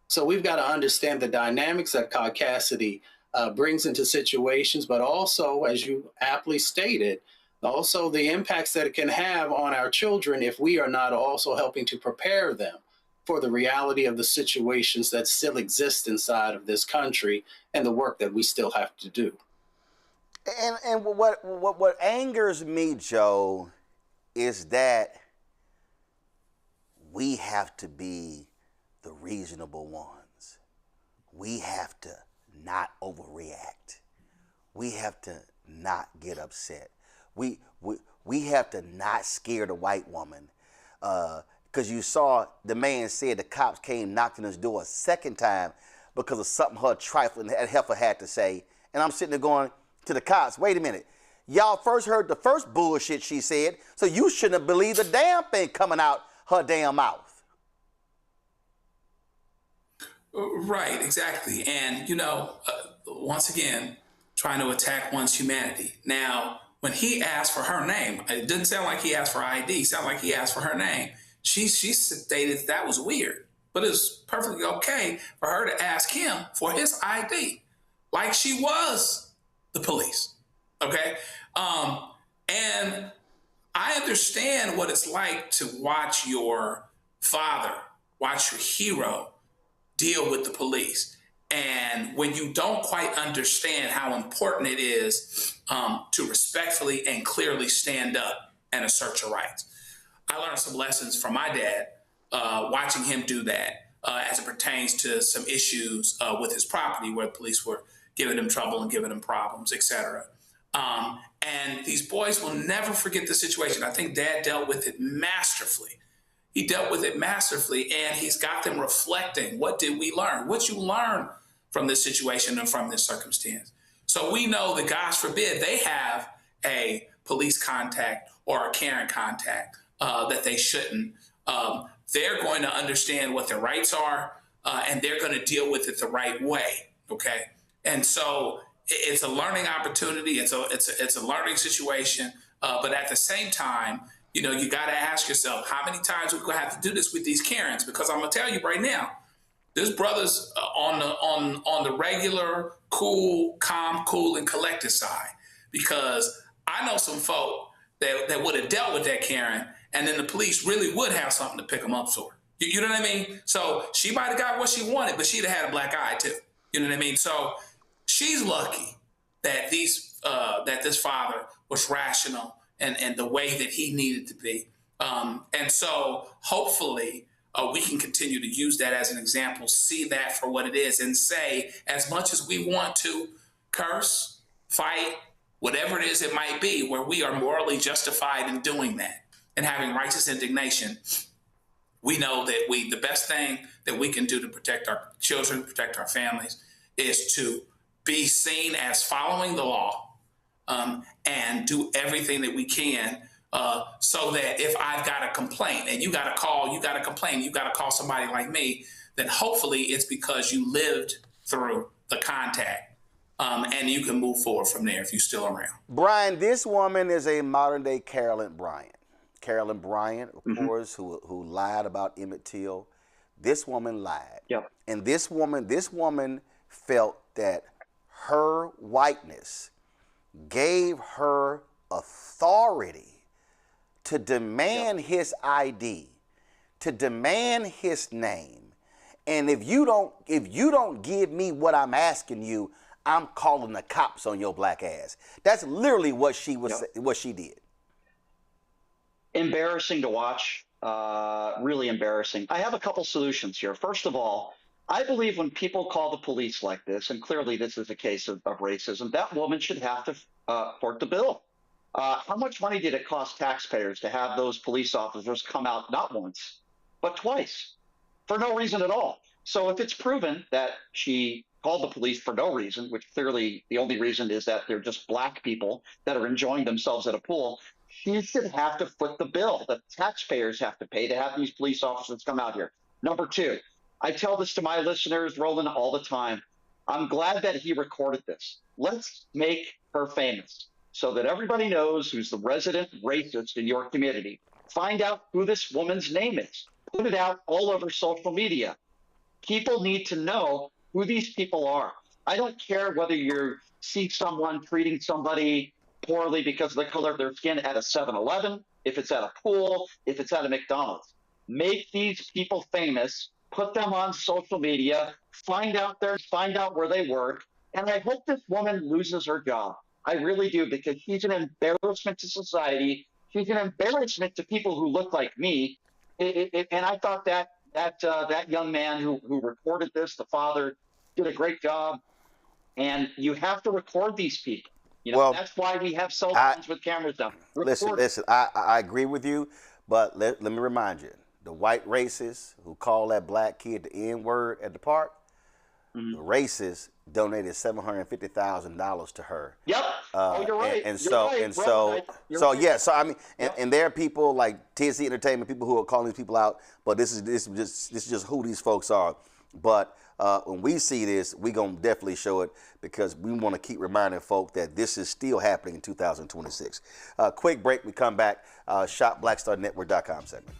S8: So we've got to understand the dynamics that Cassidy brings into situations, but also, as you aptly stated, also the impacts that it can have on our children if we are not also helping to prepare them for the reality of the situations that still exist inside of this country and the work that we still have to do.
S1: And what angers me, Joe, is that we have to be the reasonable ones. We have to not overreact. We have to not get upset. We have to not scare the white woman. Because you saw the man said the cops came knocking his door a second time because of something her trifling heifer had to say. And I'm sitting there going to the cops, wait a minute. Y'all first heard the first bullshit she said, so you shouldn't have believed a damn thing coming out her damn mouth.
S10: Right, exactly. And, once again, trying to attack one's humanity. Now, when he asked for her name, it didn't sound like he asked for ID. It sounded like he asked for her name. She stated that was weird, but it was perfectly okay for her to ask him for his ID, like she was the police, okay? And I understand what it's like to watch your father, watch your hero deal with the police. And when you don't quite understand how important it is to respectfully and clearly stand up and assert your rights. I learned some lessons from my dad watching him do that as it pertains to some issues with his property where the police were giving him trouble and giving him problems, et cetera. And these boys will never forget the situation. I think Dad dealt with it masterfully. He dealt with it masterfully, and he's got them reflecting. What did we learn? What you learn from this situation and from this circumstance? So we know that, God forbid, they have a police contact or a Karen contact that they shouldn't. They're going to understand what their rights are. and they're going to deal with it the right way. Okay, and so it's a learning opportunity. It's a learning situation. But at the same time, you know, you got to ask yourself, how many times we're going to have to do this with these Karens? Because I'm going to tell you right now, there's brothers on the regular, cool, calm, cool, and collected side. Because I know some folk that would have dealt with that Karen, and then the police really would have something to pick them up for. You know what I mean? So she might have got what she wanted, but she'd have had a black eye too. You know what I mean? So she's lucky that this father was rational and the way that he needed to be. And so hopefully we can continue to use that as an example, see that for what it is, and say, as much as we want to curse, fight, whatever it is it might be, where we are morally justified in doing that and having righteous indignation, we know that the best thing that we can do to protect our children, protect our families, is to be seen as following the law, and do everything that we can so that if I've got a complaint and you got to complain, you got to call somebody like me, then hopefully it's because you lived through the contact, and you can move forward from there if you're still around.
S1: Brian, this woman is a modern-day Carolyn Bryant. Carolyn Bryant, of course, who lied about Emmett Till. This woman lied.
S9: Yep.
S1: And this woman felt that her whiteness gave her authority to demand his ID, to demand his name. And if you don't give me what I'm asking you, I'm calling the cops on your black ass. That's literally what she did.
S9: Embarrassing to watch, really embarrassing. I have a couple solutions here. First of all, I believe when people call the police like this, and clearly this is a case of racism, that woman should have to foot the bill. How much money did it cost taxpayers to have those police officers come out not once, but twice, for no reason at all? So if it's proven that she called the police for no reason, which clearly the only reason is that they're just black people that are enjoying themselves at a pool, she should have to foot the bill. The taxpayers have to pay to have these police officers come out here. Number two, I tell this to my listeners, Roland, all the time. I'm glad that he recorded this. Let's make her famous so that everybody knows who's the resident racist in your community. Find out who this woman's name is. Put it out all over social media. People need to know who these people are. I don't care whether you see someone treating somebody poorly because of the color of their skin at a 7-Eleven, if it's at a pool, if it's at a McDonald's. Make these people famous, put them on social media, find out where they work, and I hope this woman loses her job. I really do, because she's an embarrassment to society. She's an embarrassment to people who look like me. And I thought that young man who recorded this, the father, did a great job. And you have to record these people. You know, that's why we have cell phones with cameras down.
S1: Listen, I agree with you, but let me remind you, the white racist who called that black kid the N-word at the park, the racist donated $750,000 to her.
S9: Yep. You're right.
S1: So I mean, and there are people like TNC Entertainment, people who are calling these people out, but this is just who these folks are. But when we see this, we're going to definitely show it, because we want to keep reminding folk that this is still happening in 2026. Quick break. We come back. ShopBlackStarNetwork.com segment.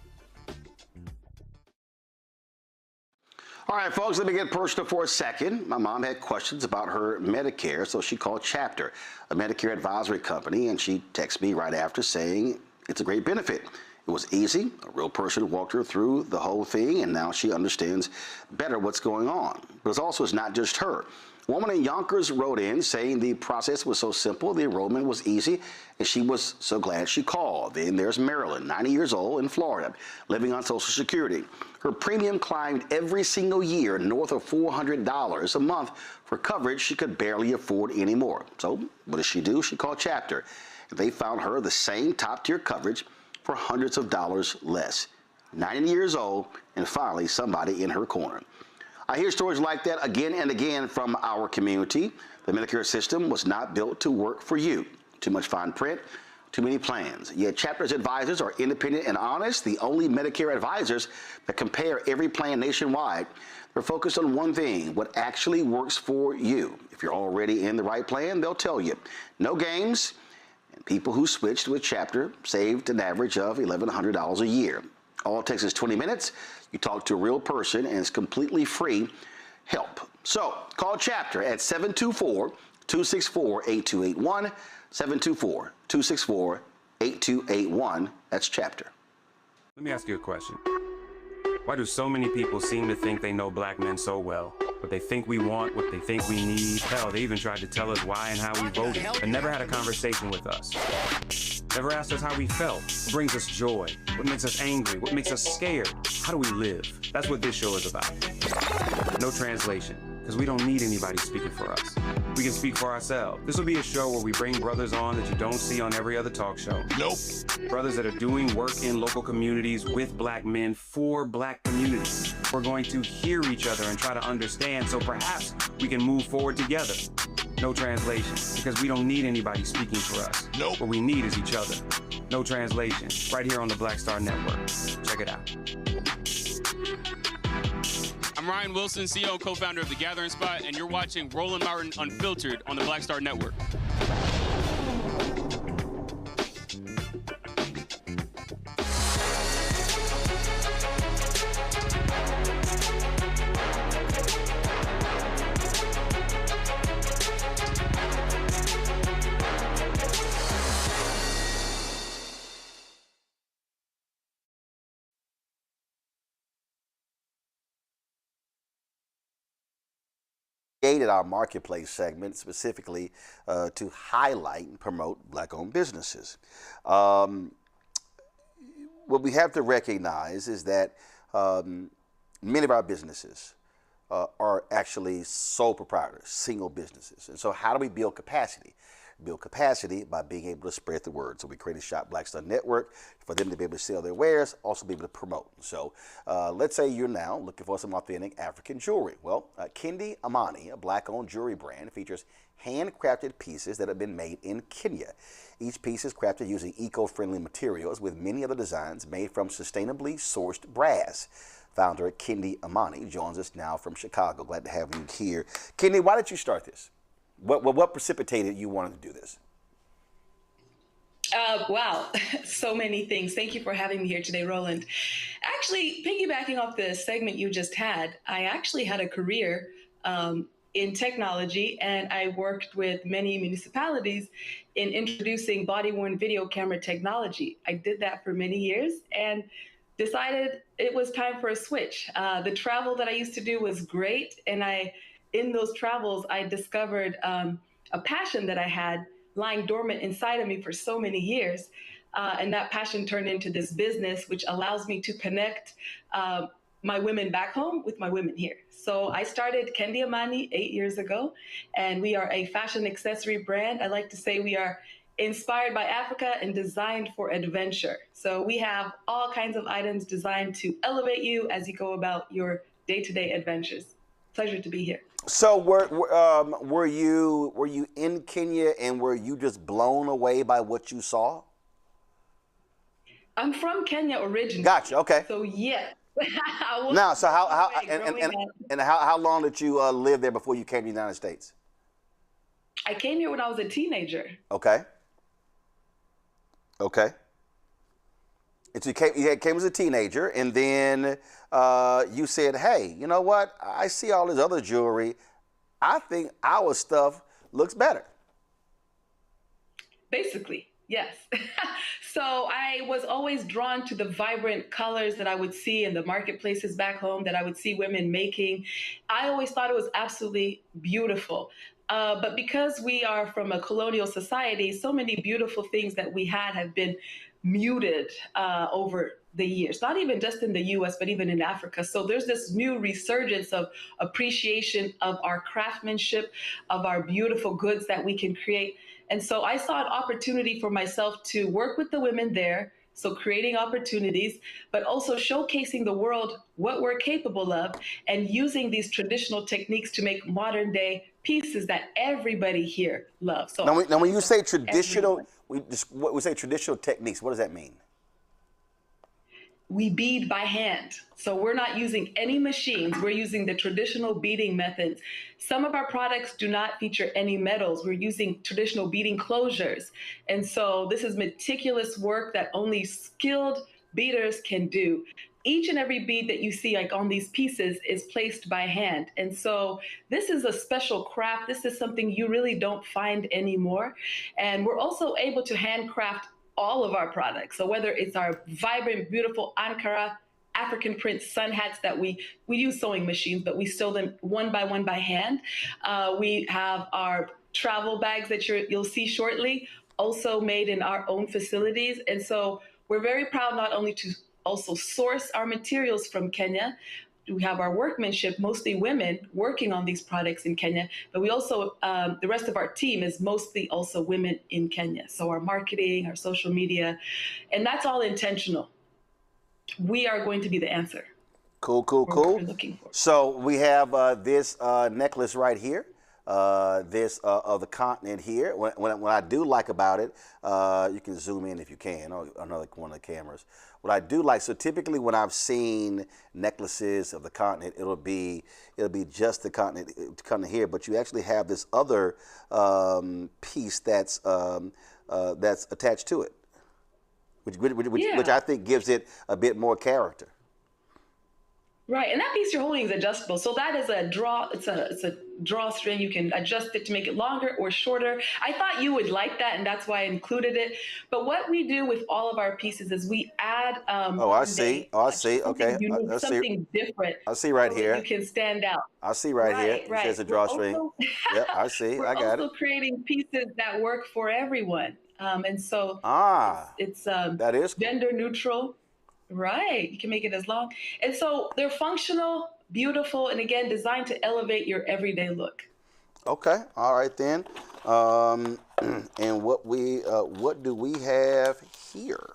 S1: All right, folks, let me get personal for a second. My mom had questions about her Medicare, so she called Chapter, a Medicare advisory company, and she texted me right after saying it's a great benefit. It was easy. A real person walked her through the whole thing, and now she understands better what's going on. But it's not just her. A woman in Yonkers wrote in saying the process was so simple, the enrollment was easy, and she was so glad she called. Then there's Marilyn, 90 years old, in Florida, living on Social Security. Her premium climbed every single year north of $400 a month for coverage she could barely afford anymore. So what does she do? She called Chapter. They found her the same top-tier coverage for hundreds of dollars less. 90 years old, and finally somebody in her corner. I hear stories like that again and again from our community. The Medicare system was not built to work for you. Too much fine print, too many plans. Yet Chapter's advisors are independent and honest, the only Medicare advisors that compare every plan nationwide. We're focused on one thing, what actually works for you. If you're already in the right plan, they'll tell you. No games, and people who switched to a chapter saved an average of $1,100 a year. All it takes is 20 minutes. You talk to a real person, and it's completely free help. So call Chapter at 724-264-8281, 724-264-8281. That's Chapter.
S11: Let me ask you a question. Why do so many people seem to think they know black men so well? What they think we want, what they think we need. Hell, they even tried to tell us why and how we voted, but never had a conversation with us. Never asked us how we felt, what brings us joy, what makes us angry, what makes us scared. How do we live? That's what this show is about. No translation, because we don't need anybody speaking for us. We can speak for ourselves. This will be a show where we bring brothers on that you don't see on every other talk show. Nope. Brothers that are doing work in local communities with black men for black communities. We're going to hear each other and try to understand so perhaps we can move forward together. No translation, because we don't need anybody speaking for us. Nope. What we need is each other. No translation, right here on the Black Star Network. Check it out.
S5: I'm Ryan Wilson, CEO and co-founder of The Gathering Spot, and you're watching Roland Martin Unfiltered on the Black Star Network.
S1: Created our marketplace segment specifically to highlight and promote black-owned businesses. What we have to recognize is that many of our businesses are actually sole proprietors, single businesses. And so how do we build capacity? Build capacity by being able to spread the word. So we created Shop Black Star Network for them to be able to sell their wares, also be able to promote. So let's say you're now looking for some authentic African jewelry. Well, Kendi Amani, a black-owned jewelry brand, features handcrafted pieces that have been made in Kenya. Each piece is crafted using eco-friendly materials, with many of the designs made from sustainably sourced brass. Founder Kendi Amani joins us now from Chicago. Glad to have you here. Kendi, why did you start this? What precipitated you wanting to do this?
S7: Wow, so many things. Thank you for having me here today, Roland. Actually, piggybacking off the segment you just had, I actually had a career in technology, and I worked with many municipalities in introducing body-worn video camera technology. I did that for many years and decided it was time for a switch. The travel that I used to do was great, and in those travels, I discovered a passion that I had lying dormant inside of me for so many years. And that passion turned into this business, which allows me to connect my women back home with my women here. So I started Kendi Amani 8 years ago, and we are a fashion accessory brand. I like to say we are inspired by Africa and designed for adventure. So we have all kinds of items designed to elevate you as you go about your day-to-day adventures. Pleasure to be here.
S1: So were you in Kenya, and were you just blown away by what you saw?
S7: I'm from Kenya originally.
S1: Gotcha. Okay.
S7: So yeah.
S1: Now, so how long did you live there before you came to the United States?
S7: I came here when I was a teenager.
S1: Okay. Okay. And so you came as a teenager, and then you said, hey, you know what? I see all this other jewelry. I think our stuff looks better.
S7: Basically, yes. So I was always drawn to the vibrant colors that I would see in the marketplaces back home, that I would see women making. I always thought it was absolutely beautiful. But because we are from a colonial society, so many beautiful things that we had have been muted over the years, not even just in the US, but even in Africa. So there's this new resurgence of appreciation of our craftsmanship, of our beautiful goods that we can create. And so I saw an opportunity for myself to work with the women there, so creating opportunities, but also showcasing the world what we're capable of, and using these traditional techniques to make modern day pieces that everybody here loves. So
S1: now when you say traditional, we say traditional techniques, what does that mean?
S7: we bead by hand. So we're not using any machines. We're using the traditional beading methods. Some of our products do not feature any metals. We're using traditional beading closures. And so this is meticulous work that only skilled beaders can do. Each and every bead that you see like on these pieces is placed by hand. And so this is a special craft. This is something you really don't find anymore. And we're also able to handcraft all of our products. So whether it's our vibrant, beautiful Ankara African print sun hats that we use sewing machines, but we sew them one by hand. We have our travel bags that you'll see shortly, also made in our own facilities. And so we're very proud not only to also source our materials from Kenya. We have our workmanship, mostly women working on these products in Kenya, but we also, the rest of our team is mostly also women in Kenya. So our marketing, our social media, and that's all intentional. We are going to be the answer.
S1: Cool. So we have this necklace right here. This of the continent here. What I do like about it, you can zoom in if you can, or another one of the cameras. What I do like, so typically when I've seen necklaces of the continent, it'll be just the continent here, but you actually have this other piece that's attached to it, which I think gives it a bit more character.
S7: Right, and that piece you're holding is adjustable. So that is a draw. It's a drawstring. You can adjust it to make it longer or shorter. I thought you would like that, and that's why I included it. But what we do with all of our pieces is we add.
S1: I see. Okay,
S7: something different.
S1: I see right here.
S7: You can stand out.
S1: I see right here. It says a drawstring. Yeah, I see. I got it.
S7: We're also creating pieces that work for everyone, and so it's
S1: that is cool.
S7: Gender neutral. Right, you can make it as long. And so they're functional, beautiful, and again, designed to elevate your everyday look.
S1: Okay, all right then. And what do we have here?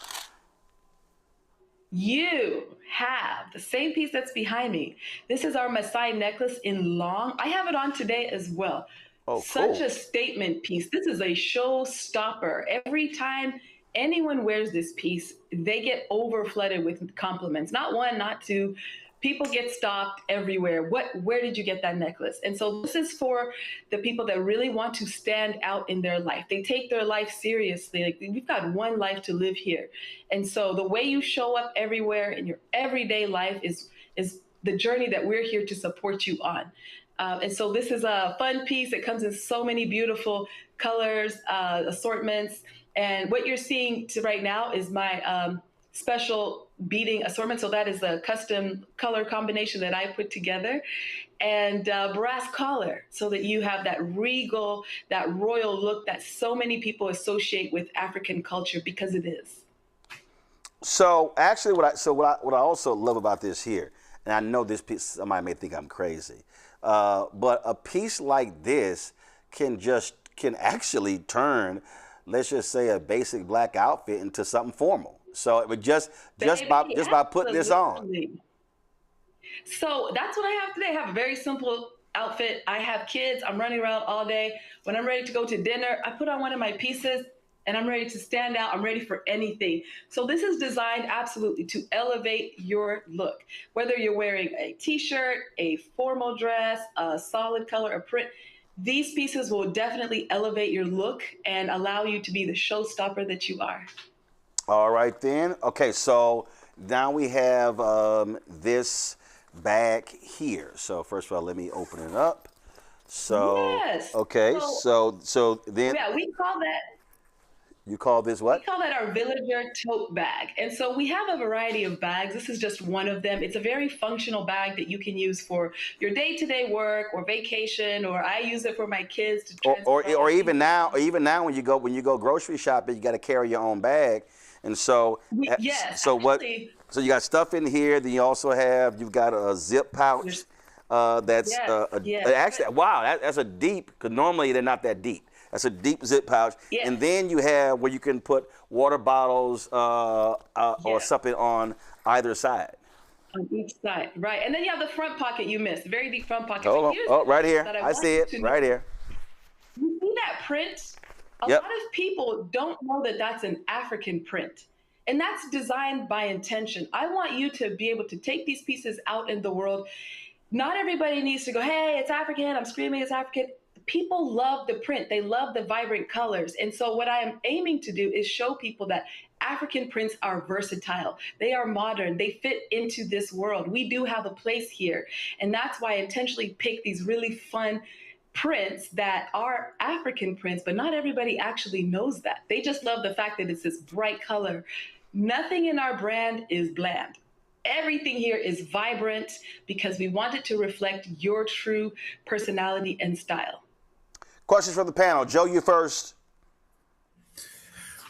S7: You have the same piece that's behind me. This is our Maasai necklace in long. I have it on today as well.
S1: Oh,
S7: Such
S1: cool.
S7: a statement piece. This is a showstopper. Every time anyone wears this piece, they get overflooded with compliments. Not one, not two. People get stopped everywhere. Where did you get that necklace? And so this is for the people that really want to stand out in their life. They take their life seriously. Like, we've got one life to live here. And so the way you show up everywhere in your everyday life is the journey that we're here to support you on. And so this is a fun piece. It comes in so many beautiful colors, assortments. And what you're seeing right now is my special beading assortment. So that is a custom color combination that I put together, and brass collar, so that you have that regal, that royal look that so many people associate with African culture, because it is.
S1: So actually, what I also love about this here, and I know this piece, somebody may think I'm crazy, but a piece like this can actually turn, let's just say, a basic black outfit into something formal. So it would just by putting this on.
S7: So that's what I have today. I have a very simple outfit. I have kids. I'm running around all day. When I'm ready to go to dinner, I put on one of my pieces and I'm ready to stand out. I'm ready for anything. So this is designed absolutely to elevate your look. Whether you're wearing a t-shirt, a formal dress, a solid color, a print, these pieces will definitely elevate your look and allow you to be the showstopper that you are.
S1: All right then. Okay, so now we have this bag here. So first of all, let me open it up. So
S7: yes.
S1: Okay, so then
S7: we call that.
S1: You call this what?
S7: We call that our villager tote bag. And so we have a variety of bags. This is just one of them. It's a very functional bag that you can use for your day-to-day work or vacation, or I use it for my kids to transport.
S1: Or even now when you go grocery shopping, you got to carry your own bag. And so so you got stuff in here, then you also you've got a zip pouch that's actually, wow, that's a deep, because normally they're not that deep. That's a deep zip pouch. Yes. And then you have where you can put water bottles or something on either side.
S7: On each side, right. And then you have the front pocket you missed, very deep front pocket.
S1: Right here. I see it, right here.
S7: You see that print? A lot of people don't know that that's an African print. And that's designed by intention. I want you to be able to take these pieces out in the world. Not everybody needs to go, hey, it's African, I'm screaming it's African. People love the print. They love the vibrant colors. And so what I am aiming to do is show people that African prints are versatile. They are modern. They fit into this world. We do have a place here. And that's why I intentionally pick these really fun prints that are African prints, but not everybody actually knows that. They just love the fact that it's this bright color. Nothing in our brand is bland. Everything here is vibrant because we want it to reflect your true personality and style.
S1: Questions from the panel. Joe, you first.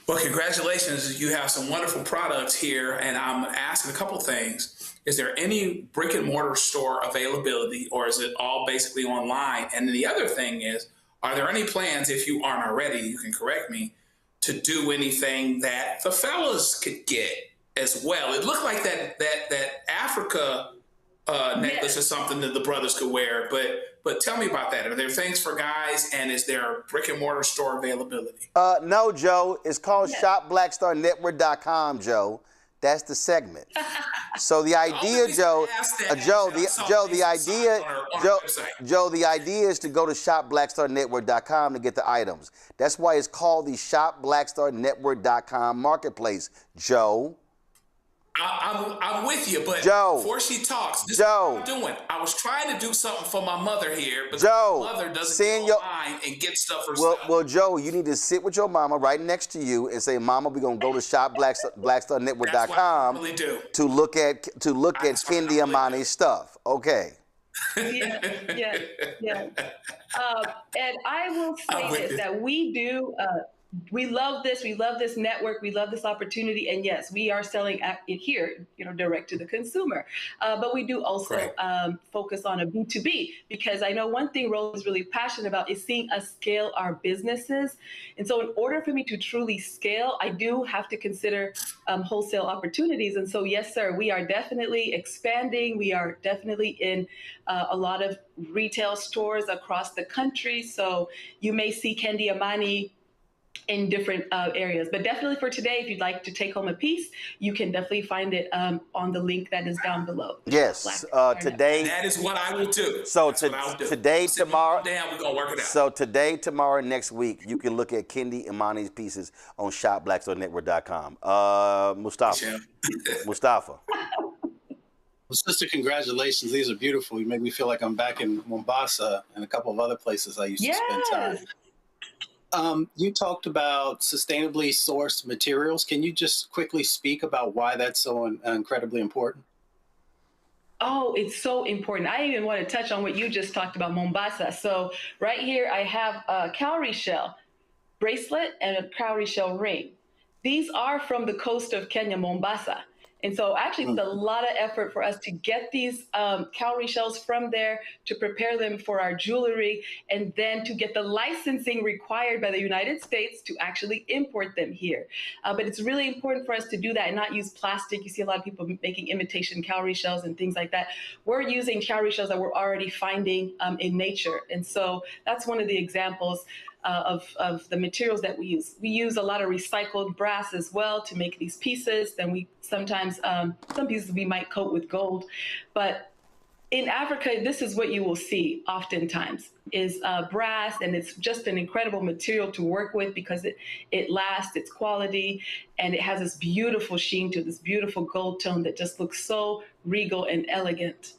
S10: Well, congratulations. You have some wonderful products here, and I'm asking a couple things. Is there any brick and mortar store availability, or is it all basically online? And then the other thing is, are there any plans, if you aren't already, you can correct me, to do anything that the fellas could get as well? It looked like that Africa necklace is something that the brothers could wear, but tell me about that. Are there things for guys, and is there a brick and mortar store availability?
S1: No, Joe. It's called shopblackstarnetwork.com, Joe. That's the segment. So the idea, Joe, the idea is to go to shopblackstarnetwork.com to get the items. That's why it's called the shopblackstarnetwork.com marketplace, Joe.
S10: I'm with you, but
S1: Joe,
S10: before she talks, this is what I'm doing. I was trying to do something for my mother here, but
S1: Joe,
S10: my mother doesn't go online and get stuff herself.
S1: Well, Joe, you need to sit with your mama right next to you and say, Mama, we're gonna go to shopblackstarnetwork.com to look at Kendi Amani's stuff. Okay.
S7: Yeah. And I will say this, that we do. We love this. We love this network. We love this opportunity. And yes, we are selling it here, direct to the consumer. But we do also focus on a B2B, because I know one thing Roland is really passionate about is seeing us scale our businesses. And so in order for me to truly scale, I do have to consider wholesale opportunities. And so, yes, sir, we are definitely expanding. We are definitely in a lot of retail stores across the country. So you may see Kendi Amani in different areas. But definitely for today, if you'd like to take home a piece, you can definitely find it on the link that is down below.
S1: Yes, today.
S10: That is what I will do.
S1: So today, tomorrow.
S10: We're gonna work it out.
S1: So today, tomorrow, next week, you can look at Kendi Amani's pieces on shopblackstarnetwork.com. Mustafa.
S8: Well, sister, congratulations. These are beautiful. You make me feel like I'm back in Mombasa and a couple of other places I used to spend time. You talked about sustainably sourced materials. Can you just quickly speak about why that's so incredibly important?
S7: Oh, it's so important. I even want to touch on what you just talked about, Mombasa. So right here, I have a cowrie shell bracelet and a cowrie shell ring. These are from the coast of Kenya, Mombasa. And so actually it's a lot of effort for us to get these cowrie shells from there, to prepare them for our jewelry, and then to get the licensing required by the United States to actually import them here. But it's really important for us to do that and not use plastic. You see a lot of people making imitation cowrie shells and things like that. We're using cowrie shells that we're already finding in nature. And so that's one of the examples of the materials that we use. We use a lot of recycled brass as well to make these pieces. Then we sometimes, some pieces we might coat with gold. But in Africa, this is what you will see oftentimes is brass, and it's just an incredible material to work with because it lasts, it's quality, and it has this beautiful sheen to it, this beautiful gold tone that just looks so regal and elegant.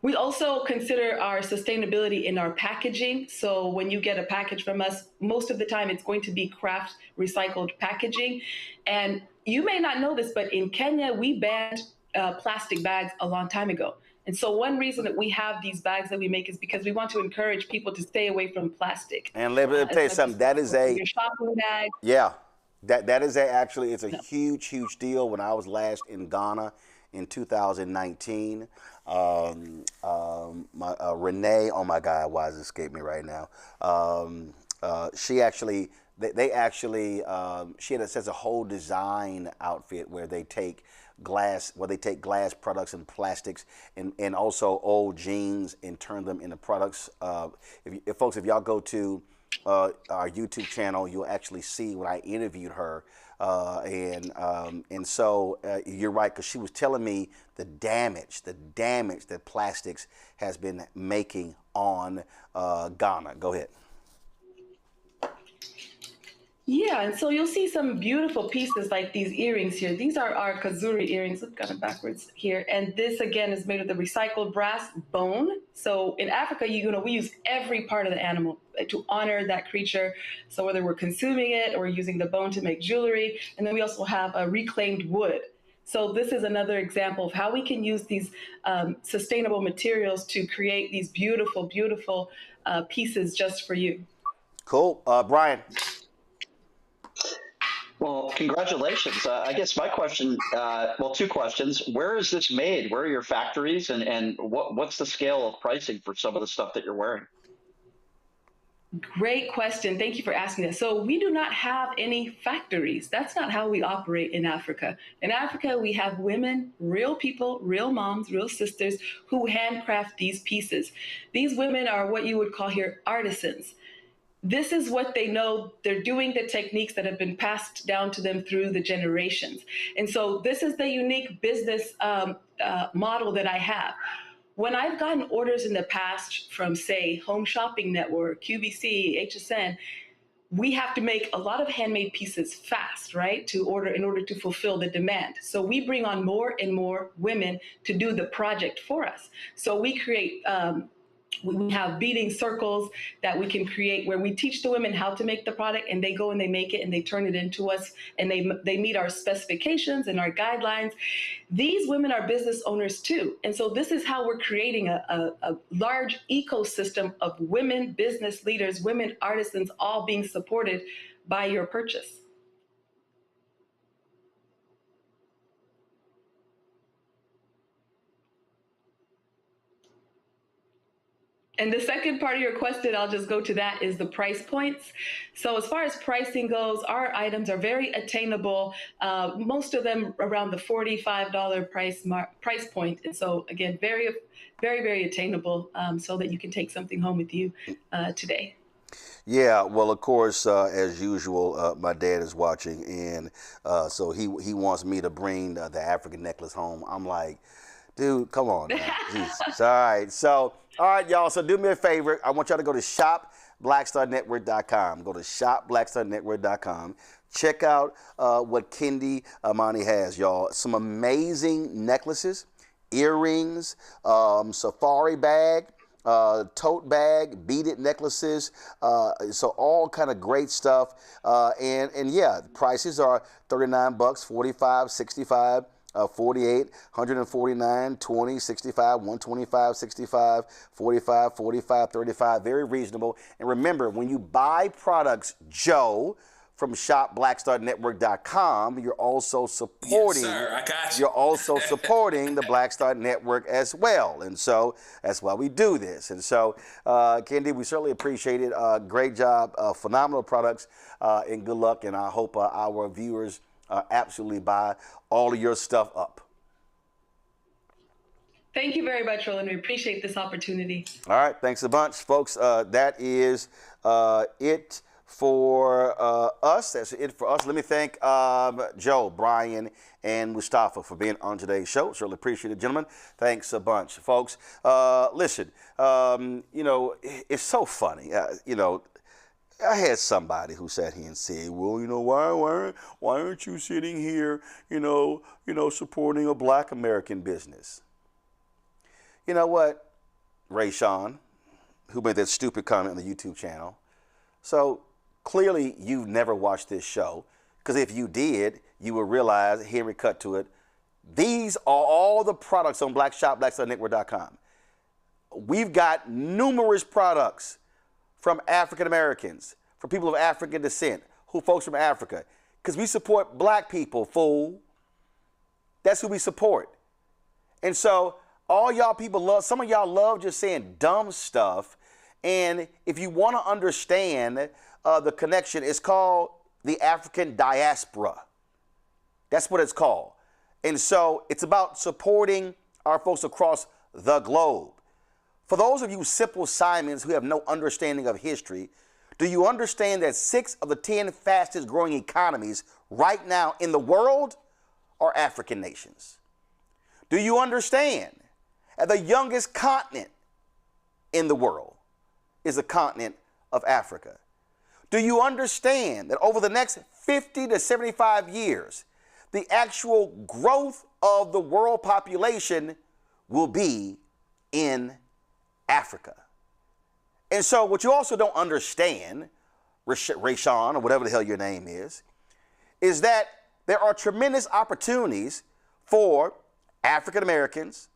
S7: We also consider our sustainability in our packaging. So when you get a package from us, most of the time it's going to be craft recycled packaging. And you may not know this, but in Kenya, we banned plastic bags a long time ago. And so one reason that we have these bags that we make is because we want to encourage people to stay away from plastic.
S1: And let me tell you something, that is a...
S7: Your shopping bag.
S1: Yeah, that is actually, it's a huge deal. When I was last in Ghana in 2019, Renee, oh my God, why does it escape me right now? She actually, she has a whole design outfit where they take glass products and plastics and also old jeans and turn them into products. If y'all go to our YouTube channel, you'll actually see when I interviewed her And so you're right, because she was telling me the damage that plastics has been making on Ghana. Go ahead.
S7: Yeah, and so you'll see some beautiful pieces like these earrings here. These are our Kazuri earrings. Look kind of backwards here. And this, again, is made of the recycled brass bone. So in Africa, we use every part of the animal to honor that creature. So whether we're consuming it or using the bone to make jewelry. And then we also have a reclaimed wood. So this is another example of how we can use these sustainable materials to create these beautiful, beautiful pieces just for you.
S1: Cool. Brian.
S9: Well, congratulations. I guess my question, well, two questions. Where is this made? Where are your factories? And what's the scale of pricing for some of the stuff that you're wearing?
S7: Great question. Thank you for asking that. So we do not have any factories. That's not how we operate in Africa. In Africa, we have women, real people, real moms, real sisters who handcraft these pieces. These women are what you would call here artisans. This is what they know. They're doing the techniques that have been passed down to them through the generations. And so this is the unique business model that I have. When I've gotten orders in the past from, say, Home Shopping Network, QVC, HSN, we have to make a lot of handmade pieces fast, right, in order to fulfill the demand. So we bring on more and more women to do the project for us. So we create we have beading circles that we can create where we teach the women how to make the product, and they go and they make it and they turn it into us, and they meet our specifications and our guidelines. These women are business owners too. And so this is how we're creating a large ecosystem of women business leaders, women artisans, all being supported by your purchase. And the second part of your question, I'll just go to that, is the price points. So as far as pricing goes, our items are very attainable, most of them around the $45 price point. And so again, very, very, very attainable, so that you can take something home with you today.
S1: Yeah, well, of course, as usual, my dad is watching, and so he wants me to bring the African necklace home. I'm like, dude, come on now. Jesus. All right. So, all right, y'all. So do me a favor. I want y'all to go to shopblackstarnetwork.com. Go to shopblackstarnetwork.com. Check out what Kendi Amani has, y'all. Some amazing necklaces, earrings, safari bag, tote bag, beaded necklaces. So all kind of great stuff. And yeah, the prices are $39, $45, $65. 48, 149, 20, 65, 125, 65, 45, 45, 35. Very reasonable. And remember, when you buy products, Joe, from shopblackstarnetwork.com, you're also supporting. Yes, sir, I got you. You're also supporting the Black Star Network as well. And so that's why we do this. And so, Kendi, we certainly appreciate it. Great job. Phenomenal products. And good luck. And I hope our viewers absolutely buy all of your stuff up.
S7: Thank you very much, Roland. We appreciate this opportunity.
S1: All right. Thanks a bunch, folks. That is it for us. That's it for us. Let me thank Joe, Brian, and Mustafa for being on today's show. Certainly appreciate it, gentlemen. Thanks a bunch, folks. Listen, you know, it's so funny. You know, I had somebody who sat here and said, well, you know, why aren't you sitting here, you know, supporting a Black American business? You know what, Ray Sean, who made that stupid comment on the YouTube channel. So clearly you've never watched this show, because if you did, you would realize, here we cut to it, these are all the products on shopblackstarnetwork.com. We've got numerous products from African Americans, from people of African descent, folks from Africa, because we support Black people, fool. That's who we support. And so all y'all people love, some of y'all love just saying dumb stuff. And if you want to understand the connection, it's called the African diaspora. That's what it's called. And so it's about supporting our folks across the globe. For those of you simple Simons who have no understanding of history, do you understand that 6 of the 10 fastest growing economies right now in the world are African nations. Do you understand that the youngest continent in the world is the continent of Africa? Do you understand that over the next 50 to 75 years, the actual growth of the world population will be in Africa? And so what you also don't understand, Rayshawn, or whatever the hell your name is that there are tremendous opportunities for African Americans,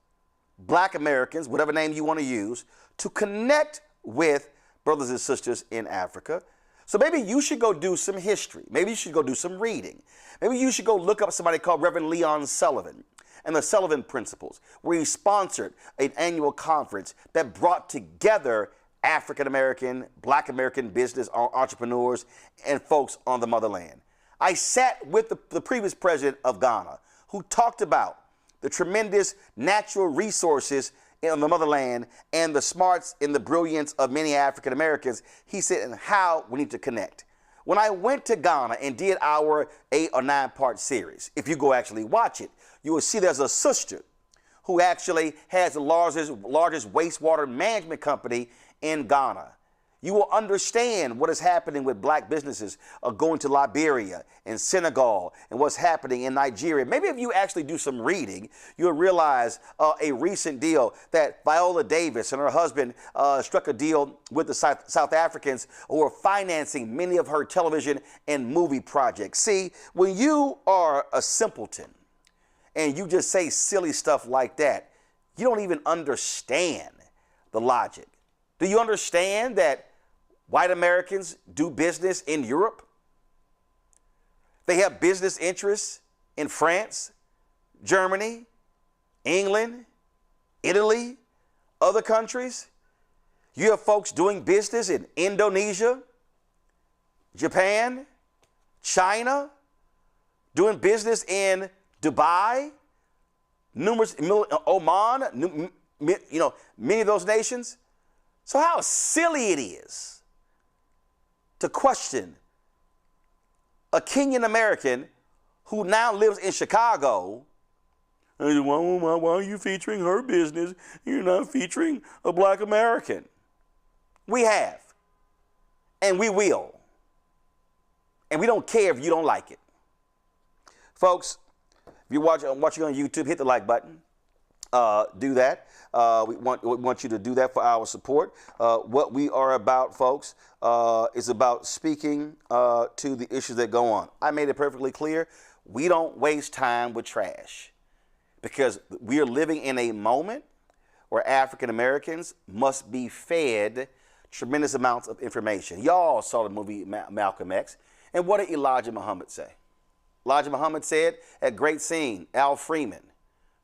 S1: Black Americans, whatever name you want to use, to connect with brothers and sisters in Africa. So maybe you should go do some history. Maybe you should go do some reading. Maybe you should go look up somebody called Reverend Leon Sullivan and the Sullivan Principles, where he sponsored an annual conference that brought together African American, Black American business entrepreneurs and folks on the motherland. I sat with the previous president of Ghana, who talked about the tremendous natural resources in the motherland and the smarts and the brilliance of many African Americans. He said, and how we need to connect. When I went to Ghana and did our 8 or 9 part series, if you go actually watch it, you will see there's a sister who actually has the largest wastewater management company in Ghana. You will understand what is happening with Black businesses going to Liberia and Senegal and what's happening in Nigeria. Maybe if you actually do some reading, you'll realize a recent deal that Viola Davis and her husband struck a deal with the South Africans who are financing many of her television and movie projects. See, when you are a simpleton and you just say silly stuff like that, you don't even understand the logic. Do you understand that white Americans do business in Europe? They have business interests in France, Germany, England, Italy, other countries. You have folks doing business in Indonesia, Japan, China, doing business in Dubai, numerous, Oman, many of those nations. So how silly it is to question a Kenyan American who now lives in Chicago. Why are you featuring her business? You're not featuring a Black American. We have, and we will. And we don't care if you don't like it. Folks, if you're watching on YouTube, hit the like button. Do that. We want you to do that for our support. What we are about, folks, is about speaking to the issues that go on. I made it perfectly clear. We don't waste time with trash because we are living in a moment where African Americans must be fed tremendous amounts of information. Y'all saw the movie Malcolm X. And what did Elijah Muhammad say? Elijah Muhammad said, at great scene, Al Freeman,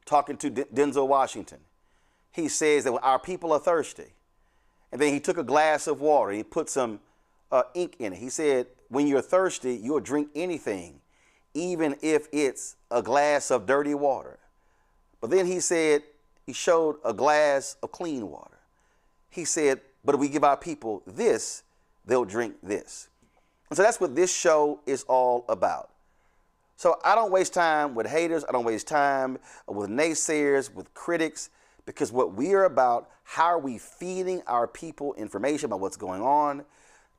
S1: talking to Denzel Washington. He says that our people are thirsty. And then he took a glass of water. He put some ink in it. He said, when you're thirsty, you'll drink anything, even if it's a glass of dirty water. But then he said, he showed a glass of clean water. He said, but if we give our people this, they'll drink this. And so that's what this show is all about. So I don't waste time with haters. I don't waste time with naysayers, with critics, because what we are about, how are we feeding our people information about what's going on,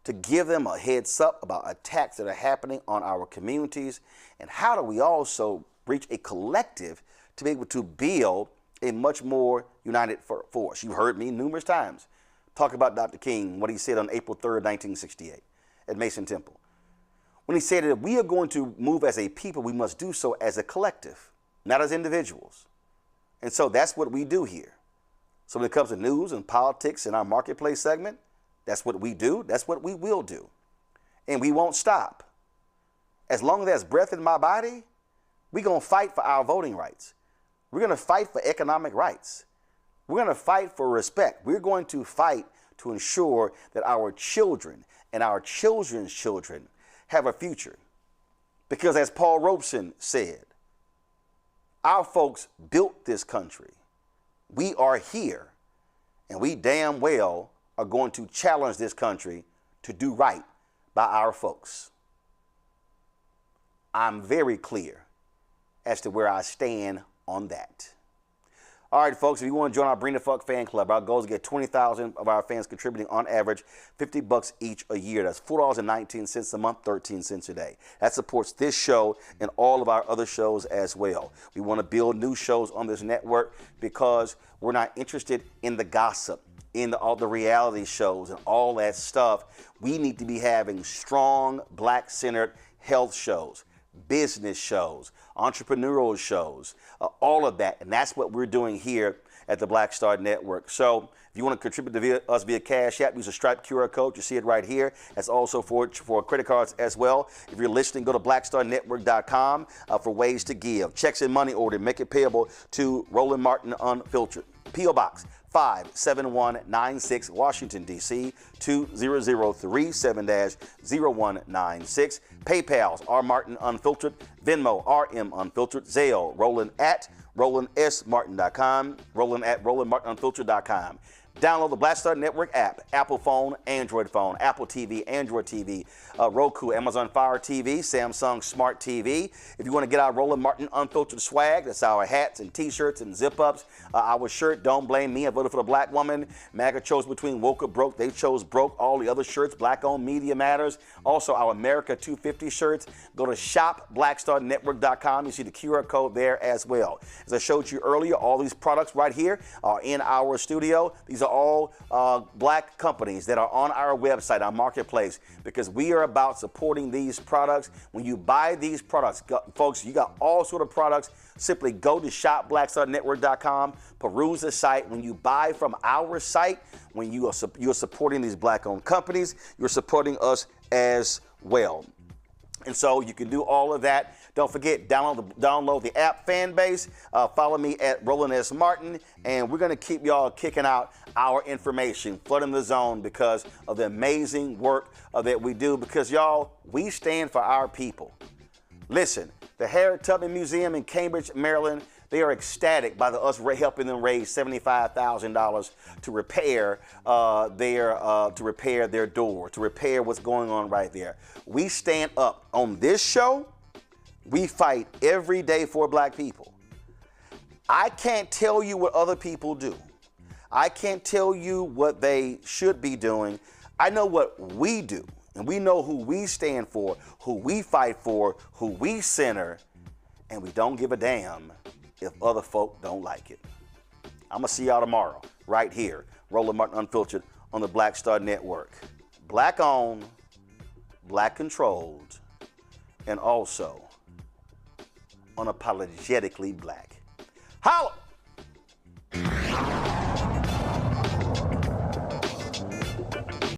S1: to give them a heads up about attacks that are happening on our communities, and how do we also reach a collective to be able to build a much more united force. You heard me numerous times talk about Dr. King, what he said on April 3rd, 1968 at Mason Temple. When he said that if we are going to move as a people, we must do so as a collective, not as individuals. And so that's what we do here. So when it comes to news and politics in our marketplace segment, that's what we do. That's what we will do. And we won't stop. As long as there's breath in my body, we're going to fight for our voting rights. We're going to fight for economic rights. We're going to fight for respect. We're going to fight to ensure that our children and our children's children have a future. Because as Paul Robeson said, our folks built this country. We are here, and we damn well are going to challenge this country to do right by our folks. I'm very clear as to where I stand on that. All right, folks, if you want to join our Bring the Fuck fan club, our goal is to get 20,000 of our fans contributing on average $50 each a year. That's $4.19 a month, 13 cents a day. That supports this show and all of our other shows as well. We want to build new shows on this network because we're not interested in the gossip, in all the reality shows and all that stuff. We need to be having strong, black-centered health shows, business shows, entrepreneurial shows, all of that. And that's what we're doing here at the Black Star Network. So if you want to contribute to us via Cash App, use a Stripe QR code. You see it right here. That's also for credit cards as well. If you're listening, go to blackstarnetwork.com for ways to give. Checks and money order, make it payable to Roland Martin Unfiltered. P.O. Box 57196, Washington, D.C. 20037-0196. PayPal's R Martin Unfiltered. Venmo RM Unfiltered. Zelle Roland at RolandSMartin.com. Roland at RolandMartinUnfiltered.com. Download the Black Star Network app, Apple phone, Android phone, Apple TV, Android TV, Roku, Amazon Fire TV, Samsung Smart TV. If you want to get our Roland Martin Unfiltered swag, that's our hats and T-shirts and zip-ups. Our shirt, Don't Blame Me, I voted for the black woman. MAGA chose between woke or broke. They chose broke. All the other shirts, Black-owned Media Matters. Also, our America 250 shirts. Go to shopblackstarnetwork.com. You see the QR code there as well. As I showed you earlier, all these products right here are in our studio. These are all black companies that are on our website, our marketplace, because we are about supporting these products. When you buy these products, folks, you got all sort of products. Simply go to shopblackstarnetwork.com, peruse the site. When you buy from our site, when you're supporting these black-owned companies, you're supporting us as well. And so you can do all of that. Don't forget, download the app Fanbase. Follow me at Roland S. Martin. And we're going to keep y'all kicking out our information, flooding the zone because of the amazing work that we do. Because, y'all, we stand for our people. Listen, the Harriet Tubman Museum in Cambridge, Maryland, they are ecstatic by us helping them raise $75,000 to repair their door, to repair what's going on right there. We stand up on this show. We fight every day for black people. I can't tell you what other people do. I can't tell you what they should be doing. I know what we do, and we know who we stand for, who we fight for, who we center, and we don't give a damn if other folk don't like it. I'm going to see y'all tomorrow right here, Roland Martin Unfiltered on the Black Star Network. Black owned, black controlled, and also unapologetically black. Holla!